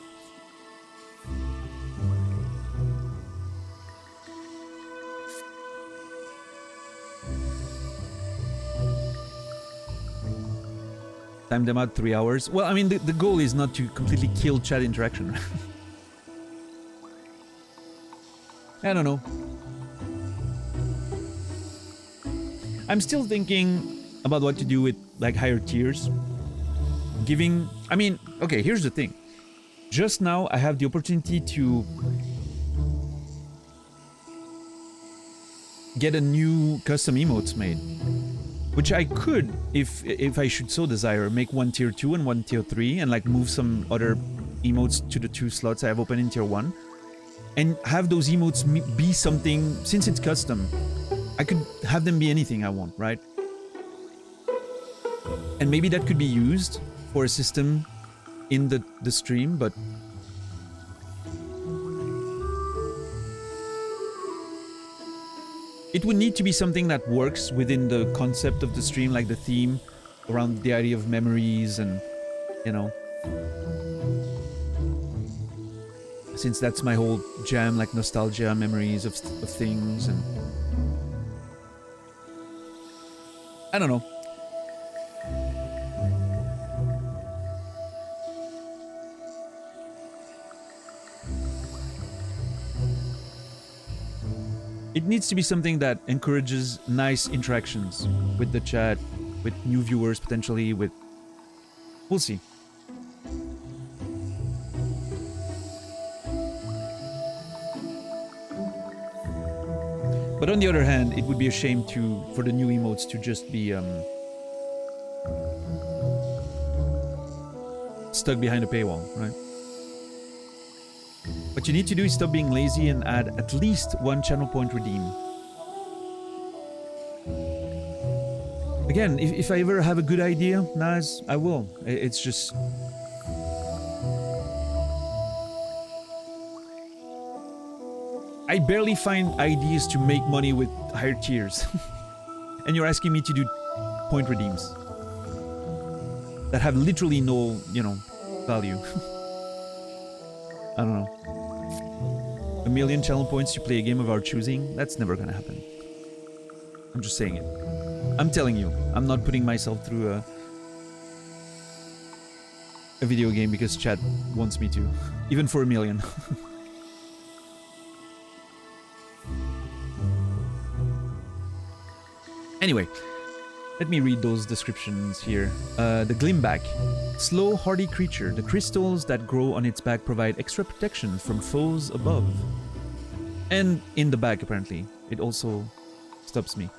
Time them out 3 hours. Well, I mean, the goal is not to completely kill chat interaction. I don't know. I'm still thinking about what to do with like higher tiers. I mean, okay, here's the thing. Just now I have the opportunity to get a new custom emotes made, which I could, if I should so desire, make one tier 2 and one tier 3 and like move some other emotes to the 2 slots I have open in tier 1 and have those emotes be something. Since it's custom, I could have them be anything I want, right? And maybe that could be used for a system in the stream, but it would need to be something that works within the concept of the stream, like the theme around the idea of memories and, you know, since that's my whole jam, like nostalgia, memories of things, and I don't know. It needs to be something that encourages nice interactions with the chat, with new viewers potentially, with... We'll see. But on the other hand, it would be a shame for the new emotes to just be stuck behind a paywall, right? What you need to do is stop being lazy and add at least one channel point redeem. Again, if I ever have a good idea, Naz, I will. It's just... I barely find ideas to make money with higher tiers. And you're asking me to do point redeems that have literally no, you know, value. I don't know. 1 million channel points to play a game of our choosing? That's never gonna happen. I'm just saying it. I'm telling you, I'm not putting myself through a video game because chat wants me to. Even for 1 million. Anyway, let me read those descriptions here. The Glimback. Slow, hardy creature. The crystals that grow on its back provide extra protection from foes above. And in the back, apparently. It also stops me.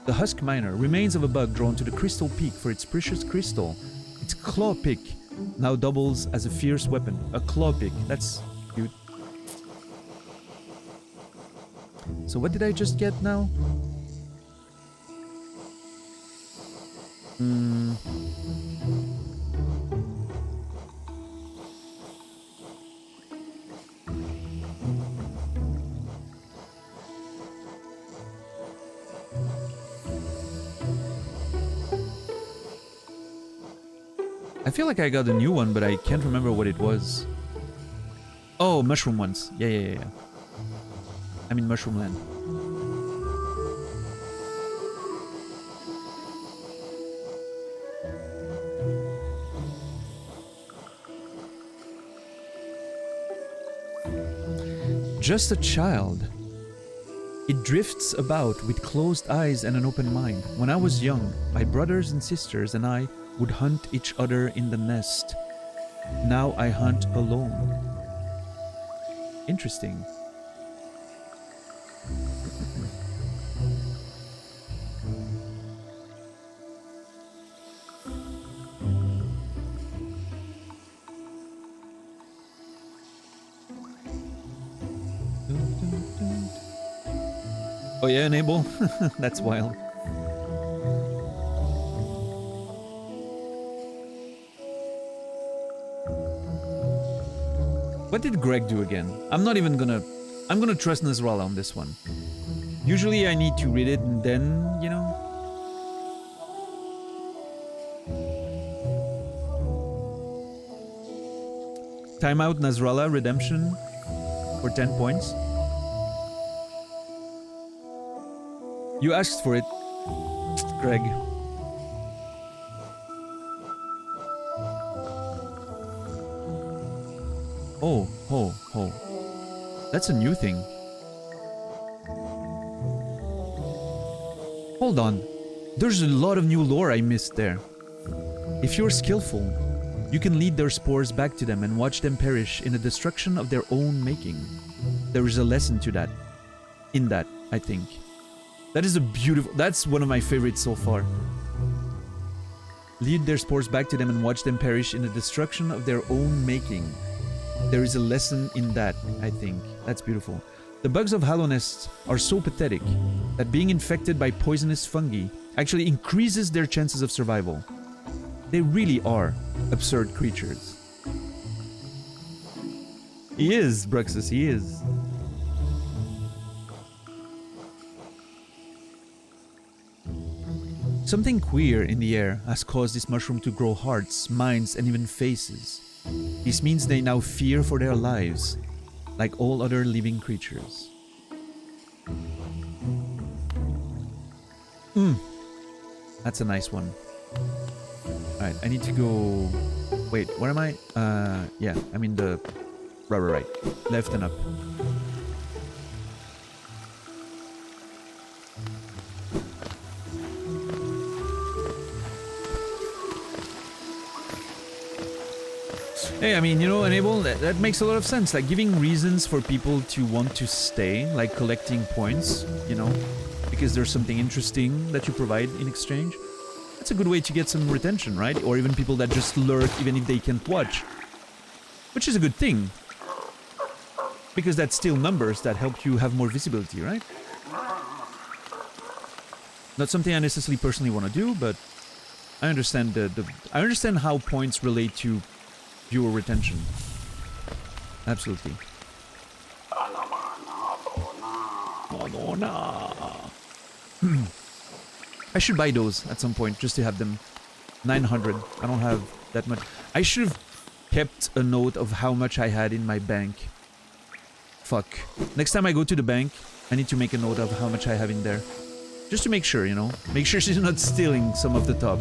The Husk Miner. Remains of a bug drawn to the crystal peak for its precious crystal. Its claw pick now doubles as a fierce weapon. A claw pick. That's cute. So what did I just get now? I feel like I got a new one, but I can't remember what it was. Oh, mushroom ones. Yeah. I'm in Mushroom Land. Just a child. It drifts about with closed eyes and an open mind. When I was young, my brothers and sisters and I would hunt each other in the nest. Now I hunt alone. Interesting. Oh yeah, enable? That's wild. What did Greg do again? I'm gonna trust Nasrallah on this one. Usually I need to read it and then, you know. Timeout Nasrallah redemption for 10 points. You asked for it, Greg. Oh. That's a new thing. Hold on. There's a lot of new lore I missed there. If you're skillful, you can lead their spores back to them and watch them perish in the destruction of their own making. There is a lesson to that. In that, I think. That is a beautiful... That's one of my favorites so far. Lead their spores back to them and watch them perish in the destruction of their own making. There is a lesson in that, I think. That's beautiful. The bugs of Hallownest are so pathetic that being infected by poisonous fungi actually increases their chances of survival. They really are absurd creatures. He is, Bruxus, he is. Something queer in the air has caused this mushroom to grow hearts, minds, and even faces. This means they now fear for their lives, like all other living creatures. That's a nice one. Alright, I need to go... Wait, where am I? Yeah, I'm in the... Right. Left and up. Hey, I mean, you know, enable, that makes a lot of sense. Like, giving reasons for people to want to stay, like collecting points, you know, because there's something interesting that you provide in exchange. That's a good way to get some retention, right? Or even people that just lurk even if they can't watch. Which is a good thing. Because that's still numbers that help you have more visibility, right? Not something I necessarily personally want to do, but I understand I understand how points relate to viewer retention. Absolutely. I should buy those at some point just to have them. 900. I don't have that much. I should have kept a note of how much I had in my bank. Fuck. Next time I go to the bank, I need to make a note of how much I have in there. Just to make sure, you know? Make sure she's not stealing some of the top.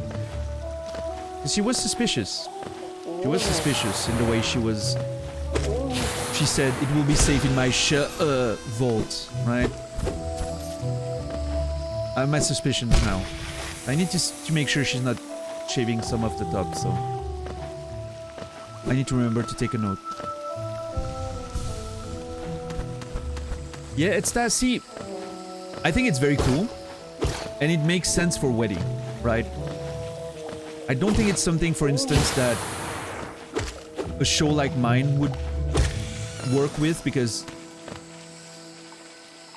She was suspicious. She was suspicious in the way she was... She said, it will be safe in my vault, right? I have my suspicions now. I need to make sure she's not shaving some of the top, so... I need to remember to take a note. Yeah, it's that. See, I think it's very cool. And it makes sense for wedding, right? I don't think it's something, for instance, that a show like mine would work with, because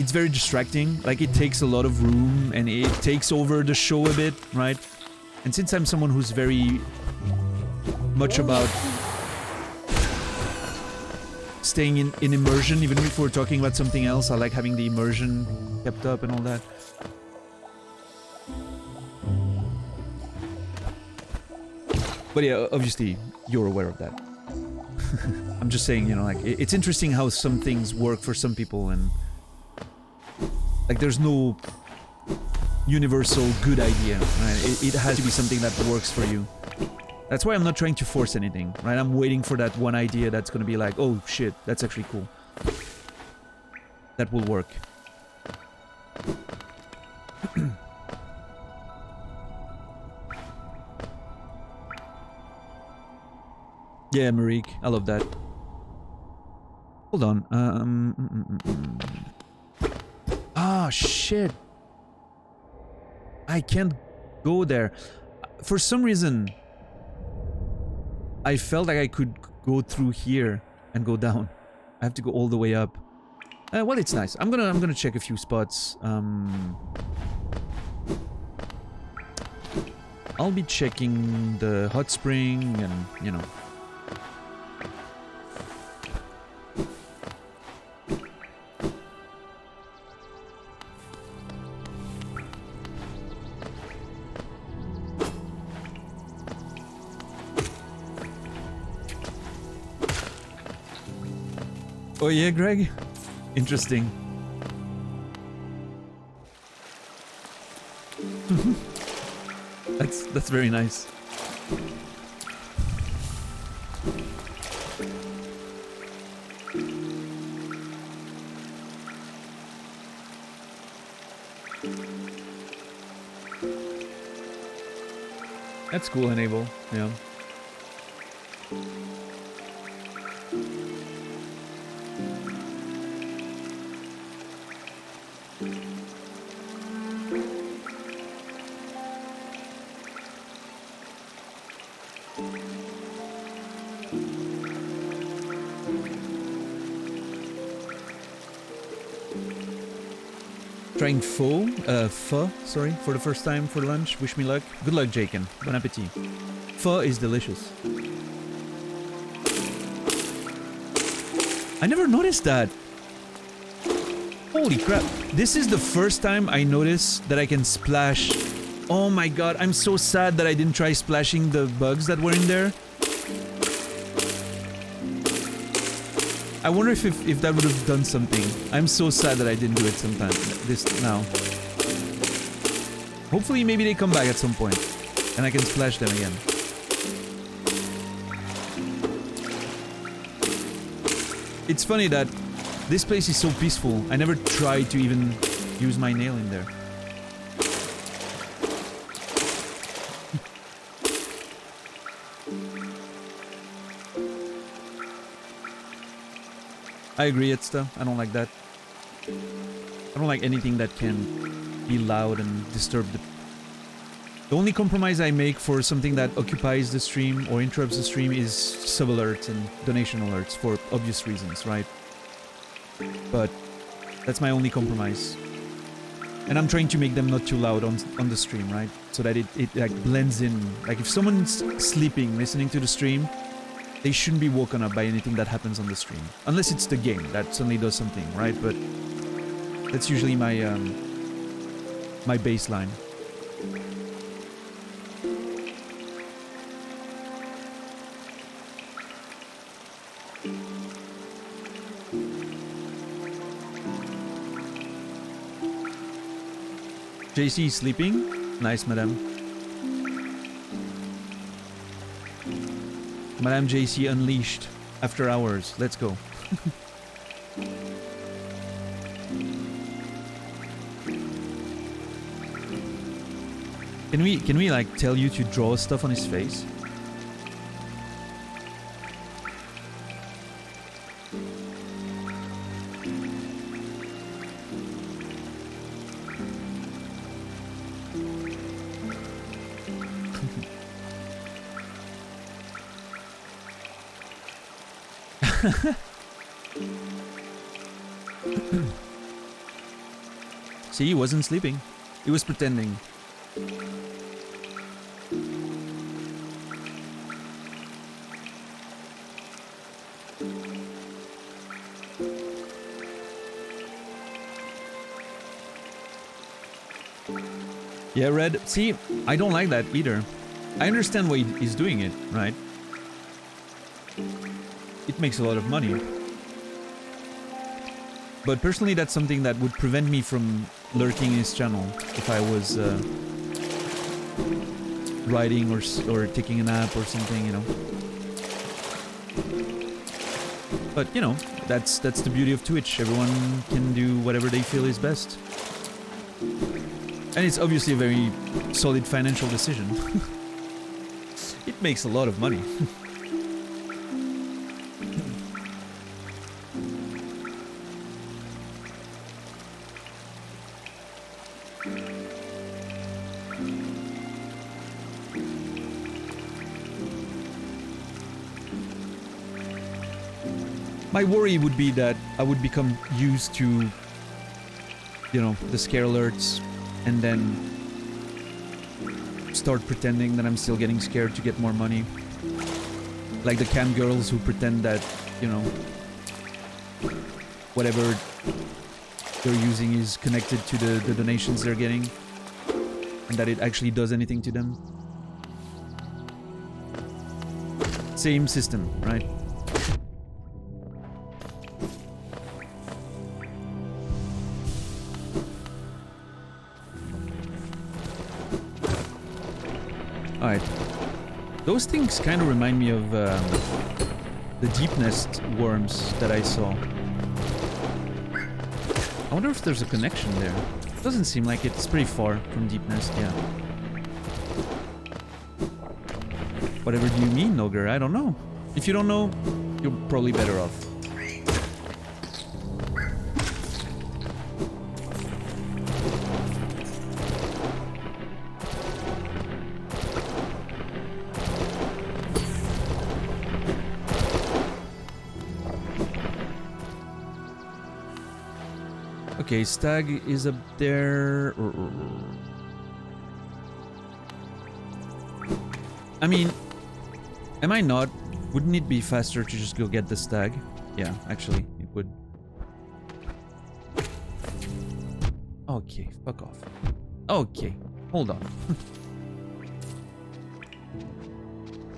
it's very distracting. Like, it takes a lot of room and it takes over the show a bit, right? And since I'm someone who's very much about staying in immersion, even if we're talking about something else, I like having the immersion kept up and all that. But yeah, obviously, you're aware of that. I'm just saying, you know, like, it's interesting how some things work for some people, and like, there's no universal good idea, right? It has to be something that works for you. That's why I'm not trying to force anything, right? I'm waiting for that one idea that's gonna be like, oh shit, that's actually cool. That will work. Yeah, Marique, I love that. Hold on. Ah, shit. I can't go there. For some reason, I felt like I could go through here and go down. I have to go all the way up. Well, it's nice. I'm gonna check a few spots. I'll be checking the hot spring and, you know. Oh yeah, Greg? Interesting. That's very nice. That's cool, Enable. Yeah. Trying pho, sorry, for the first time for lunch. Wish me luck. Good luck, Jaken. Bon appetit. Pho is delicious. I never noticed that. Holy crap. This is the first time I noticed that I can splash. Oh my god, I'm so sad that I didn't try splashing the bugs that were in there. I wonder if that would have done something. I'm so sad that I didn't do it sometime. Now. Hopefully maybe they come back at some point. And I can splash them again. It's funny that this place is so peaceful. I never tried to even use my nail in there. I agree, Etsta. I don't like that. I don't like anything that can be loud and disturb the only compromise I make for something that occupies the stream or interrupts the stream is sub alerts and donation alerts for obvious reasons, right? But that's my only compromise. And I'm trying to make them not too loud on the stream, right? So that it like blends in. Like if someone's sleeping, listening to the stream, they shouldn't be woken up by anything that happens on the stream. Unless it's the game that suddenly does something, right? But that's usually my my baseline. JC is sleeping? Nice, madam. Madame JC unleashed after hours. Let's go. Can we like tell you to draw stuff on his face? See, he wasn't sleeping. He was pretending. Yeah, Red. See, I don't like that either. I understand why he's doing it, right? It makes a lot of money. But personally, that's something that would prevent me from lurking in his channel if I was riding or taking a nap or something, you know. But, you know, that's the beauty of Twitch. Everyone can do whatever they feel is best. And it's obviously a very solid financial decision. It makes a lot of money. My worry would be that I would become used to, you know, the scare alerts and then start pretending that I'm still getting scared to get more money. Like the cam girls who pretend that, you know, whatever they're using is connected to the donations they're getting and that it actually does anything to them. Same system, right? Alright. Those things kind of remind me of the deep nest worms that I saw. I wonder if there's a connection there. Doesn't seem like it. It's pretty far from deep nest, yeah. Whatever do you mean, Ogre? I don't know. If you don't know, you're probably better off. Okay, Stag is up there. I mean, am I not? Wouldn't it be faster to just go get the Stag? Yeah, actually, it would. Okay, fuck off. Okay, hold on.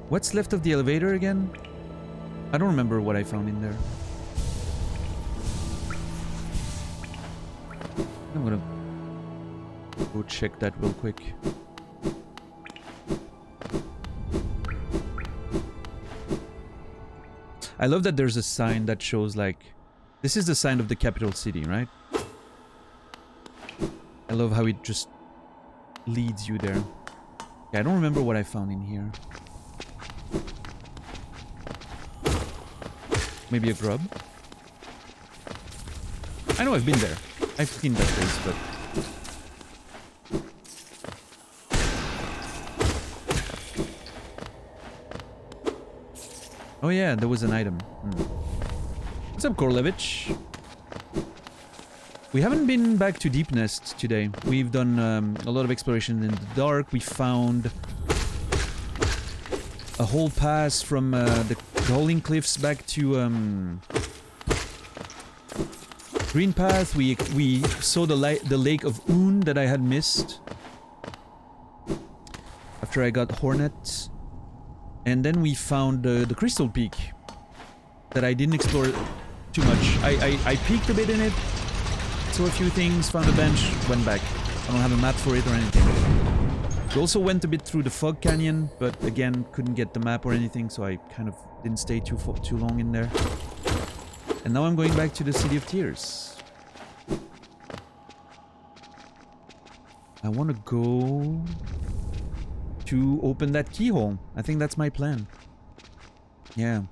What's left of the elevator again? I don't remember what I found in there. I'm gonna go check that real quick. I love that there's a sign that shows like, this is the sign of the capital city, right? I love how it just leads you there. Okay, I don't remember what I found in here. Maybe a grub? I know I've been there. I've cleaned that place, but... Oh yeah, there was an item. What's up, Korlevich? We haven't been back to Deep Nest today. We've done a lot of exploration in the dark. We found a whole pass from the Howling Cliffs back to Green Path. We saw the lake of Un that I had missed after I got Hornet, and then we found the Crystal Peak that I didn't explore too much. I peeked a bit in it, saw a few things, found a bench, went back. I don't have a map for it or anything. We also went a bit through the Fog Canyon, but again couldn't get the map or anything, so I kind of didn't stay too long in there. And now I'm going back to the City of Tears. I want to go to open that keyhole. I think that's my plan. Yeah.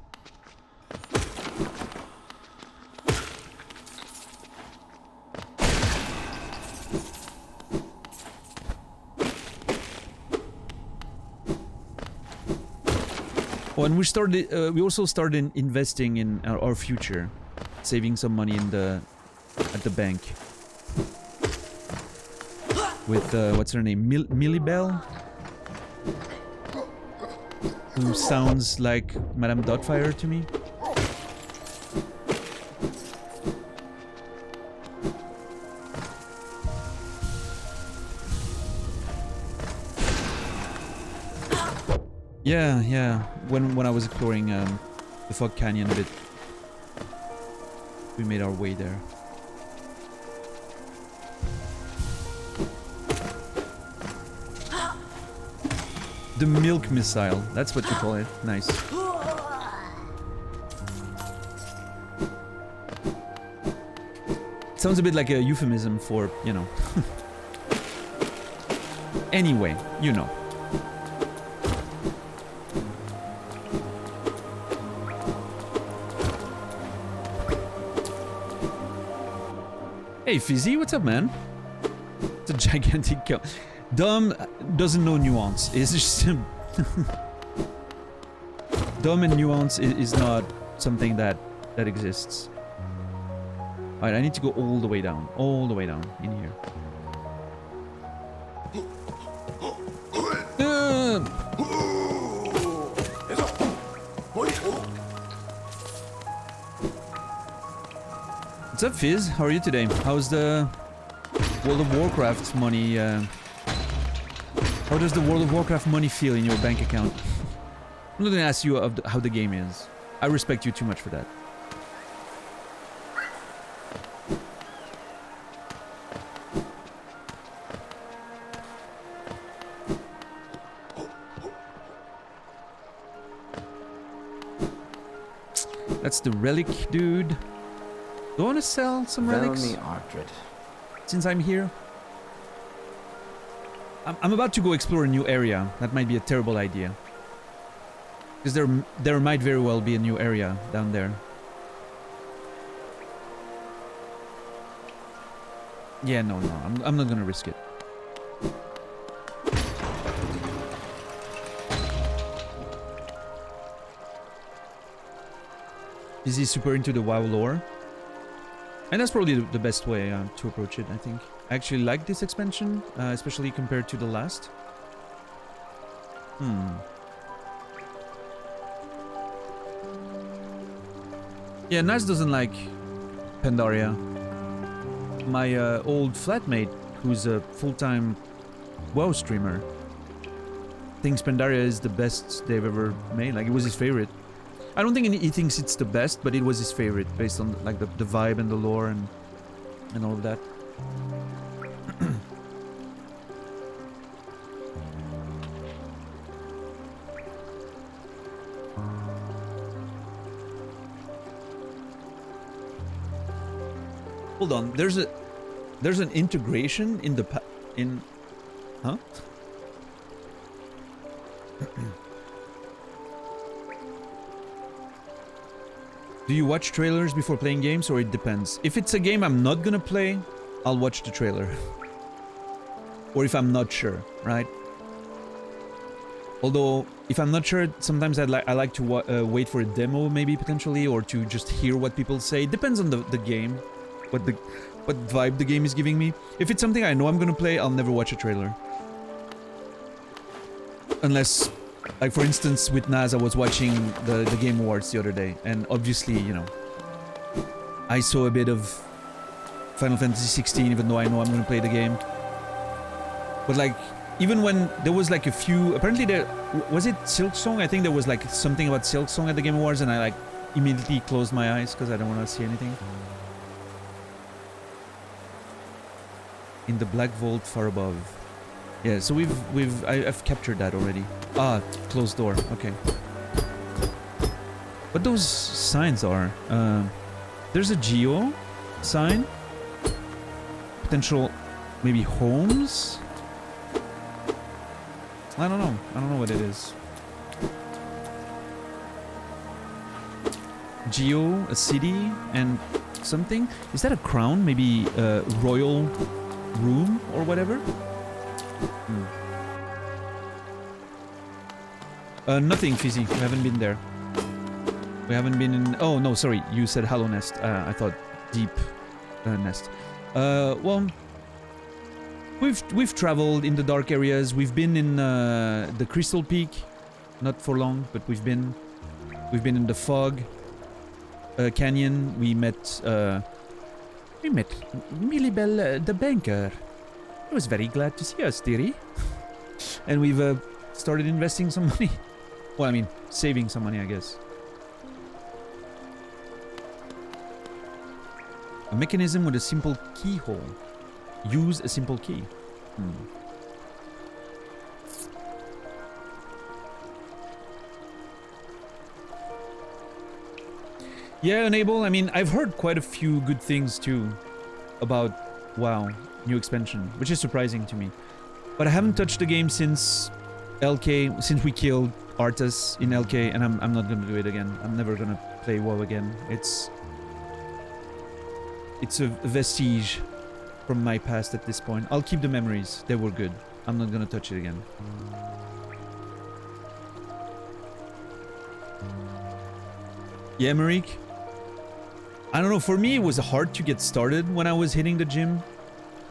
Oh, and we also started investing in our future, saving some money in at the bank. With what's her name, Millibelle, who sounds like Madame Doubtfire to me. Yeah. When I was exploring the Fog Canyon a bit, we made our way there. The milk missile, that's what you call it. Nice. Sounds a bit like a euphemism for, you know. Anyway, you know. Hey Fizzy, what's up, man? It's a gigantic cow. Dumb doesn't know nuance. It's just dumb and nuance is not something that that exists. Alright, I need to go all the way down in here. What's up, Fizz? How are you today? How's the World of Warcraft money? How does the World of Warcraft money feel in your bank account? I'm not gonna ask you how the game is. I respect you too much for that. That's the relic, dude. Do I want to sell some relics? Felony Artred. Since I'm here. I'm about to go explore a new area. That might be a terrible idea. Because there might very well be a new area down there. Yeah, no, I'm not gonna risk it. Is he super into the WoW lore? And that's probably the best way to approach it, I think. I actually like this expansion, especially compared to the last. Yeah, Naz doesn't like Pandaria. My old flatmate, who's a full-time WoW streamer, thinks Pandaria is the best they've ever made. Like, it was his favorite. I don't think he thinks it's the best, but it was his favorite based on like the vibe and the lore and all of that. Hold on, there's an integration in the huh? Do you watch trailers before playing games, or it depends? If it's a game I'm not gonna play, I'll watch the trailer. Or if I'm not sure, right? Although, if I'm not sure, sometimes I like to wait for a demo, maybe, potentially, or to just hear what people say. It depends on the game, what vibe the game is giving me. If it's something I know I'm gonna play, I'll never watch a trailer. Unless... Like, for instance, with Naz, I was watching the Game Awards the other day, and obviously, you know, I saw a bit of Final Fantasy 16, even though I know I'm gonna play the game. But, like, even when there was, like, a few... Apparently there... Was it Silksong? I think there was, like, something about Silksong at the Game Awards, and I, like, immediately closed my eyes, because I don't want to see anything. In the Black Vault far above. Yeah, so I've captured that already. Ah, closed door. Okay. What those signs are? There's a geo sign. Potential, maybe homes. I don't know. I don't know what it is. Geo, a city, and something. Is that a crown? Maybe a royal room or whatever. Nothing, Fizzy. We haven't been there. We haven't been in... Oh, no, sorry. You said Hollow Nest. I thought Deep Nest. Well... We've traveled in the dark areas. We've been in the Crystal Peak. Not for long, but we've been in the Fog Canyon. We met Millibel, the banker. He was very glad to see us, dearie. And we've started investing some money. Well, I mean, saving some money, I guess. A mechanism with a simple keyhole. Use a simple key. Yeah, Enable. I mean, I've heard quite a few good things too about WoW, new expansion, which is surprising to me. But I haven't touched the game since LK, since we killed Arthas in LK, and I'm not gonna do it again. I'm never gonna play WoW again. It's a vestige from my past at this point. I'll keep the memories. They were good. I'm not gonna touch it again. Yeah, Marik? I don't know, for me it was hard to get started when I was hitting the gym.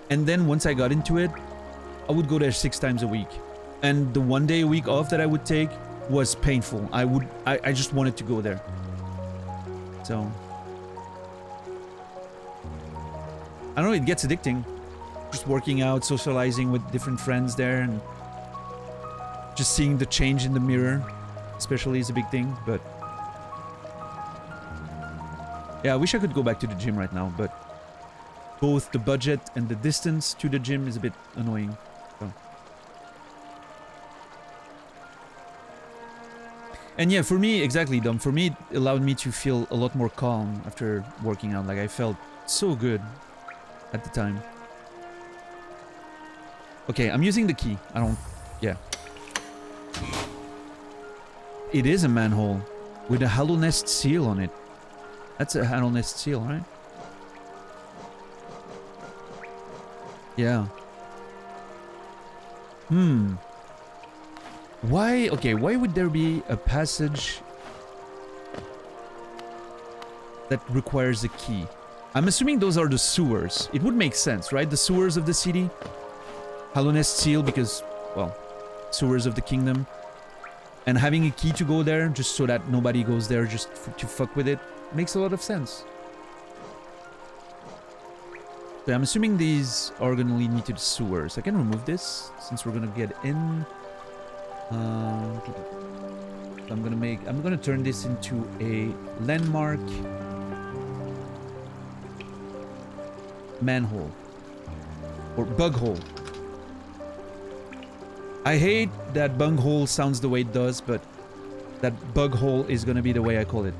And then once I got into it, I would go there 6 times a week. And the 1 day a week off that I would take was painful. I just wanted to go there. So I don't know, it gets addicting. Just working out, socializing with different friends there, and just seeing the change in the mirror, especially, is a big thing. But yeah, I wish I could go back to the gym right now, but both the budget and the distance to the gym is a bit annoying. So. And yeah, for me, exactly, Dom, for me, it allowed me to feel a lot more calm after working out. Like, I felt so good at the time. Okay, I'm using the key. I don't... Yeah. It is a manhole with a Hallownest seal on it. That's a Hallownest seal, right? Yeah. Why... Okay, why would there be a passage that requires a key? I'm assuming those are the sewers. It would make sense, right? The sewers of the city. Hallownest seal because, well, sewers of the kingdom. And having a key to go there just so that nobody goes there just to fuck with it makes a lot of sense. So I'm assuming these are gonna lead me to the sewers. I can remove this since we're gonna get in. I'm gonna turn this into a landmark manhole or bug hole. I hate that bug hole sounds the way it does, but that bug hole is gonna be the way I call it.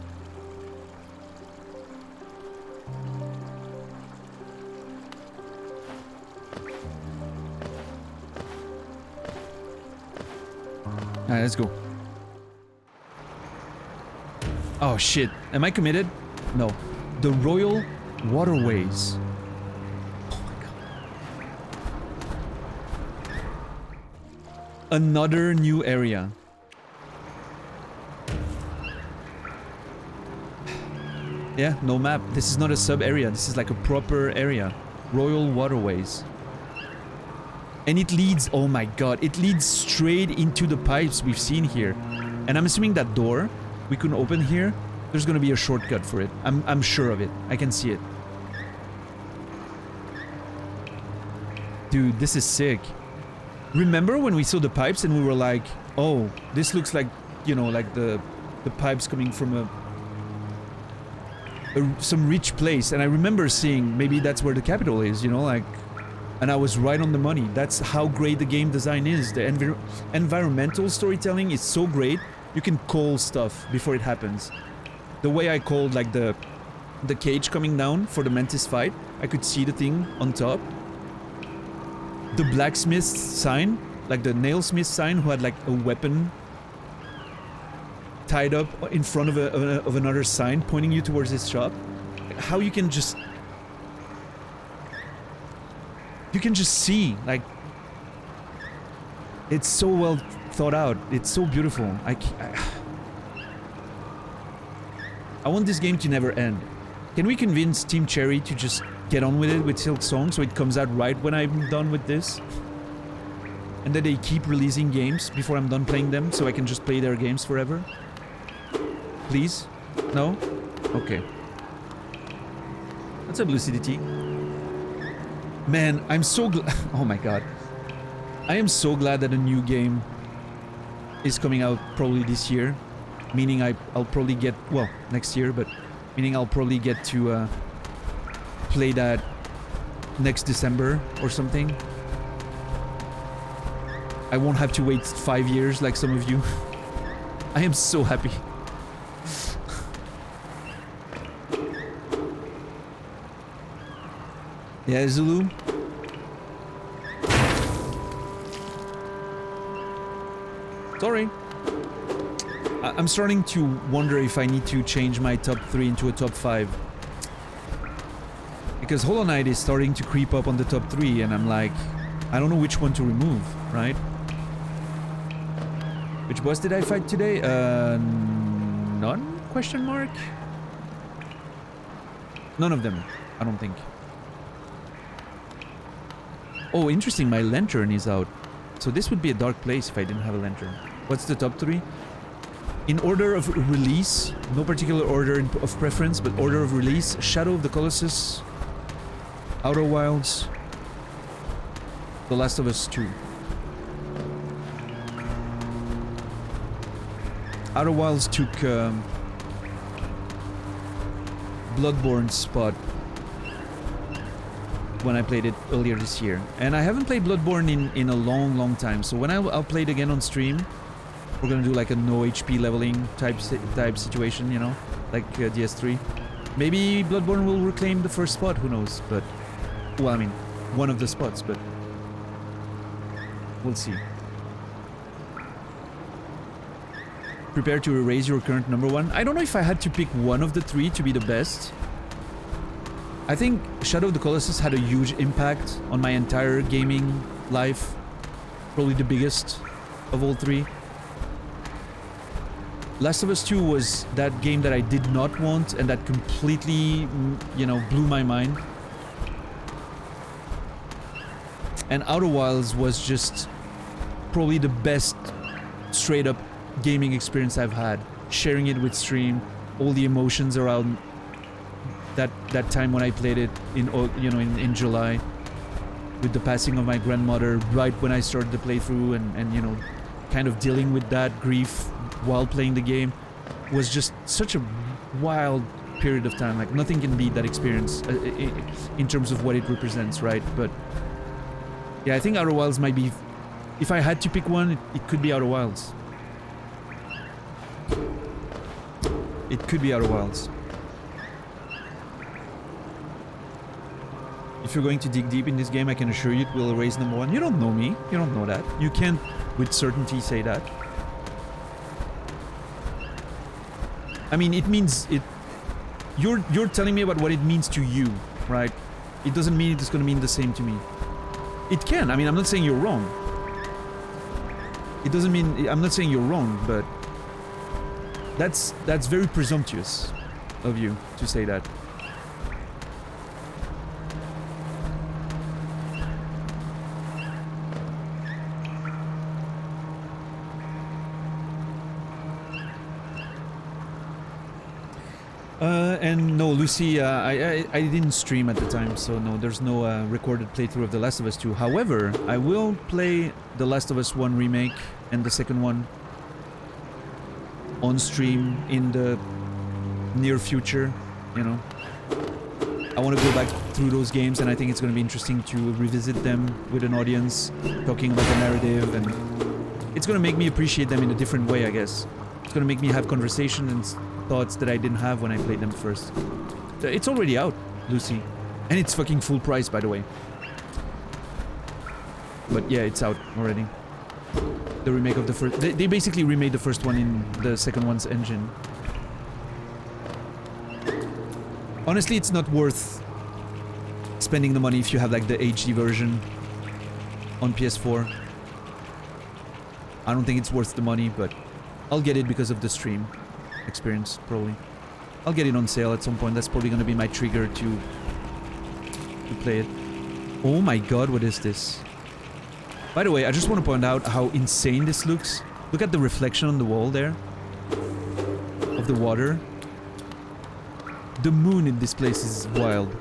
Alright, let's go. Oh shit, am I committed? No. The Royal Waterways. Another new area. Yeah, no map. This is not a sub area. This is like a proper area. Royal Waterways. And it leads, oh my god, it leads straight into the pipes we've seen here. And I'm assuming that door we can open here, there's gonna be a shortcut for it. I'm sure of it. I can see it. Dude, this is sick. Remember when we saw the pipes and we were like, oh, this looks like, you know, like the pipes coming from some rich place. And I remember seeing maybe that's where the capital is, you know, like, and I was right on the money. That's how great the game design is. The environmental storytelling is so great. You can call stuff before it happens. The way I called like the cage coming down for the Mantis fight, I could see the thing on top. The blacksmith sign, like the nailsmith sign who had like a weapon tied up in front of another sign pointing you towards his shop. How you can just see, like, it's so well thought out. It's so beautiful. I want this game to never end. Can we convince Team Cherry to just get on with it with Silk Song so it comes out right when I'm done with this? And that they keep releasing games before I'm done playing them so I can just play their games forever? Please? No? Okay. What's up, Lucidity? Man, I'm so glad. Oh my god. I am so glad that a new game is coming out probably this year. Meaning I'll probably get, well, next year, but meaning I'll probably get to play that next December or something. I won't have to wait 5 years like some of you. I am so happy. Yeah, Zulu? Sorry. I'm starting to wonder if I need to change my top 3 into a top 5. Because Hollow Knight is starting to creep up on the top 3 and I'm like, I don't know which one to remove, right? Which boss did I fight today? None? Question mark? None of them, I don't think. Oh, interesting, my lantern is out. So this would be a dark place if I didn't have a lantern. What's the top 3? In order of release, no particular order of preference, but order of release, Shadow of the Colossus, Outer Wilds, The Last of Us 2. Outer Wilds took Bloodborne's spot when I played it earlier this year. And I haven't played Bloodborne in a long time, so when I'll play it again on stream, we're gonna do like a no HP leveling type situation, you know, like DS3. Maybe Bloodborne will reclaim the first spot, who knows, but... Well, I mean, one of the spots, but... We'll see. Prepare to erase your current number 1. I don't know if I had to pick one of the 3 to be the best. I think Shadow of the Colossus had a huge impact on my entire gaming life. Probably the biggest of all 3. Last of Us 2 was that game that I did not want and that completely, you know, blew my mind. And Outer Wilds was just probably the best straight up gaming experience I've had. Sharing it with stream, all the emotions around that time when I played it in July, with the passing of my grandmother right when I started the playthrough, and you know, kind of dealing with that grief while playing the game, was just such a wild period of time. Like nothing can beat that experience in terms of what it represents, right? But yeah, I think Outer Wilds might be, if I had to pick one, it could be Outer Wilds. It could be Outer Wilds. If you're going to dig deep in this game, I can assure you it will erase number 1. You don't know me. You don't know that. You can't with certainty say that. I mean, it means it... You're telling me about what it means to you, right? It doesn't mean it's going to mean the same to me. It can. I mean, I'm not saying you're wrong. It doesn't mean... I'm not saying you're wrong, but... That's very presumptuous of you to say that. And no, Lucy, I didn't stream at the time, so no, there's no recorded playthrough of The Last of Us 2. However, I will play The Last of Us 1 remake and the second one on stream in the near future, you know. I want to go back through those games, and I think it's going to be interesting to revisit them with an audience, talking about the narrative, and it's going to make me appreciate them in a different way, I guess. It's going to make me have conversation and thoughts that I didn't have when I played them first. It's already out, Lucy. And it's fucking full price, by the way. But yeah, it's out already. The remake of the first... They basically remade the first one in the second one's engine. Honestly, it's not worth spending the money if you have like the HD version on PS4. I don't think it's worth the money, but I'll get it because of the stream experience, probably. I'll get it on sale at some point. That's probably gonna be my trigger to play it. Oh my god, what is this? By the way, I just want to point out how insane this looks. Look at the reflection on the wall there of the water. The moon in this place is wild,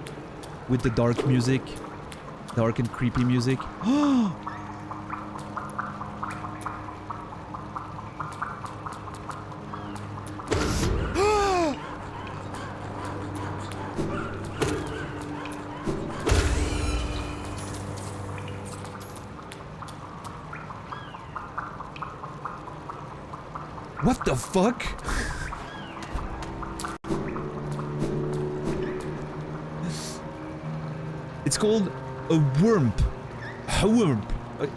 with the dark music, dark and creepy music. What the fuck? It's called a wurmp. Wurmp.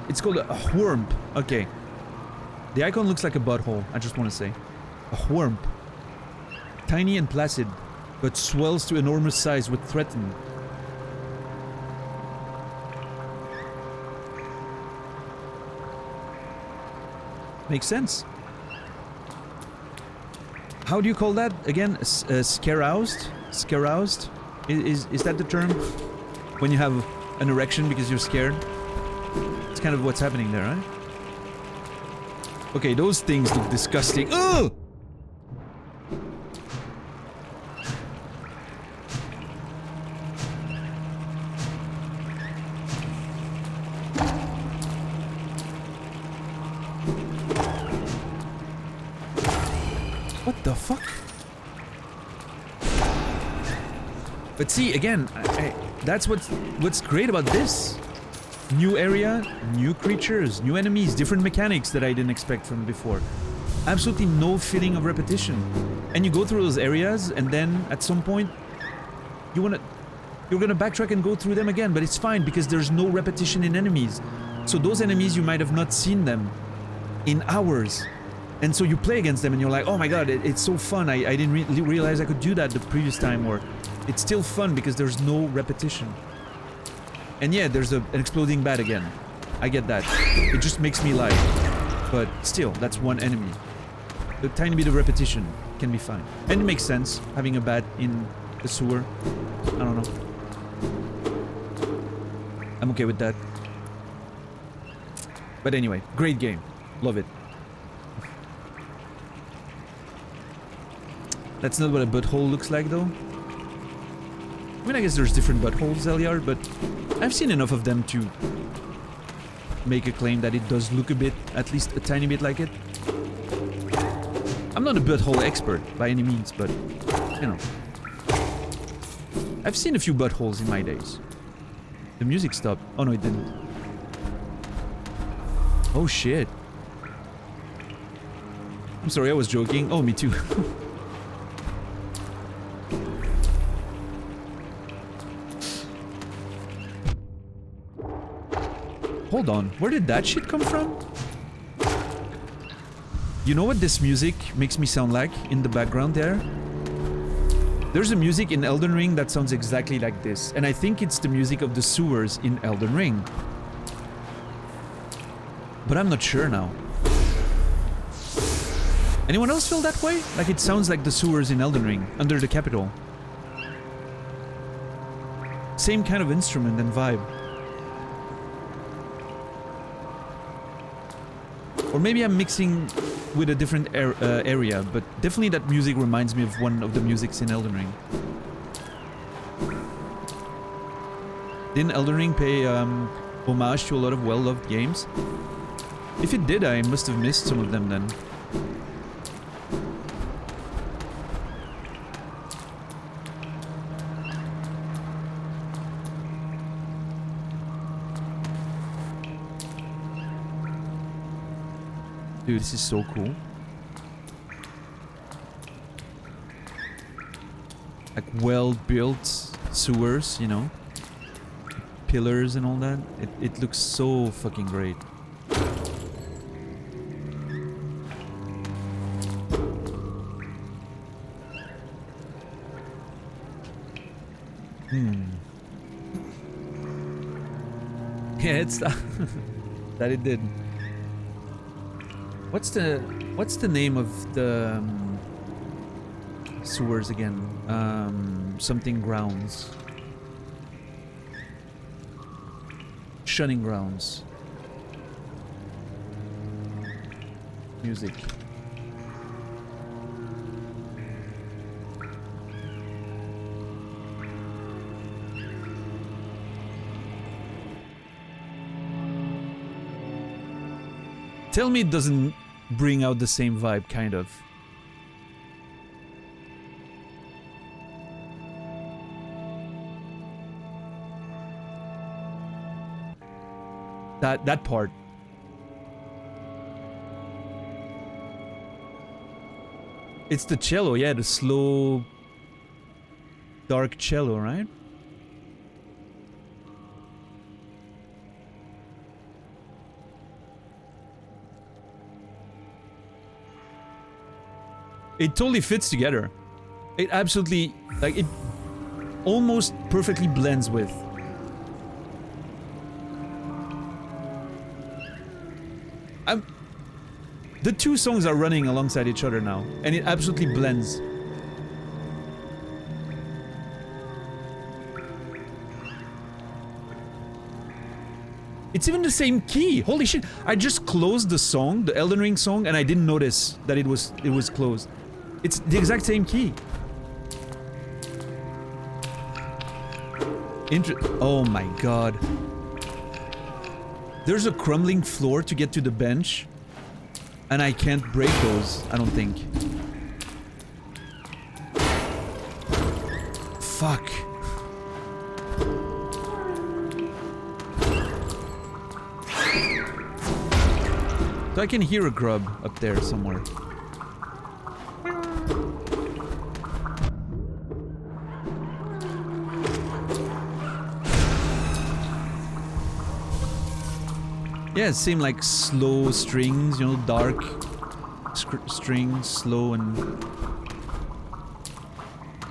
It's called a wurmp. Okay. The icon looks like a butthole, I just want to say. A wurmp. Tiny and placid, but swells to enormous size with threaten. Makes sense. How do you call that again? Scaroused? Scaroused? Is that the term? When you have an erection because you're scared? It's kind of what's happening there, right? Okay, those things look disgusting. Ugh! What the fuck? But see, again, that's what's great about this. New area, new creatures, new enemies, different mechanics that I didn't expect from before. Absolutely no feeling of repetition. And you go through those areas, and then at some point, you're gonna backtrack and go through them again, but it's fine because there's no repetition in enemies. So those enemies, you might have not seen them in hours. And so you play against them and you're like, oh my god, it's so fun. I didn't realize I could do that the previous time, or it's still fun because there's no repetition. And yeah, there's an exploding bat again. I get that. It just makes me laugh. But still, that's one enemy. A tiny bit of repetition can be fine. And it makes sense, having a bat in the sewer. I don't know. I'm okay with that. But anyway, great game. Love it. That's not what a butthole looks like, though. I mean, I guess there's different buttholes, Elyar, but I've seen enough of them to make a claim that it does look a bit, at least a tiny bit like it. I'm not a butthole expert by any means, but, you know. I've seen a few buttholes in my days. The music stopped. Oh, no, it didn't. Oh, shit. I'm sorry, I was joking. Oh, me too. Hold on, where did that shit come from? You know what this music makes me sound like in the background there? There's a music in Elden Ring that sounds exactly like this, and I think it's the music of the sewers in Elden Ring. But I'm not sure now. Anyone else feel that way? Like it sounds like the sewers in Elden Ring, under the capital. Same kind of instrument and vibe. Or maybe I'm mixing with a different area, but definitely that music reminds me of one of the musics in Elden Ring. Didn't Elden Ring pay homage to a lot of well-loved games? If it did, I must have missed some of them then. Dude, this is so cool. Like well-built sewers, you know? Pillars and all that. It looks so fucking great. Yeah, it's that it did. What's the name of the sewers again? Something grounds. Shunning grounds. Music. Tell me it doesn't bring out the same vibe, kind of. That part. It's the cello, yeah, the slow, dark cello, right? It totally fits together. It absolutely, like, it almost perfectly blends with. The two songs are running alongside each other now, and it absolutely blends. It's even the same key. Holy shit. I just closed the song, the Elden Ring song, and I didn't notice that it was closed. It's the exact same key. Oh my god. There's a crumbling floor to get to the bench, and I can't break those, I don't think. Fuck. So I can hear a grub up there somewhere. Yeah, it seemed like slow strings, you know, dark strings, slow and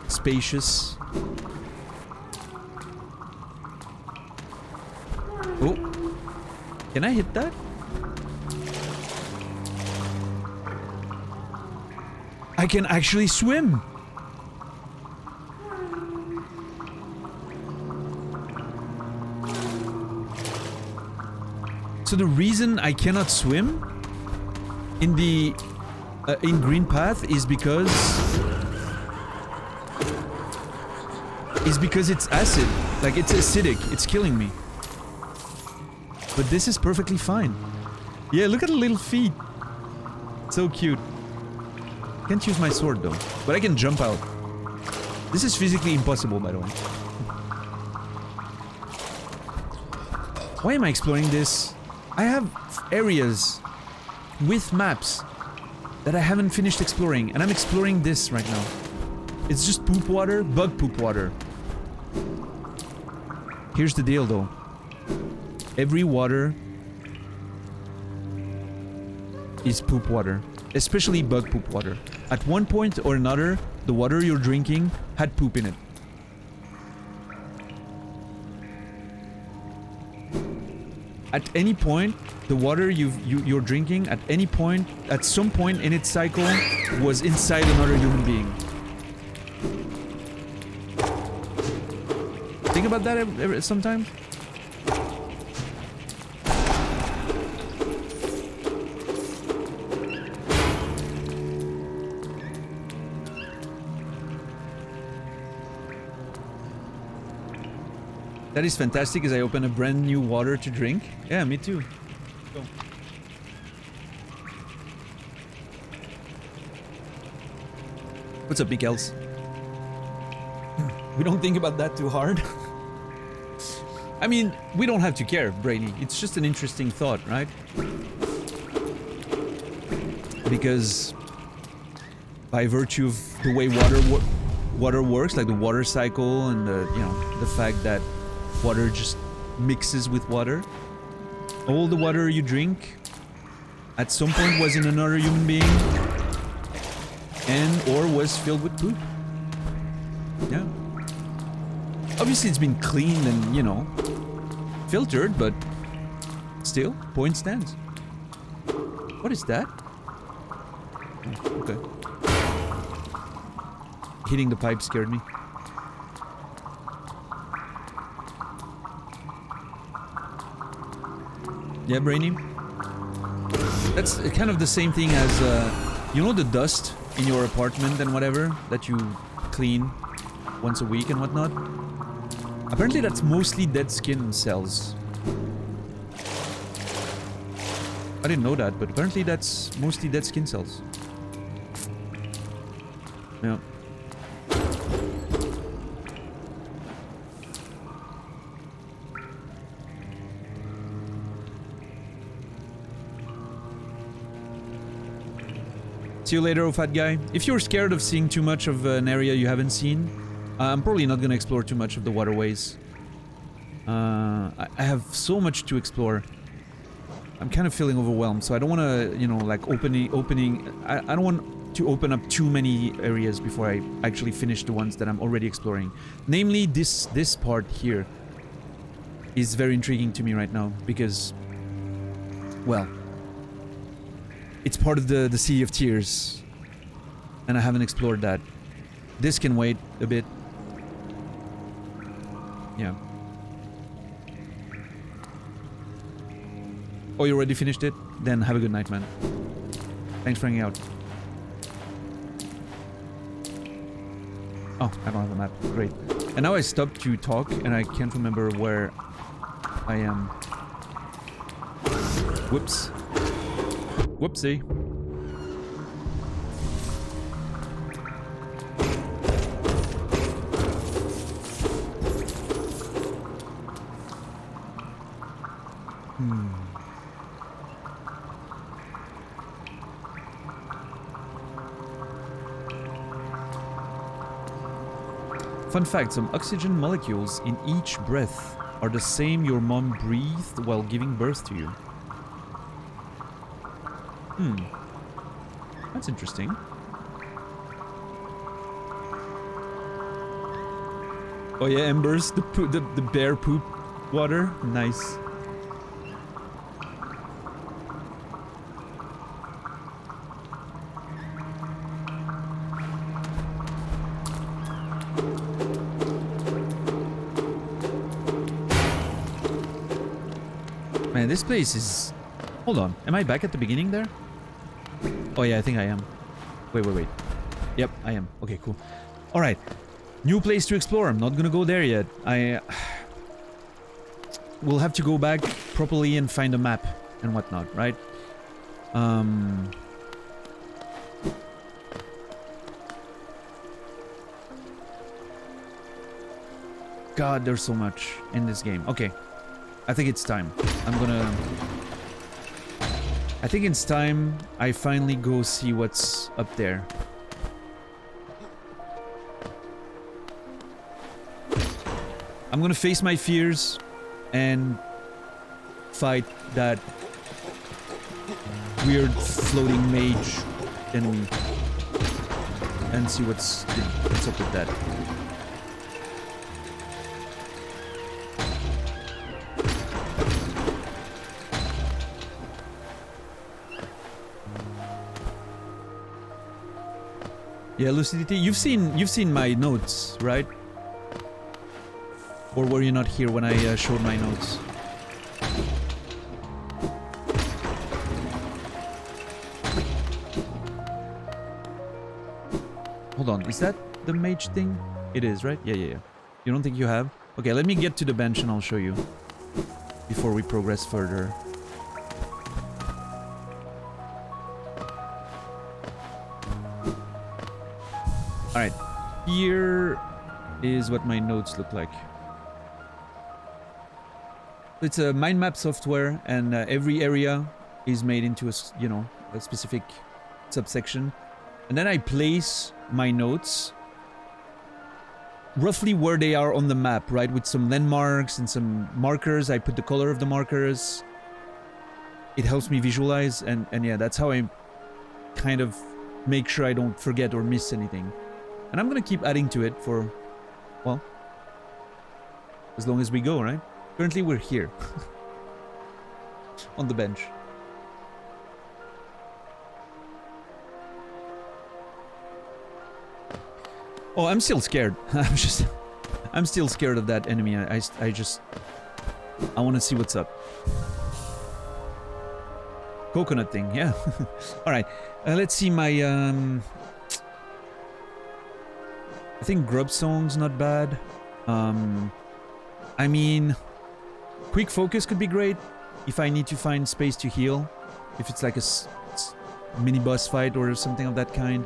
spacious. Oh, can I hit that? I can actually swim. So the reason I cannot swim in the in Green Path is because it's acid. Like, it's acidic. It's killing me. But this is perfectly fine. Yeah, look at the little feet. So cute. Can't use my sword though, but I can jump out. This is physically impossible, by the way. Why am I exploring this? I have areas with maps that I haven't finished exploring, and I'm exploring this right now. It's just poop water, bug poop water. Here's the deal though. Every water is poop water. Especially bug poop water. At one point or another, the water you're drinking had poop in it. At any point, the water you're drinking, at any point, at some point in its cycle, was inside another human being. Think about that sometimes? That is fantastic as I open a brand new water to drink. Yeah, me too. Go. What's up, Big Els? We don't think about that too hard. I mean, we don't have to care, Brainy. It's just an interesting thought, right? Because by virtue of the way water works, like the water cycle and the fact that water just mixes with water. All the water you drink at some point was in another human being and or was filled with poop. Yeah. Obviously it's been cleaned and, you know, filtered, but still, point stands. What is that? Oh, okay. Hitting the pipe scared me. Yeah, Brainy? That's kind of the same thing as, you know, the dust in your apartment and whatever that you clean once a week and whatnot? Apparently that's mostly dead skin cells. I didn't know that, but apparently that's mostly dead skin cells. Yeah. See you later, oh fat guy. If you're scared of seeing too much of an area you haven't seen, I'm probably not gonna explore too much of the waterways. I have so much to explore. I'm kind of feeling overwhelmed, so I don't want to, you know, like opening. I don't want to open up too many areas before I actually finish the ones that I'm already exploring. Namely, this part here is very intriguing to me right now because, well, it's part of the Sea of Tears, and I haven't explored that. This can wait a bit. Yeah. Oh, you already finished it? Then have a good night, man. Thanks for hanging out. Oh, I don't have a map. Great. And now I stopped to talk, and I can't remember where I am. Whoops. Whoopsie. Fun fact, some oxygen molecules in each breath are the same your mom breathed while giving birth to you. That's interesting. Oh yeah, Embers, the bear poop water. Nice. Man, this place is... Hold on. Am I back at the beginning there? Oh yeah, I think I am. Wait. Yep, I am. Okay, cool. Alright. New place to explore. I'm not gonna go there yet. We'll have to go back properly and find a map and whatnot, right? God, there's so much in this game. Okay. I think it's time. I think it's time I finally go see what's up there. I'm gonna face my fears and fight that weird floating mage enemy and see what's up with that. Yeah, Lucidity, you've seen my notes, right? Or were you not here when I showed my notes? Hold on, is that the mage thing? It is, right? Yeah. You don't think you have? Okay, let me get to the bench and I'll show you before we progress further. Alright, here is what my notes look like. It's a mind map software, and every area is made into a specific subsection. And then I place my notes roughly where they are on the map, right? With some landmarks and some markers. I put the color of the markers. It helps me visualize, and yeah, that's how I kind of make sure I don't forget or miss anything. And I'm gonna keep adding to it for, well, as long as we go, right? Currently we're here. On the bench. Oh, I'm still scared. I'm still scared of that enemy. I want to see what's up. Coconut thing, yeah. Alright, let's see my, I think Grub Song's not bad. I mean, Quick Focus could be great if I need to find space to heal. If it's like a mini boss fight or something of that kind.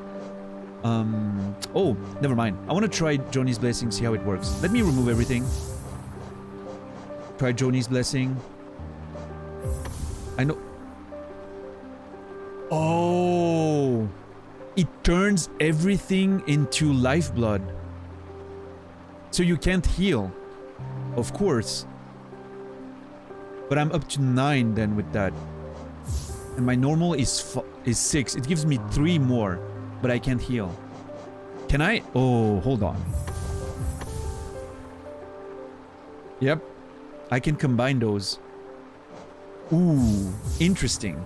Oh, never mind. I want to try Johnny's Blessing, see how it works. Let me remove everything. Try Johnny's Blessing. I know... Oh! It turns everything into lifeblood. So you can't heal. Of course. But I'm up to 9 then with that. And my normal is 6. It gives me 3 more. But I can't heal. Can I? Oh, hold on. Yep. I can combine those. Ooh, interesting.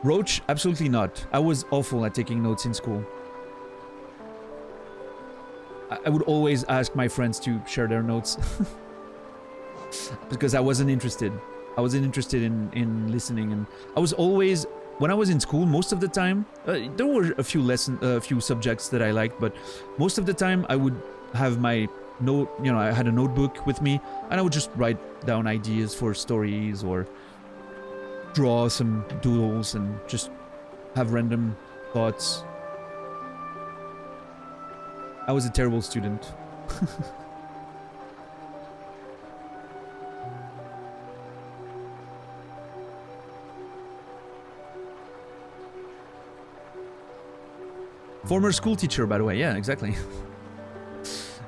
Roach? Absolutely not. I was awful at taking notes in school. I would always ask my friends to share their notes. because I wasn't interested. I wasn't interested in listening, and I was always, when I was in school, most of the time, there were a few subjects that I liked, but most of the time I would have my note, you know, I had a notebook with me, and I would just write down ideas for stories or draw some doodles and just have random thoughts. I was a terrible student. Former school teacher, by the way. Yeah, exactly.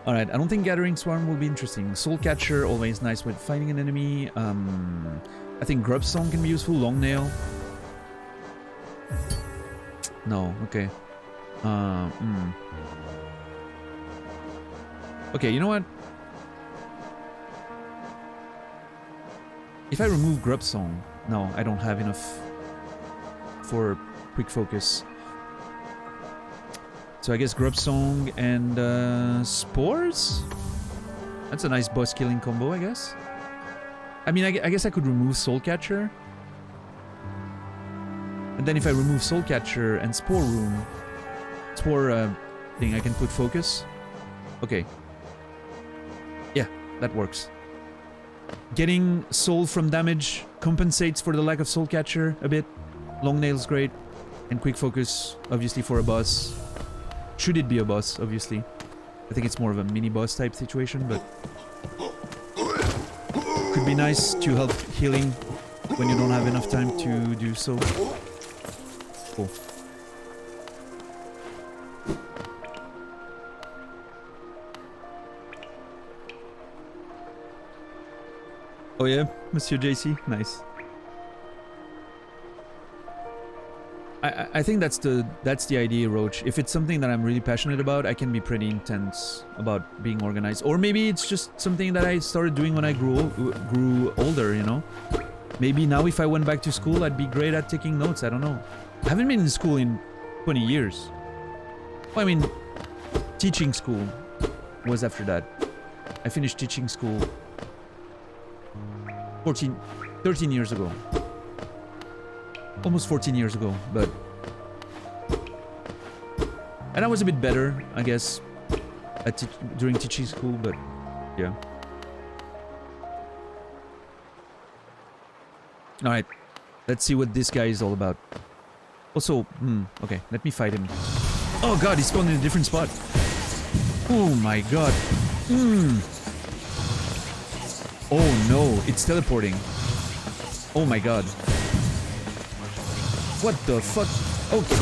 Alright, I don't think Gathering Swarm will be interesting. Soul Catcher, always nice with fighting an enemy. I think Grub Song can be useful. Long Nail. No, okay. Okay, you know what? If I remove Grub Song... No, I don't have enough for quick focus. So I guess Grub Song and Spores? That's a nice boss killing combo, I guess. I mean, I guess I could remove Soul Catcher. And then if I remove Soul Catcher and Spore Room, Spore thing, I can put Focus. Okay. Yeah, that works. Getting Soul from damage compensates for the lack of Soul Catcher a bit. Long Nail's great. And Quick Focus, obviously, for a boss. Should it be a boss, obviously. I think it's more of a mini-boss type situation, but... could be nice to help healing when you don't have enough time to do so. Cool. Oh yeah, Monsieur JC? Nice. I think that's the idea, Roach. If it's something that I'm really passionate about, I can be pretty intense about being organized. Or maybe it's just something that I started doing when I grew older, you know? Maybe now if I went back to school, I'd be great at taking notes. I don't know. I haven't been in school in 20 years. Well, I mean, teaching school was after that. I finished teaching school 13 years ago. Almost 14 years ago, but... And I was a bit better, I guess, at during teaching school, but yeah. Alright, let's see what this guy is all about. Also, okay, let me fight him. Oh god, he spawned in a different spot. Oh my god. Oh no, it's teleporting. Oh my god. What the fuck? Okay.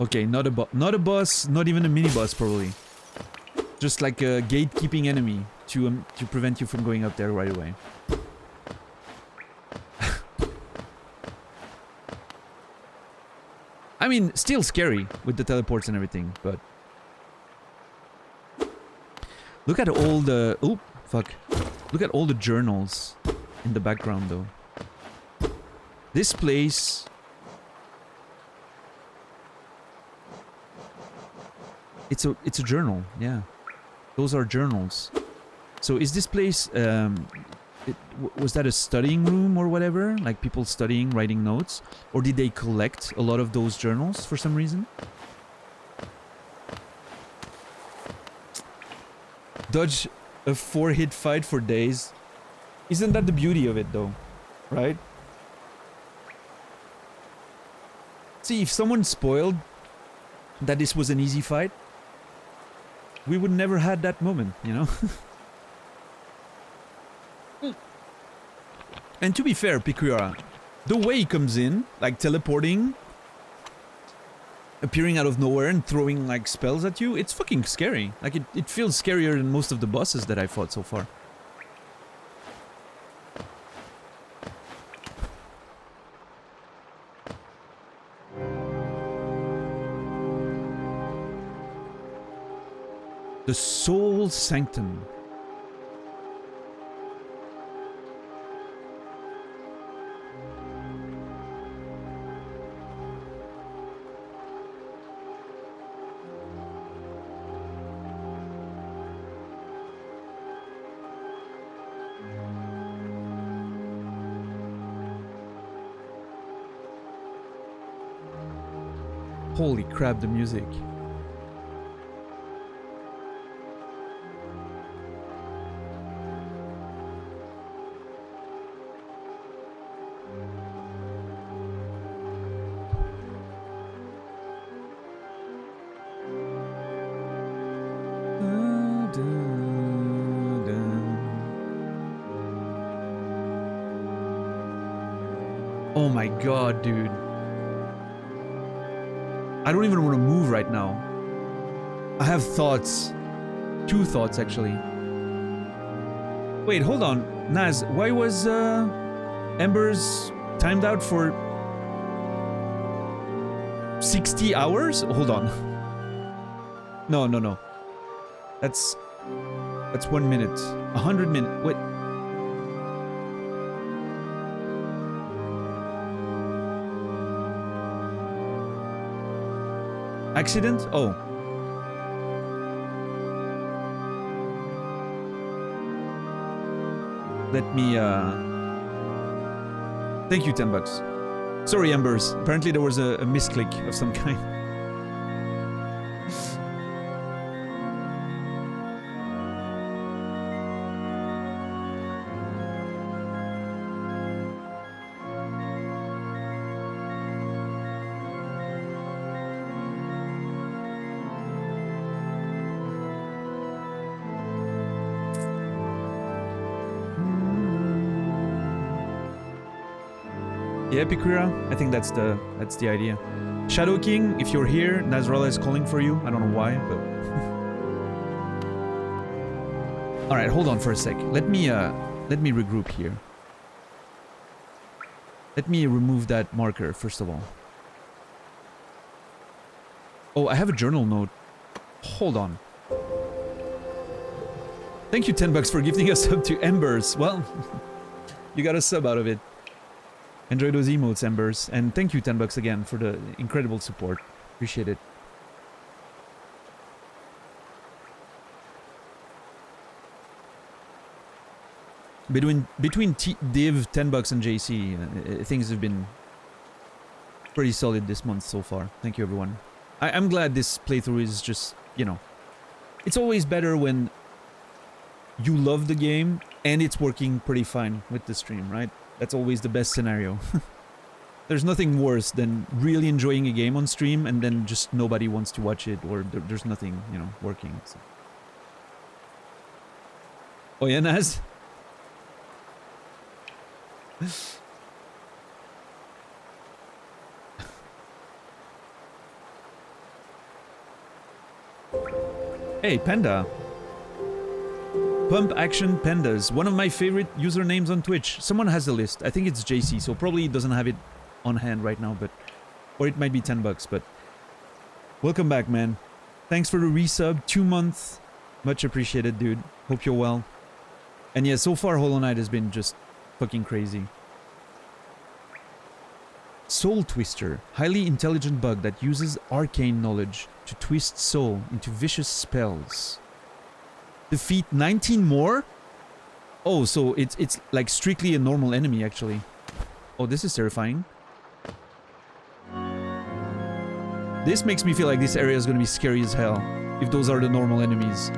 Okay, not a boss, not even a mini boss probably. Just like a gatekeeping enemy to prevent you from going up there right away. I mean, still scary with the teleports and everything, but... Look at all the... Oh, fuck. Look at all the journals in the background, though. This place... It's a journal, yeah. Those are journals. So is this place... was that a studying room or whatever? Like people studying, writing notes? Or did they collect a lot of those journals for some reason? Dodge a 4-hit fight for days. Isn't that the beauty of it though? Right? See, if someone spoiled that this was an easy fight, we would never had that moment, you know? And to be fair, Pikuara, the way he comes in, like teleporting, appearing out of nowhere and throwing like spells at you, it's fucking scary. Like it feels scarier than most of the bosses that I fought so far. The Soul Sanctum. Holy crap, the music. Oh my god, dude. I don't even want to move right now. I have thoughts. 2 thoughts, actually. Wait, hold on. Naz, why was Embers timed out for 60 hours? Hold on. No. That's 1 minute. 100 minutes. Wait. Accident? Oh. Let me, Thank you, $10. Sorry, Embers. Apparently there was a misclick of some kind. Yeah, Epicura, I think that's the idea. Shadow King, if you're here, Nazrala is calling for you. I don't know why, but all right, hold on for a sec. Let me regroup here. Let me remove that marker first of all. Oh, I have a journal note. Hold on. Thank you, $10 for gifting us up to Embers. Well, you got a sub out of it. Enjoy those emotes, Embers. And thank you, $10 again, for the incredible support. Appreciate it. Between Div, $10 and JC, things have been pretty solid this month so far. Thank you, everyone. I'm glad this playthrough is just, you know... It's always better when you love the game and it's working pretty fine with the stream, right? That's always the best scenario. There's nothing worse than really enjoying a game on stream and then just nobody wants to watch it, or there's nothing, you know, working. So. Oh yeah, Naz? Hey, Panda. Pump Action Pandas, one of my favorite usernames on Twitch. Someone has the list. I think it's JC, so probably doesn't have it on hand right now, but... Or it might be $10, but... Welcome back, man. Thanks for the resub. 2 months. Much appreciated, dude. Hope you're well. And yeah, so far Hollow Knight has been just fucking crazy. Soul Twister. Highly intelligent bug that uses arcane knowledge to twist soul into vicious spells. Defeat 19 more? Oh, so it's like strictly a normal enemy, actually. Oh, this is terrifying. This makes me feel like this area is gonna be scary as hell, if those are the normal enemies.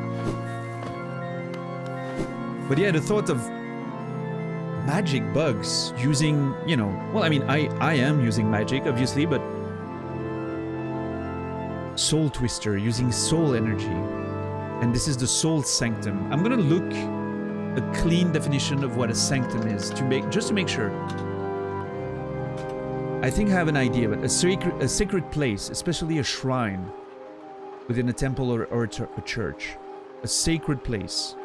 But yeah, the thought of magic bugs using, you know... Well, I mean, I am using magic, obviously, but... Soul Twister, using soul energy. And this is the Soul Sanctum. I'm gonna look a clean definition of what a sanctum is just to make sure. I think I have an idea, but a sacred place, especially a shrine within a temple or a church, a sacred place,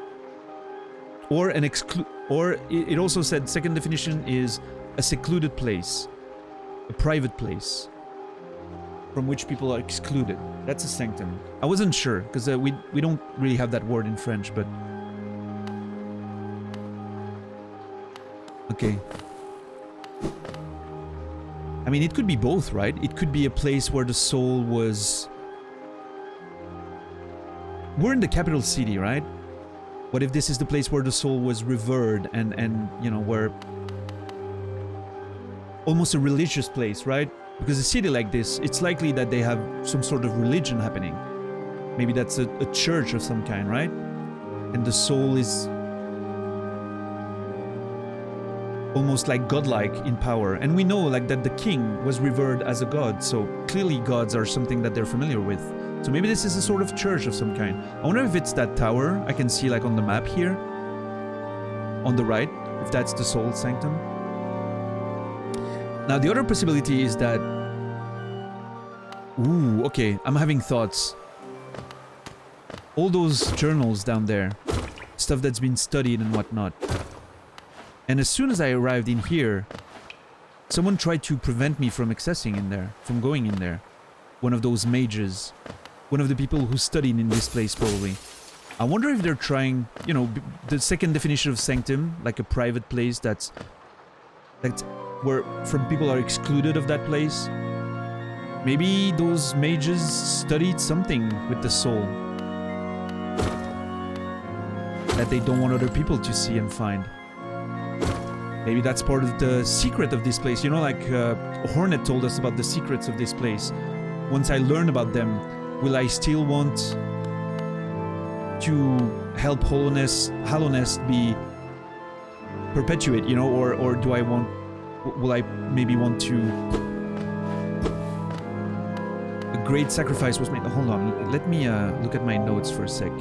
or an it also said second definition is a secluded place, a private place from which people are excluded. That's a sanctum. I wasn't sure, because we don't really have that word in French, but... Okay. I mean, it could be both, right? It could be a place where the soul was... We're in the capital city, right? What if this is the place where the soul was revered and you know, where... Almost a religious place, right? Because a city like this, it's likely that they have some sort of religion happening. Maybe that's a church of some kind, right? And the soul is almost like godlike in power. And we know like that the king was revered as a god, so clearly gods are something that they're familiar with. So maybe this is a sort of church of some kind. I wonder if it's that tower I can see like on the map here. On the right, if that's the soul sanctum. Now the other possibility is that... Ooh, okay, I'm having thoughts. All those journals down there, stuff that's been studied and whatnot. And as soon as I arrived in here, someone tried to prevent me from accessing in there, from going in there. One of those mages. One of the people who studied in this place, probably. I wonder if they're trying, you know, the second definition of sanctum, like a private place that's where from people are excluded of that place. Maybe those mages studied something with the soul that they don't want other people to see and find. Maybe that's part of the secret of this place. You know, like Hornet told us about the secrets of this place. Once I learn about them, will I still want to help Hallownest be perpetuate, you know, or do I want, will I maybe want to... A great sacrifice was made. Hold on, let me look at my notes for a sec.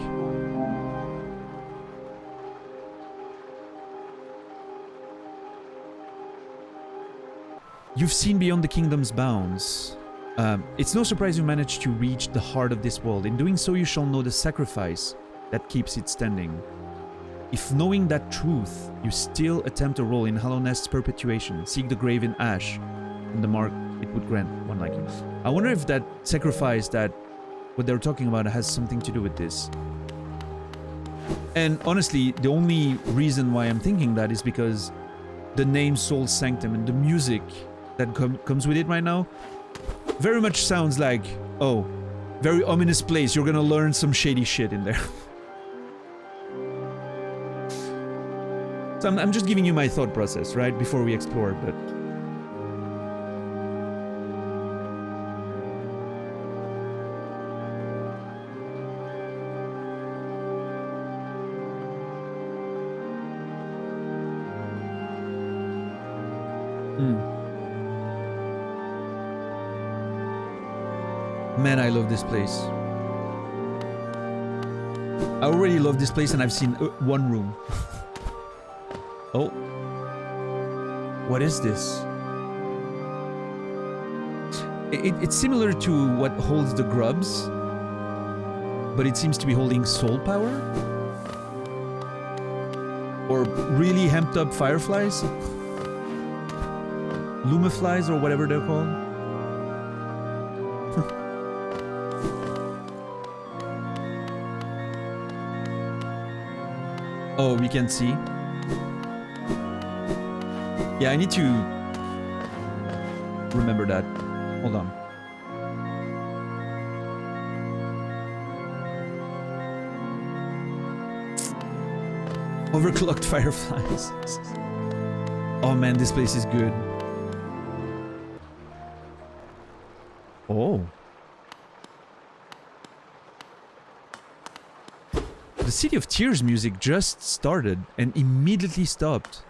You've seen beyond the kingdom's bounds. It's no surprise you managed to reach the heart of this world. In doing so, you shall know the sacrifice that keeps it standing. If knowing that truth, you still attempt a role in Hallownest's perpetuation, seek the grave in ash, and the mark it would grant one like you. I wonder if that sacrifice, that what they're talking about, has something to do with this. And honestly, the only reason why I'm thinking that is because the name Soul Sanctum and the music that comes with it right now very much sounds like, oh, very ominous place. You're gonna learn some shady shit in there. So I'm just giving you my thought process, right, before we explore, but... Man, I love this place. I already love this place and I've seen one room. Oh. What is this? It's similar to what holds the grubs, but it seems to be holding soul power? Or really hemped up fireflies? Lumaflies or whatever they're called? Oh, we can see. Yeah, I need to remember that. Hold on. Overclocked fireflies. Oh man, this place is good. Oh. The City of Tears music just started and immediately stopped.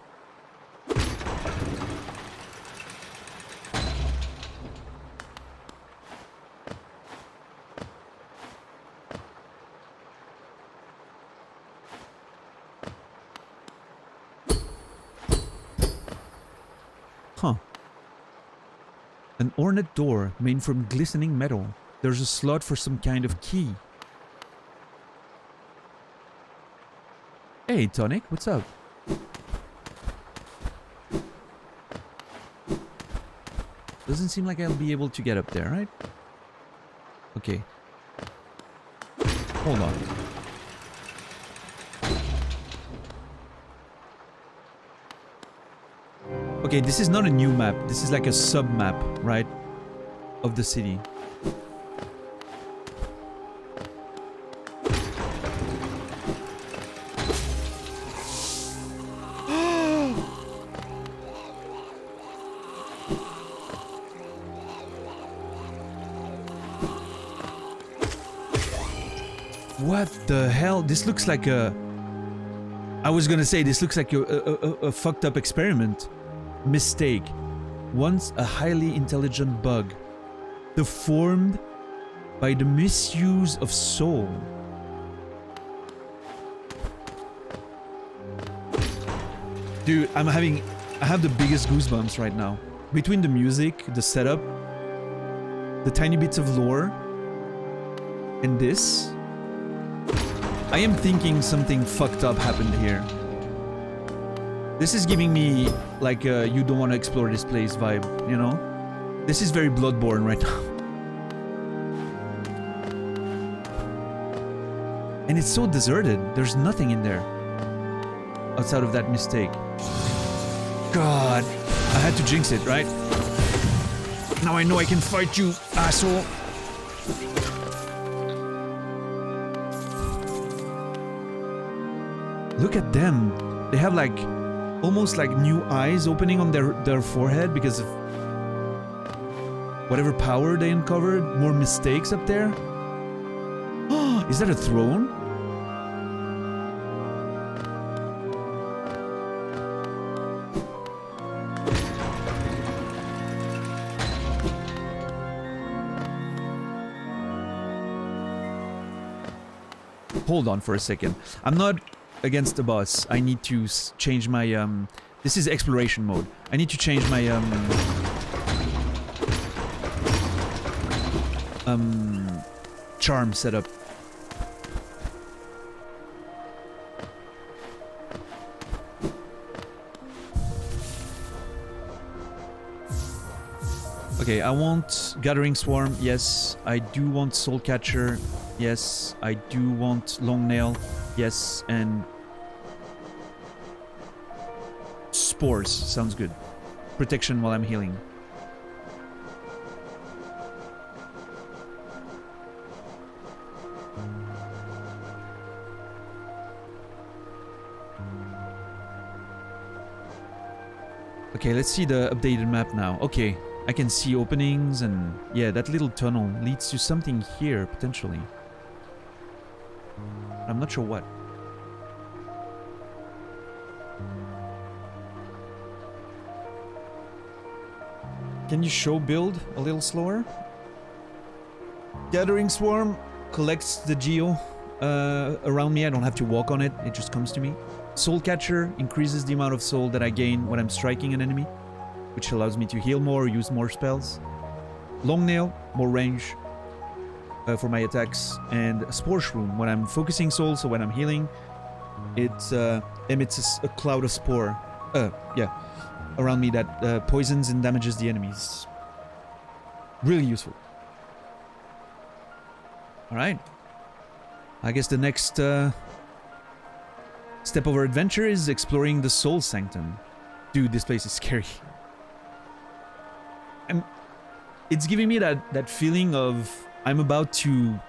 Huh. An ornate door made from glistening metal. There's a slot for some kind of key. Hey, Tonic, what's up? Doesn't seem like I'll be able to get up there, right? Okay. Hold on. Okay, this is not a new map. This is like a sub-map, right? Of the city. What the hell? This looks like a... I was gonna say, this looks like a fucked up experiment. Mistake. Once a highly intelligent bug, deformed by the misuse of soul. Dude, I have the biggest goosebumps right now. Between the music, the setup, the tiny bits of lore, and this, I am thinking something fucked up happened here. This is giving me like a you don't want to explore this place vibe, you know? This is very Bloodborne right now. And it's so deserted. There's nothing in there outside of that mistake. God, I had to jinx it, right? Now I know I can fight you, asshole. Look at them. They have like almost like new eyes opening on their forehead because of whatever power they uncovered. More mistakes up there. Is that a throne? Hold on for a second. I'm not against the boss. I need to change my this is exploration mode. I need to change my charm setup. Okay, I want Gathering Swarm, yes. I do want Soul Catcher, yes. I do want Long Nail, yes. And Spores, sounds good. Protection while I'm healing. Okay, let's see the updated map now. Okay. I can see openings and yeah, that little tunnel leads to something here, potentially. I'm not sure what. Can you show build a little slower? Gathering Swarm collects the geo around me. I don't have to walk on it, it just comes to me. Soul Catcher increases the amount of soul that I gain when I'm striking an enemy, which allows me to heal more, use more spells. Long Nail, more range for my attacks. And Spore Shroom, when I'm focusing soul, so when I'm healing, it emits a cloud of spore, around me that poisons and damages the enemies. Really useful. Alright. I guess the next step of our adventure is exploring the Soul Sanctum. Dude, this place is scary. And it's giving me that feeling of I'm about to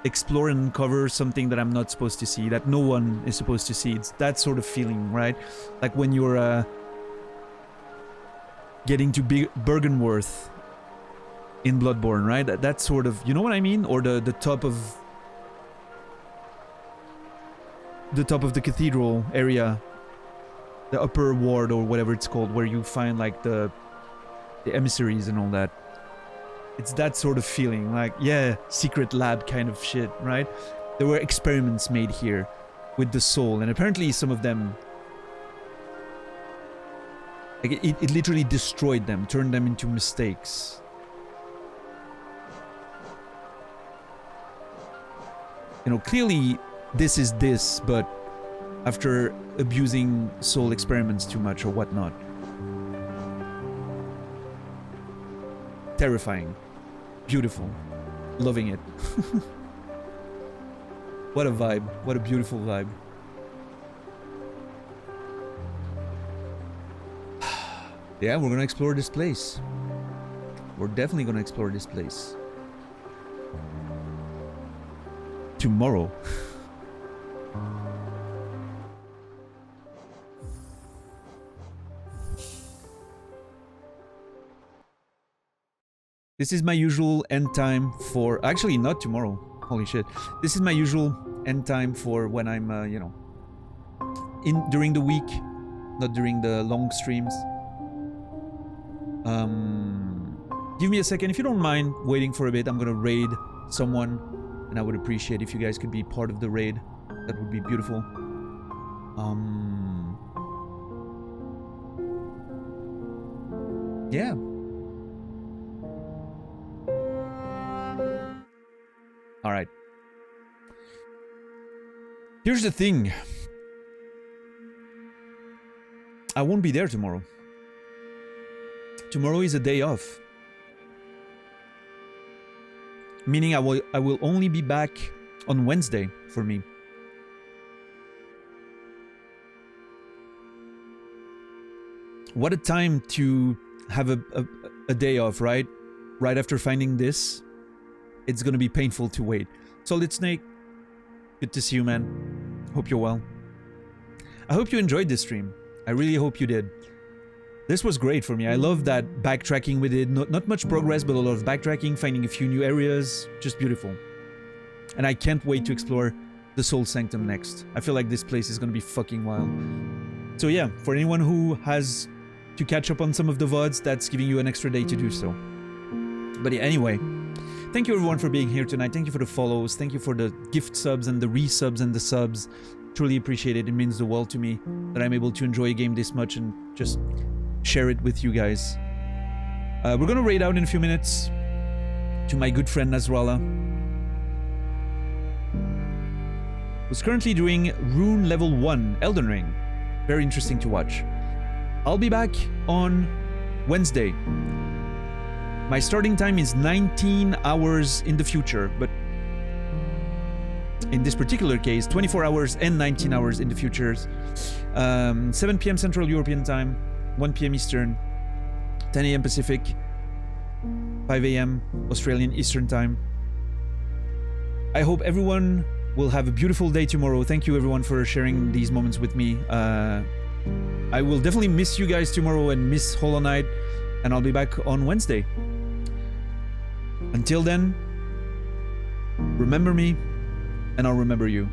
explore and uncover something that I'm not supposed to see, that no one is supposed to see. It's that sort of feeling, right? Like when you're getting to Bergenworth in Bloodborne, right? That sort of, you know what I mean? Or the top of the cathedral area, the upper ward or whatever it's called, where you find like the emissaries and all that. It's that sort of feeling, like, yeah, secret lab kind of shit, right? There were experiments made here with the soul, and apparently some of them, like, it literally destroyed them, turned them into mistakes. You know, clearly this is this, but after abusing soul experiments too much or whatnot. Terrifying. Beautiful. Loving it. What a vibe. What a beautiful vibe. Yeah, we're gonna explore this place. We're definitely gonna explore this place. Tomorrow. This is my usual end time for... Actually, not tomorrow. Holy shit. This is my usual end time for when I'm, during the week, not during the long streams. Give me a second, if you don't mind waiting for a bit. I'm gonna raid someone, and I would appreciate if you guys could be part of the raid. That would be beautiful. Yeah. All right. Here's the thing. I won't be there tomorrow. Tomorrow is a day off. Meaning I will only be back on Wednesday for me. What a time to have a day off, right? Right after finding this. It's gonna be painful to wait. Solid Snake, good to see you, man. Hope you're well. I hope you enjoyed this stream. I really hope you did. This was great for me. I love that backtracking we did. Not much progress, but a lot of backtracking, finding a few new areas. Just beautiful. And I can't wait to explore the Soul Sanctum next. I feel like this place is gonna be fucking wild. So yeah, for anyone who has to catch up on some of the VODs, that's giving you an extra day to do so. But yeah, anyway. Thank you everyone for being here tonight. Thank you for the follows. Thank you for the gift subs and the resubs and the subs. Truly appreciate it. It means the world to me that I'm able to enjoy a game this much and just share it with you guys. We're gonna raid out in a few minutes to my good friend Nasrallah, who's currently doing Rune Level 1 Elden Ring. Very interesting to watch. I'll be back on Wednesday. My starting time is 19 hours in the future, but in this particular case, 24 hours and 19 hours in the futures. 7 p.m. Central European Time, 1 p.m. Eastern, 10 a.m. Pacific, 5 a.m. Australian Eastern Time. I hope everyone will have a beautiful day tomorrow. Thank you everyone for sharing these moments with me. I will definitely miss you guys tomorrow and miss Hollow Knight, and I'll be back on Wednesday. Until then, remember me, and I'll remember you.